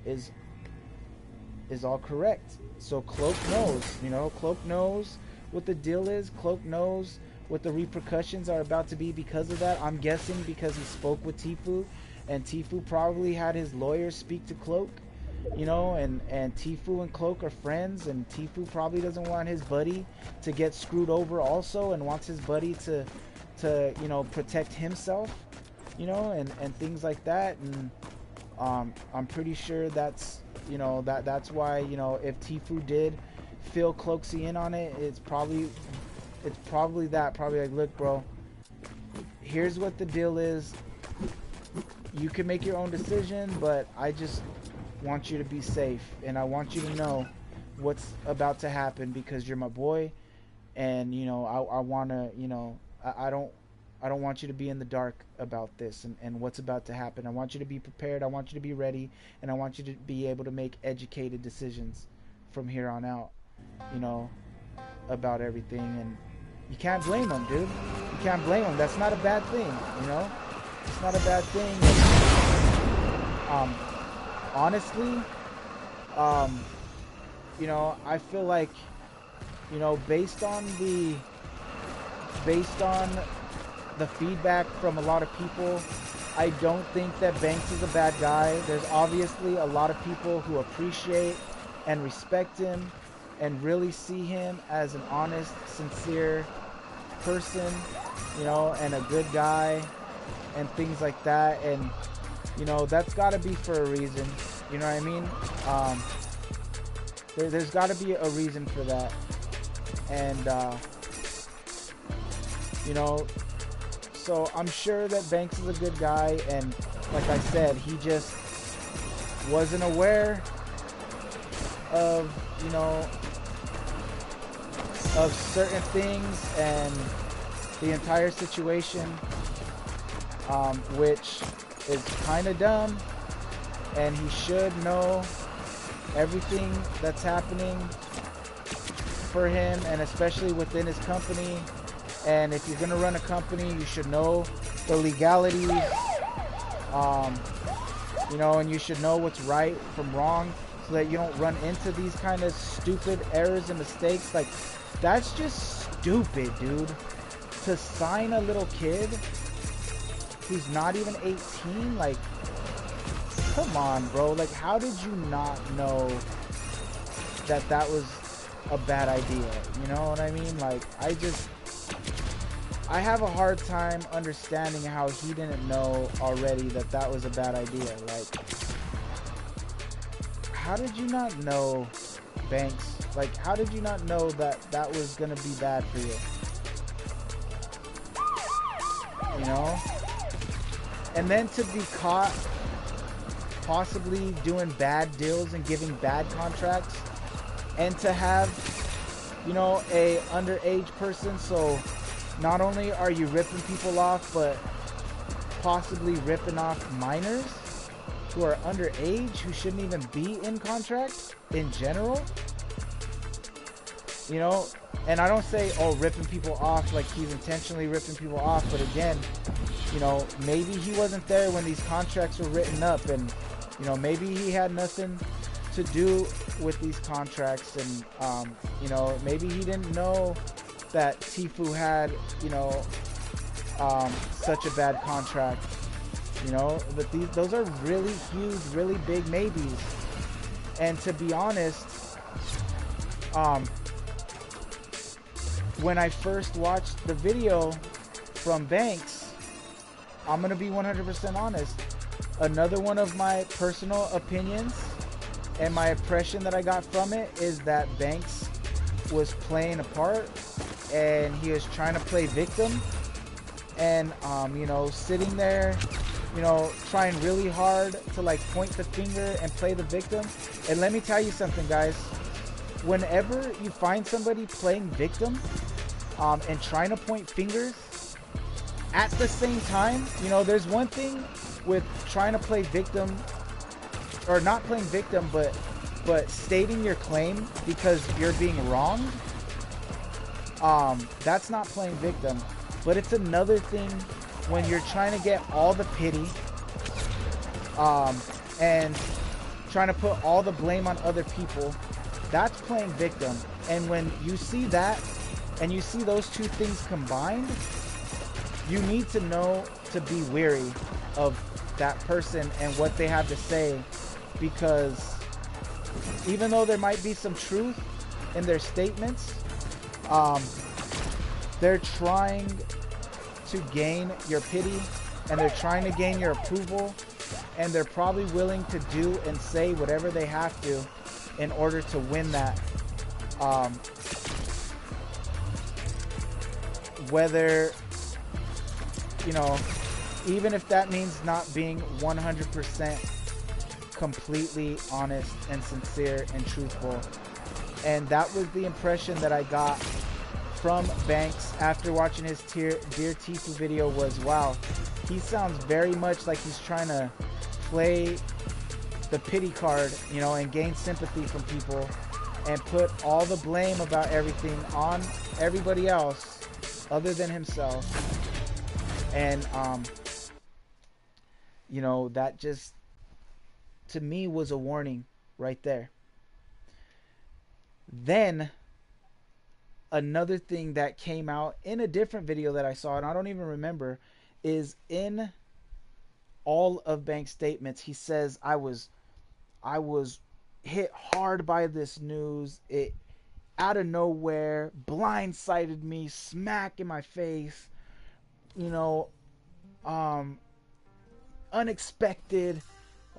A: is all correct. So Cloak knows, you know, Cloak knows what the deal is. Cloak knows what the repercussions are about to be because of that. I'm guessing because he spoke with Tfue, and Tfue probably had his lawyer speak to Cloak, you know, and Tfue and Cloak are friends, and Tfue probably doesn't want his buddy to get screwed over also, and wants his buddy to you know, protect himself, you know, and things like that. And I'm pretty sure that's, you know, that's why, you know, if Tfue did fill Cloaksy in on it, it's probably like, look, bro, here's what the deal is. You can make your own decision, but I just want you to be safe, and I want you to know what's about to happen, because you're my boy, and, you know, I want to, you know, I don't want you to be in the dark about this and what's about to happen. I want you to be prepared, I want you to be ready, and I want you to be able to make educated decisions from here on out, you know, about everything. And you can't blame them, dude. You can't blame them. That's not a bad thing, you know. It's not a bad thing. Honestly, you know, I feel like, you know, based on the feedback from a lot of people, I don't think that Banks is a bad guy. There's obviously a lot of people who appreciate and respect him and really see him as an honest, sincere person, you know, and a good guy and things like that. And, you know, that's got to be for a reason, you know what I mean? There's got to be a reason for that. And, you know, so I'm sure that Banks is a good guy, and like I said, he just wasn't aware of, you know, of certain things, and the entire situation, which is kind of dumb, and he should know everything that's happening for him, and especially within his company. And if you're gonna run a company, you should know the legalities, you know, and you should know what's right from wrong, so that you don't run into these kind of stupid errors and mistakes. Like, that's just stupid, dude. To sign a little kid who's not even 18, like, come on, bro. Like, how did you not know that that was a bad idea? You know what I mean? Like, I have a hard time understanding how he didn't know already that that was a bad idea. Like, how did you not know, Banks? Like, how did you not know that that was gonna be bad for you? You know? And then to be caught possibly doing bad deals and giving bad contracts, and to have, you know, a underage person. So not only are you ripping people off, but possibly ripping off minors who are underage, who shouldn't even be in contract in general. You know, and I don't say, oh, ripping people off like he's intentionally ripping people off, but again, you know, maybe he wasn't there when these contracts were written up, and, you know, maybe he had nothing to do with these contracts, and, you know, maybe he didn't know that Tfue had, you know, such a bad contract, you know. But those are really huge, really big maybes. And to be honest, when I first watched the video from Banks, I'm gonna be 100% honest, another one of my personal opinions and my impression that I got from it is that Banks was playing a part, and he was trying to play victim, and you know, sitting there, you know, trying really hard to like point the finger and play the victim. And let me tell you something, guys, whenever you find somebody playing victim and trying to point fingers at the same time, you know, there's one thing with trying to play victim, or not playing victim, but stating your claim because you're being wronged. That's not playing victim. But it's another thing when you're trying to get all the pity, and trying to put all the blame on other people. That's playing victim. And when you see that, and you see those two things combined, you need to know to be wary of that person and what they have to say, because even though there might be some truth in their statements, they're trying to gain your pity, and they're trying to gain your approval, and they're probably willing to do and say whatever they have to in order to win that. Whether, you know, even if that means not being 100% completely honest and sincere and truthful. And that was the impression that I got from Banks after watching his Dear Tfue video was, wow, he sounds very much like he's trying to play the pity card, you know, and gain sympathy from people, and put all the blame about everything on everybody else other than himself. And you know, that just, to me, was a warning right there. Then another thing that came out in a different video that I saw, and I don't even remember, is in all of Banks' statements, he says, I was hit hard by this news. It out of nowhere blindsided me, smack in my face, you know, unexpected.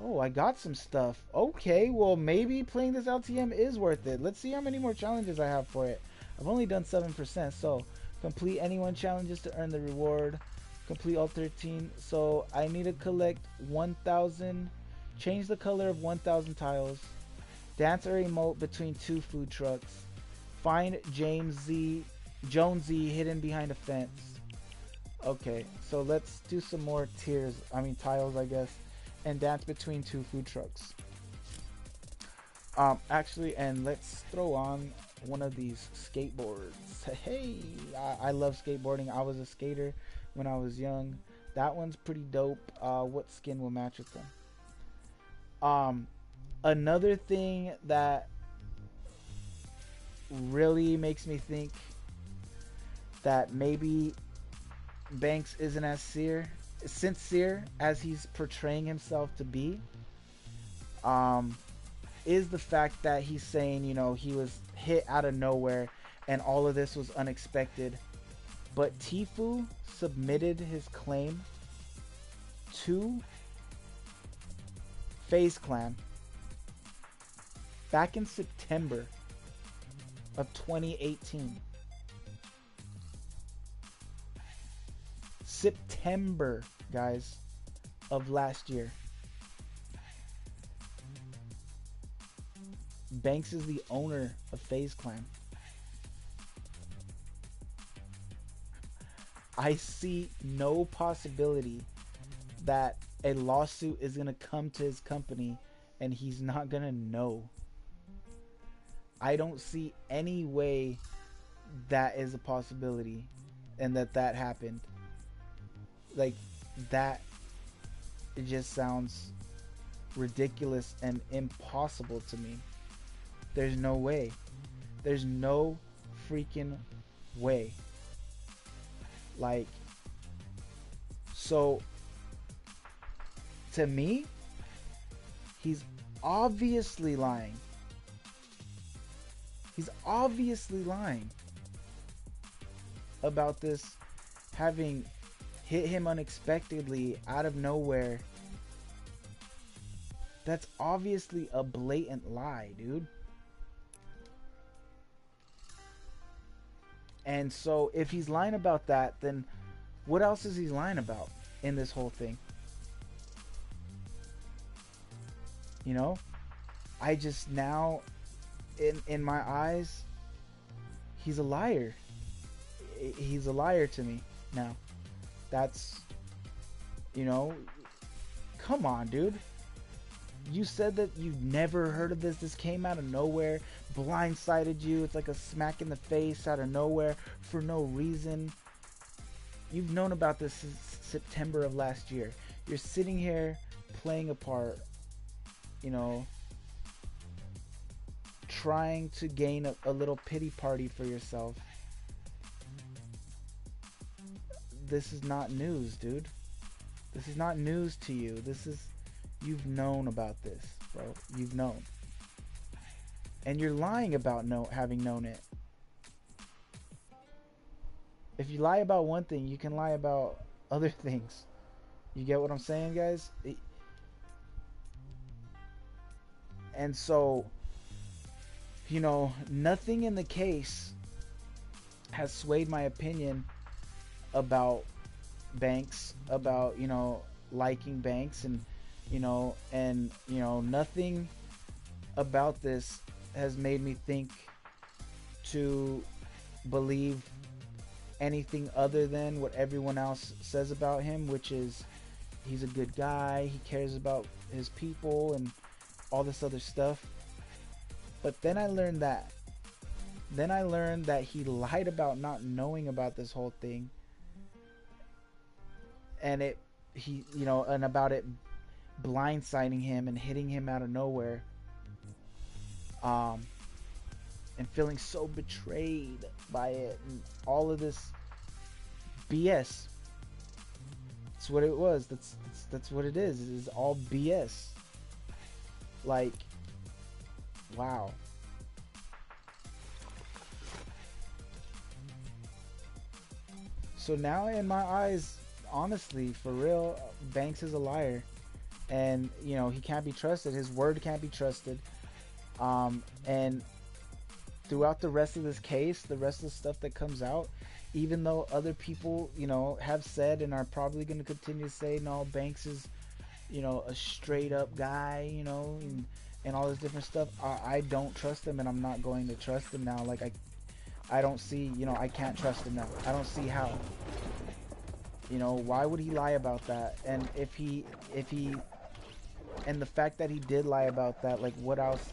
A: Oh, I got some stuff. Okay, well, maybe playing this LTM is worth it. Let's see how many more challenges I have for it. I've only done 7%, so complete any one challenges to earn the reward. Complete all 13. So I need to collect 1,000. Change the color of 1,000 tiles. Dance or emote between 2 food trucks. Find Jonesy hidden behind a fence. Okay, so let's do some more tiers. I mean tiles, I guess, and dance between two food trucks. Actually, and let's throw on one of these skateboards. Hey, I love skateboarding. I was a skater when I was young. That one's pretty dope. What skin will match with them? Another thing that really makes me think that maybe Banks isn't as sincere as he's portraying himself to be, is the fact that he's saying, you know, he was hit out of nowhere and all of this was unexpected. But Tfue submitted his claim to Faze Clan back in September of 2018. September, guys, of last year. Banks is the owner of Faze Clan. I see no possibility that a lawsuit is going to come to his company and he's not going to know. I don't see any way that is a possibility and that happened. Like, that, it just sounds ridiculous and impossible to me. There's no way. There's no freaking way. Like, so to me, he's obviously lying. He's obviously lying about this having hit him unexpectedly out of nowhere. That's obviously a blatant lie, dude. And so if he's lying about that, then what else is he lying about in this whole thing? You know, I just now, in my eyes, he's a liar. He's a liar to me now. That's, you know, come on, dude. You said that you've never heard of this. This came out of nowhere, blindsided you. It's like a smack in the face out of nowhere for no reason. You've known about this since September of last year. You're sitting here playing a part, you know, trying to gain a little pity party for yourself. This is not news, dude. This is not news to you. This is, you've known about this, bro. You've known. And you're lying about having known it. If you lie about one thing, you can lie about other things. You get what I'm saying, guys? And so, you know, nothing in the case has swayed my opinion about Banks, about, you know, liking Banks, and you know, nothing about this has made me think to believe anything other than what everyone else says about him, which is he's a good guy, he cares about his people and all this other stuff. But then I learned that he lied about not knowing about this whole thing, and and about it blindsiding him and hitting him out of nowhere, and feeling so betrayed by it and all of this BS. That's what it was. That's what it is. It is all BS. Like, wow. So now in my eyes, honestly, for real, Banks is a liar. And, you know, he can't be trusted. His word can't be trusted. And throughout the rest of this case, the rest of the stuff that comes out, even though other people, you know, have said and are probably going to continue to say, no, Banks is, you know, a straight up guy, you know, and all this different stuff, I don't trust him, and I'm not going to trust him now. Like, I don't see, you know, I can't trust him now. I don't see how. You know, why would he lie about that? And if he and the fact that he did lie about that, like, what else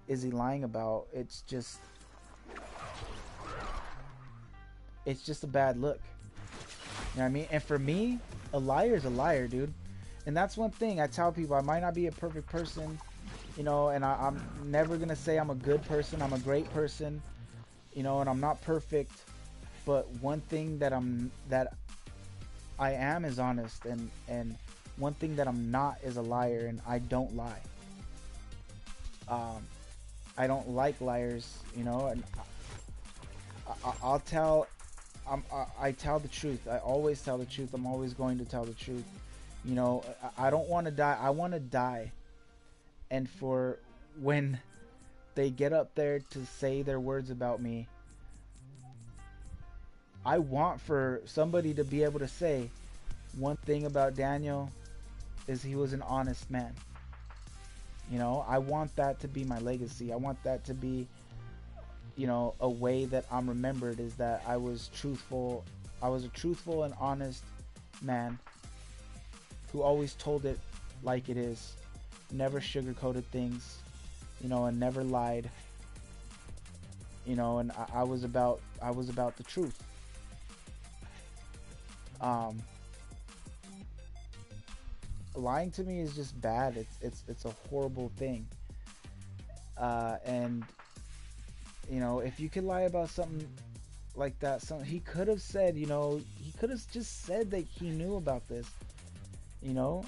A: is he lying about? It's just a bad look. You know what I mean? And for me, a liar is a liar, dude. And that's one thing I tell people. I might not be a perfect person, you know, and I'm never gonna say I'm a good person. I'm a great person, you know, and I'm not perfect. But one thing that I am is honest, and one thing that I'm not is a liar, and I don't lie. I don't like liars, you know, and I'll tell. I tell the truth. I always tell the truth. I'm always going to tell the truth. You know, I don't want to die. I want to die. And for when they get up there to say their words about me, I want for somebody to be able to say, one thing about Daniel is he was an honest man. You know, I want that to be my legacy. I want that to be, you know, a way that I'm remembered, is that I was truthful. I was a truthful and honest man who always told it like it is, never sugarcoated things, you know, and never lied, you know, and I was about the truth. Lying to me is just bad. It's a horrible thing. And you know, if you could lie about something like that, he could have said, you know, he could have just said that he knew about this, you know,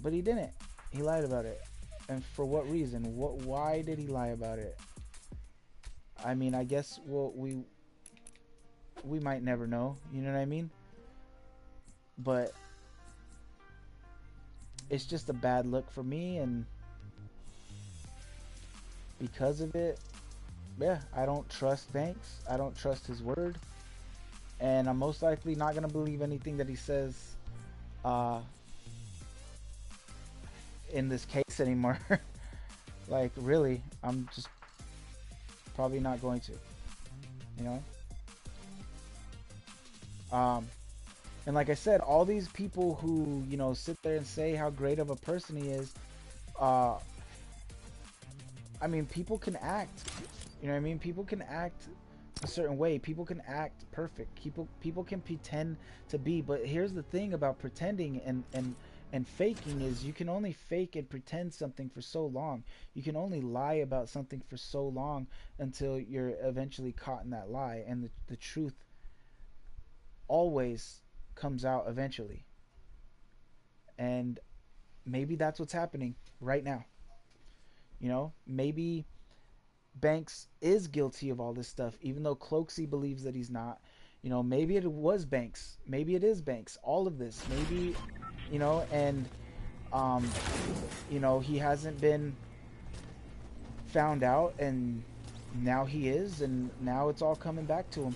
A: but he didn't. He lied about it. And for what reason? Why did he lie about it? I mean, I guess, well, we might never know, you know what I mean? But it's just a bad look for me, and because of it, yeah, I don't trust Banks. I don't trust his word, and I'm most likely not gonna believe anything that he says in this case anymore. Like, really, I'm just probably not going to, you know. And like I said, all these people who, you know, sit there and say how great of a person he is, I mean, people can act. You know what I mean? People can act a certain way. People can act perfect. People can pretend to be. But here's the thing about pretending and faking is you can only fake and pretend something for so long. You can only lie about something for so long until you're eventually caught in that lie. And the truth always comes out eventually. And maybe that's what's happening right now. You know, maybe Banks is guilty of all this stuff, even though Cloaksy believes that he's not. You know, maybe it was Banks. Maybe it is Banks. All of this. Maybe, you know, and, you know, he hasn't been found out, and now he is, and now it's all coming back to him.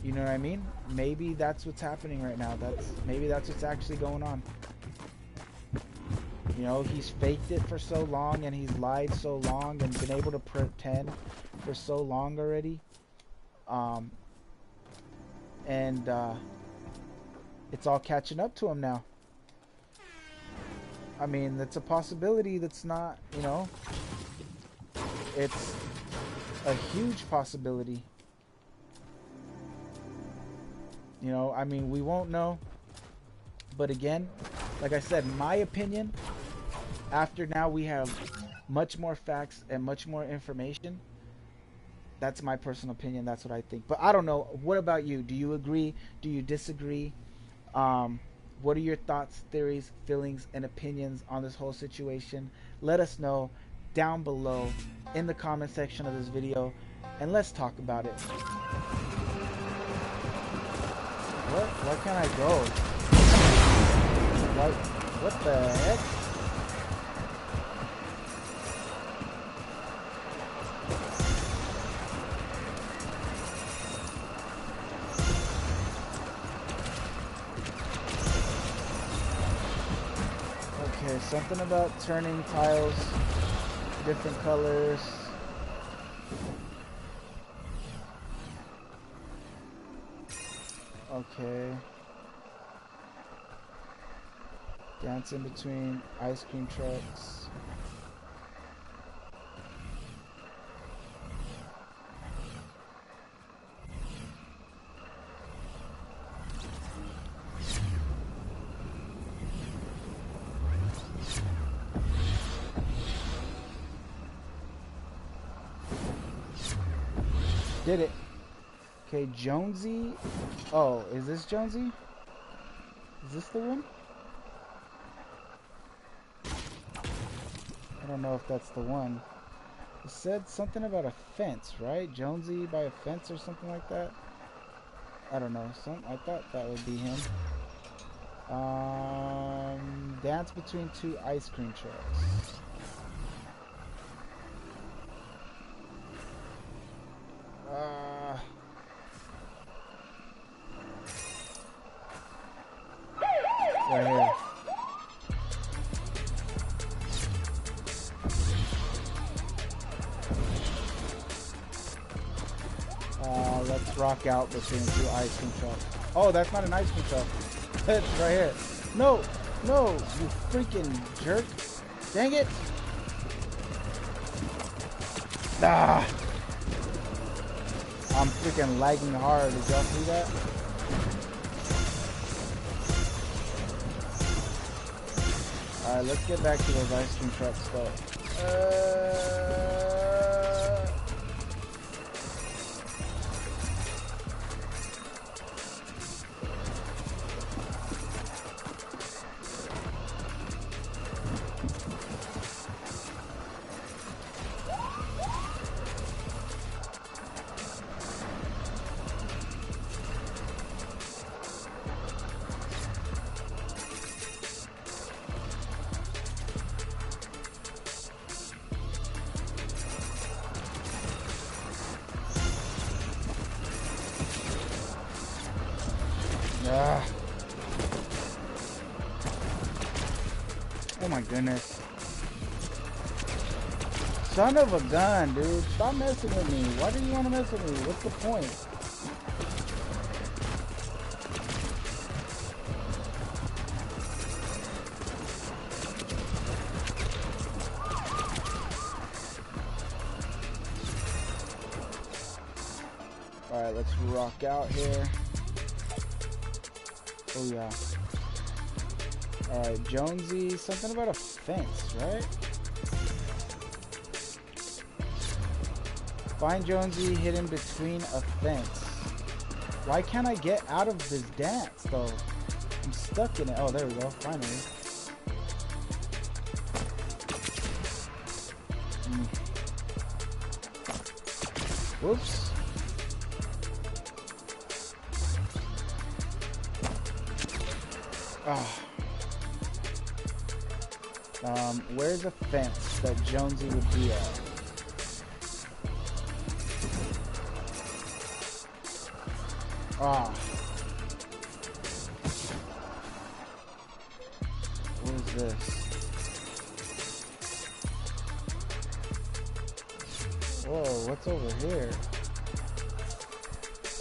A: You know what I mean? Maybe that's what's happening right now. Maybe that's what's actually going on. You know, he's faked it for so long, and he's lied so long, and been able to pretend for so long already. And it's all catching up to him now. I mean, that's a possibility that's not, you know, it's a huge possibility. You know, I mean, we won't know. But again, like I said, my opinion, after now we have much more facts and much more information, that's my personal opinion. That's what I think. But I don't know. What about you? Do you agree? Do you disagree? What are your thoughts, theories, feelings, and opinions on this whole situation? Let us know down below in the comment section of this video, and let's talk about it. Where can I go? What the heck? Okay, something about turning tiles different colors. Okay. Dance in between ice cream trucks. Did it. Okay, Jonesy. Oh, is this Jonesy? Is this the one? I don't know if that's the one. It said something about a fence, right? Jonesy by a fence or something like that. I don't know. I thought that would be him. Dance between two ice cream trucks. Right here. Let's rock out between two ice cream trucks. Oh, that's not an ice cream truck. It's right here. No, no, you freaking jerk. Dang it. Ah. I'm freaking lagging hard. Did y'all see that? Alright, let's get back to those ice cream trucks though. Oh my goodness. Son of a gun, dude. Stop messing with me. Why do you want to mess with me? What's the point? Alright, let's rock out here. Oh yeah. Alright, Jonesy, something about a fence, right? Find Jonesy hidden between a fence. Why can't I get out of this dance, though? I'm stuck in it. Oh, there we go, finally. Whoops. Oh. Where's a fence that Jonesy would be at? Ah. What is this? Whoa, what's over here?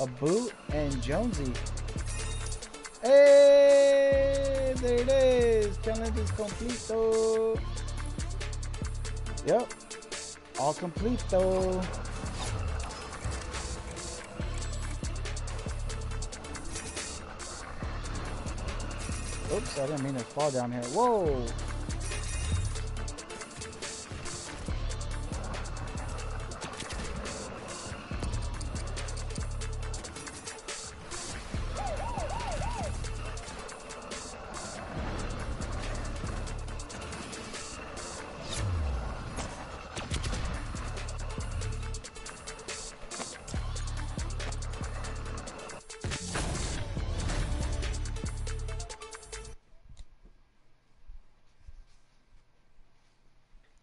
A: A boot and Jonesy. Hey, there it is. Challenge is completo. Yep. All completo. Oops, I didn't mean to fall down here. Whoa.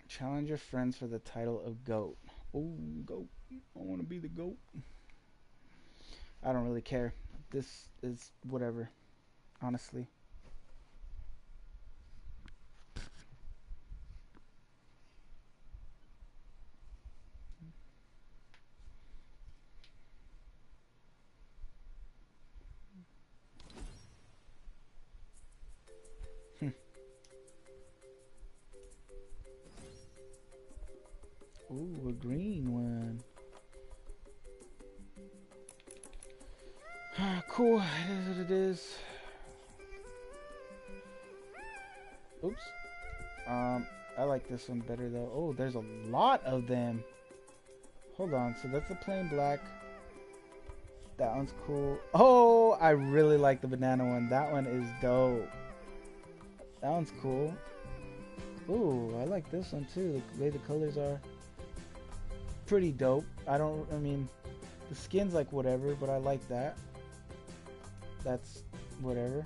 A: Challenge your friends for the title of GOAT. Oh, GOAT. I want to be the GOAT. I don't really care. This is whatever, honestly. green one. Cool. It is what it is. Oops. I like this one better though. Oh, there's a lot of them. Hold on. So that's the plain black. That one's cool. Oh, I really like the banana one. That one is dope. That one's cool. Ooh, I like this one too. The way the colors are pretty dope. I mean, the skin's like whatever, but I like that. That's whatever.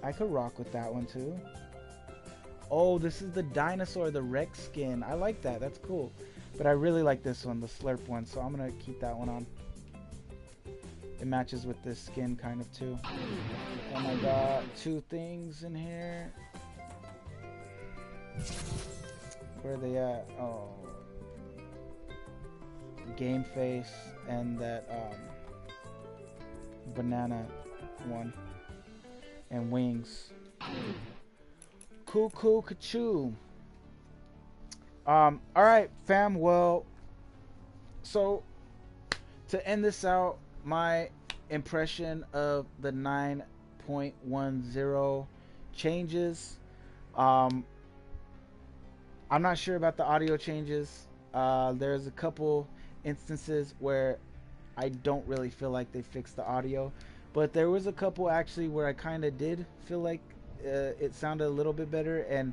A: I could rock with that one too. Oh, this is the dinosaur, the Rex skin. I like that. That's cool. But I really like this one, the Slurp one. So I'm going to keep that one on. It matches with this skin kind of too. Oh my god. 2 things in here. Where are they at? Oh. Game face and that banana one. And wings. Cool, ka-choo. Alright, fam. Well, so to end this out, my impression of the 9.10 changes. I'm not sure about the audio changes. There's a couple instances where I don't really feel like they fixed the audio, but there was a couple actually where I kind of did feel like it sounded a little bit better, and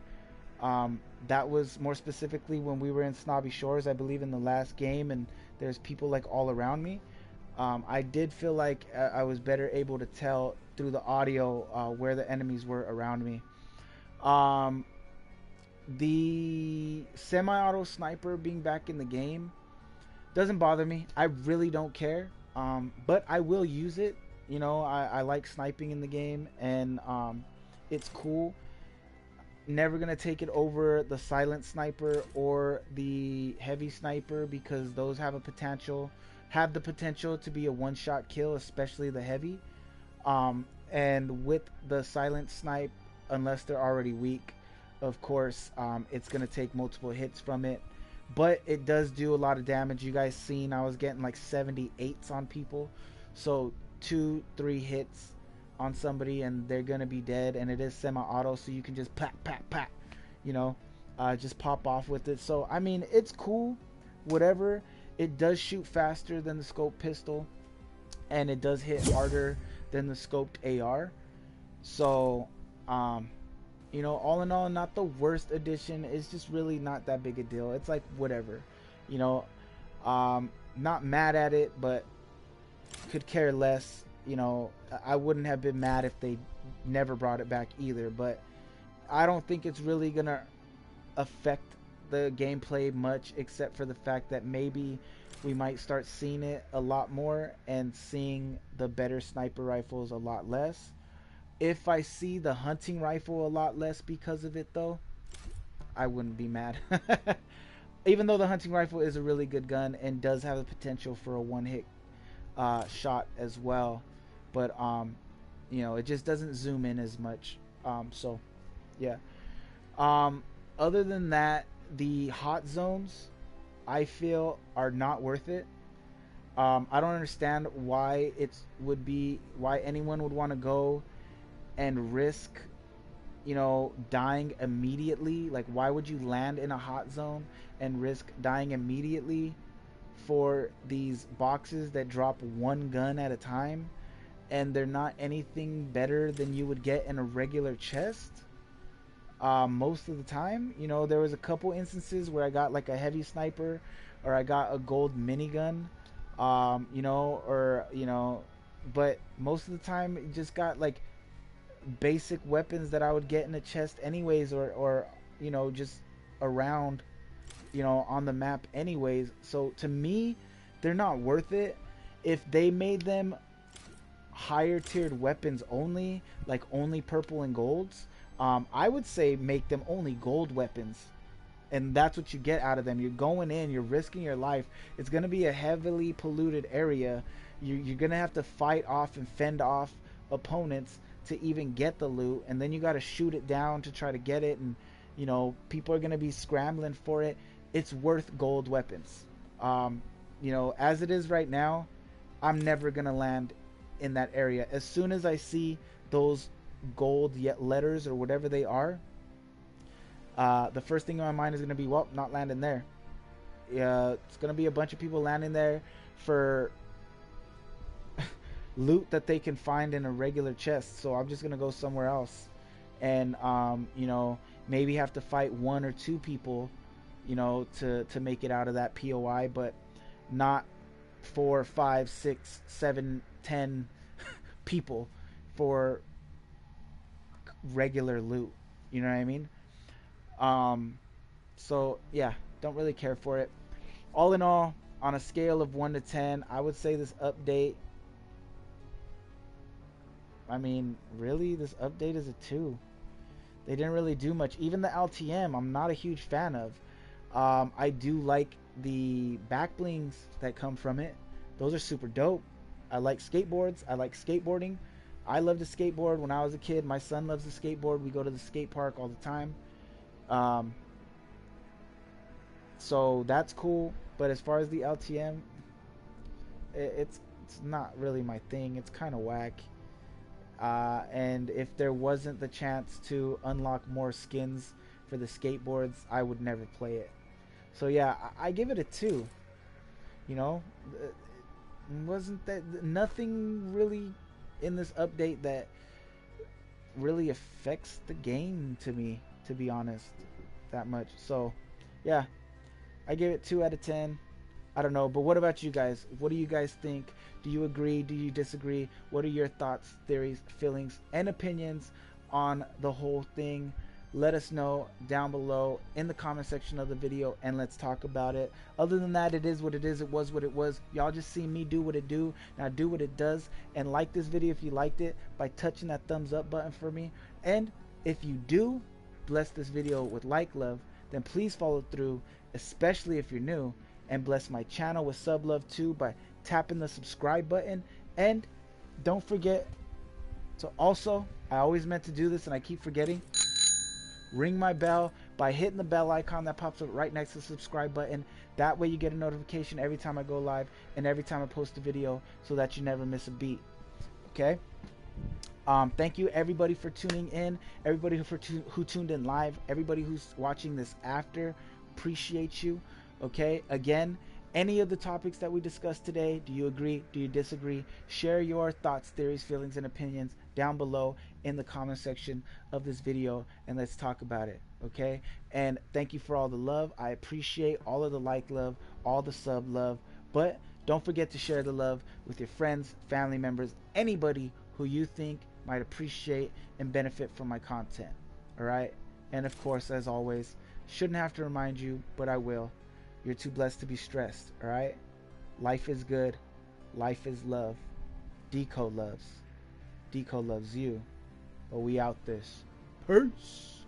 A: that was more specifically when we were in Snobby Shores, I believe, in the last game, and there's people like all around me. I did feel like I was better able to tell through the audio where the enemies were around me. The semi-auto sniper being back in the game doesn't bother me. I really don't care, but I will use it. You know, I like sniping in the game, and it's cool. Never gonna take it over the silent sniper or the heavy sniper, because those have the potential to be a one-shot kill, especially the heavy. And with the silent snipe, unless they're already weak, of course, it's gonna take multiple hits from it, but it does do a lot of damage. You guys seen I was getting like 78s on people, so 2-3 hits on somebody and they're gonna be dead. And it is semi-auto, so you can just pat, you know, just pop off with it. So I mean, it's cool, whatever. It does shoot faster than the scoped pistol, and it does hit harder than the scoped AR. So you know, all in all, not the worst addition. It's just really not that big a deal. It's like whatever, you know. Not mad at it, but could care less. You know, I wouldn't have been mad if they never brought it back either, but I don't think it's really gonna affect the gameplay much, except for the fact that maybe we might start seeing it a lot more and seeing the better sniper rifles a lot less. If I see the hunting rifle a lot less because of it, though, I wouldn't be mad. Even though the hunting rifle is a really good gun and does have the potential for a one-hit shot as well, but you know, it just doesn't zoom in as much. So yeah. Other than that, the hot zones, I feel, are not worth it. I don't understand why why anyone would want to go and risk, you know, dying immediately. Like, why would you land in a hot zone and risk dying immediately for these boxes that drop one gun at a time, and they're not anything better than you would get in a regular chest? Most of the time, you know, there was a couple instances where I got like a heavy sniper, or I got a gold minigun, you know, or, you know, but most of the time it just got like basic weapons that I would get in a chest anyways, or you know, just around, you know, on the map anyways. So to me, they're not worth it. If they made them higher tiered weapons only, like only purple and golds, I would say make them only gold weapons, and that's what you get out of them. You're going in, you're risking your life. It's going to be a heavily polluted area. You're going to have to fight off and fend off opponents to even get the loot, and then you got to shoot it down to try to get it, and you know, people are going to be scrambling for it. It's worth gold weapons. You know, as it is right now, I'm never going to land in that area. As soon as I see those gold yet letters or whatever they are, the first thing on my mind is going to be, well, not landing there. It's going to be a bunch of people landing there for loot that they can find in a regular chest. So I'm just going to go somewhere else. And, you know, maybe have to fight 1 or 2 people, you know, to make it out of that POI, but not 4, 5, 6, 7, 10 people for regular loot. You know what I mean? So yeah, don't really care for it. All in all, on a scale of 1 to 10, I would say this update, I mean, really, this update is a 2. They didn't really do much. Even the LTM, I'm not a huge fan of. I do like the back blings that come from it. Those are super dope. I like skateboards. I like skateboarding. I love to skateboard. When I was a kid, my son loves to skateboard. We go to the skate park all the time. So that's cool. But as far as the LTM, it's not really my thing. It's kind of whack. And if there wasn't the chance to unlock more skins for the skateboards, I would never play it. So yeah, I give it a 2. You know, wasn't that nothing really in this update that really affects the game to me, to be honest, that much. So yeah, I give it 2 out of 10. I don't know, but what about you guys? What do you guys think? Do you agree? Do you disagree? What are your thoughts, theories, feelings, and opinions on the whole thing? Let us know down below in the comment section of the video, and let's talk about it. Other than that, it is what it is. It was what it was. Y'all just see me do what it do. Now do what it does, and like this video if you liked it by touching that thumbs up button for me. And if you do bless this video with like love, then please follow through, especially if you're new, and bless my channel with sub love too by tapping the subscribe button. And don't forget to also, I always meant to do this and I keep forgetting, ring my bell by hitting the bell icon that pops up right next to the subscribe button. That way you get a notification every time I go live and every time I post a video, so that you never miss a beat. Okay? Thank you everybody for tuning in, everybody who tuned in live, everybody who's watching this after. Appreciate you. Okay, again, any of the topics that we discussed today, do you agree? Do you disagree? Share your thoughts, theories, feelings, and opinions down below in the comment section of this video, and let's talk about it. Okay, and thank you for all the love. I appreciate all of the like love, all the sub love, but don't forget to share the love with your friends, family members, anybody who you think might appreciate and benefit from my content. All right, and of course, as always, shouldn't have to remind you, but I will. You're too blessed to be stressed, alright? Life is good. Life is love. Deco loves. Deco loves you. But we out this. Peace.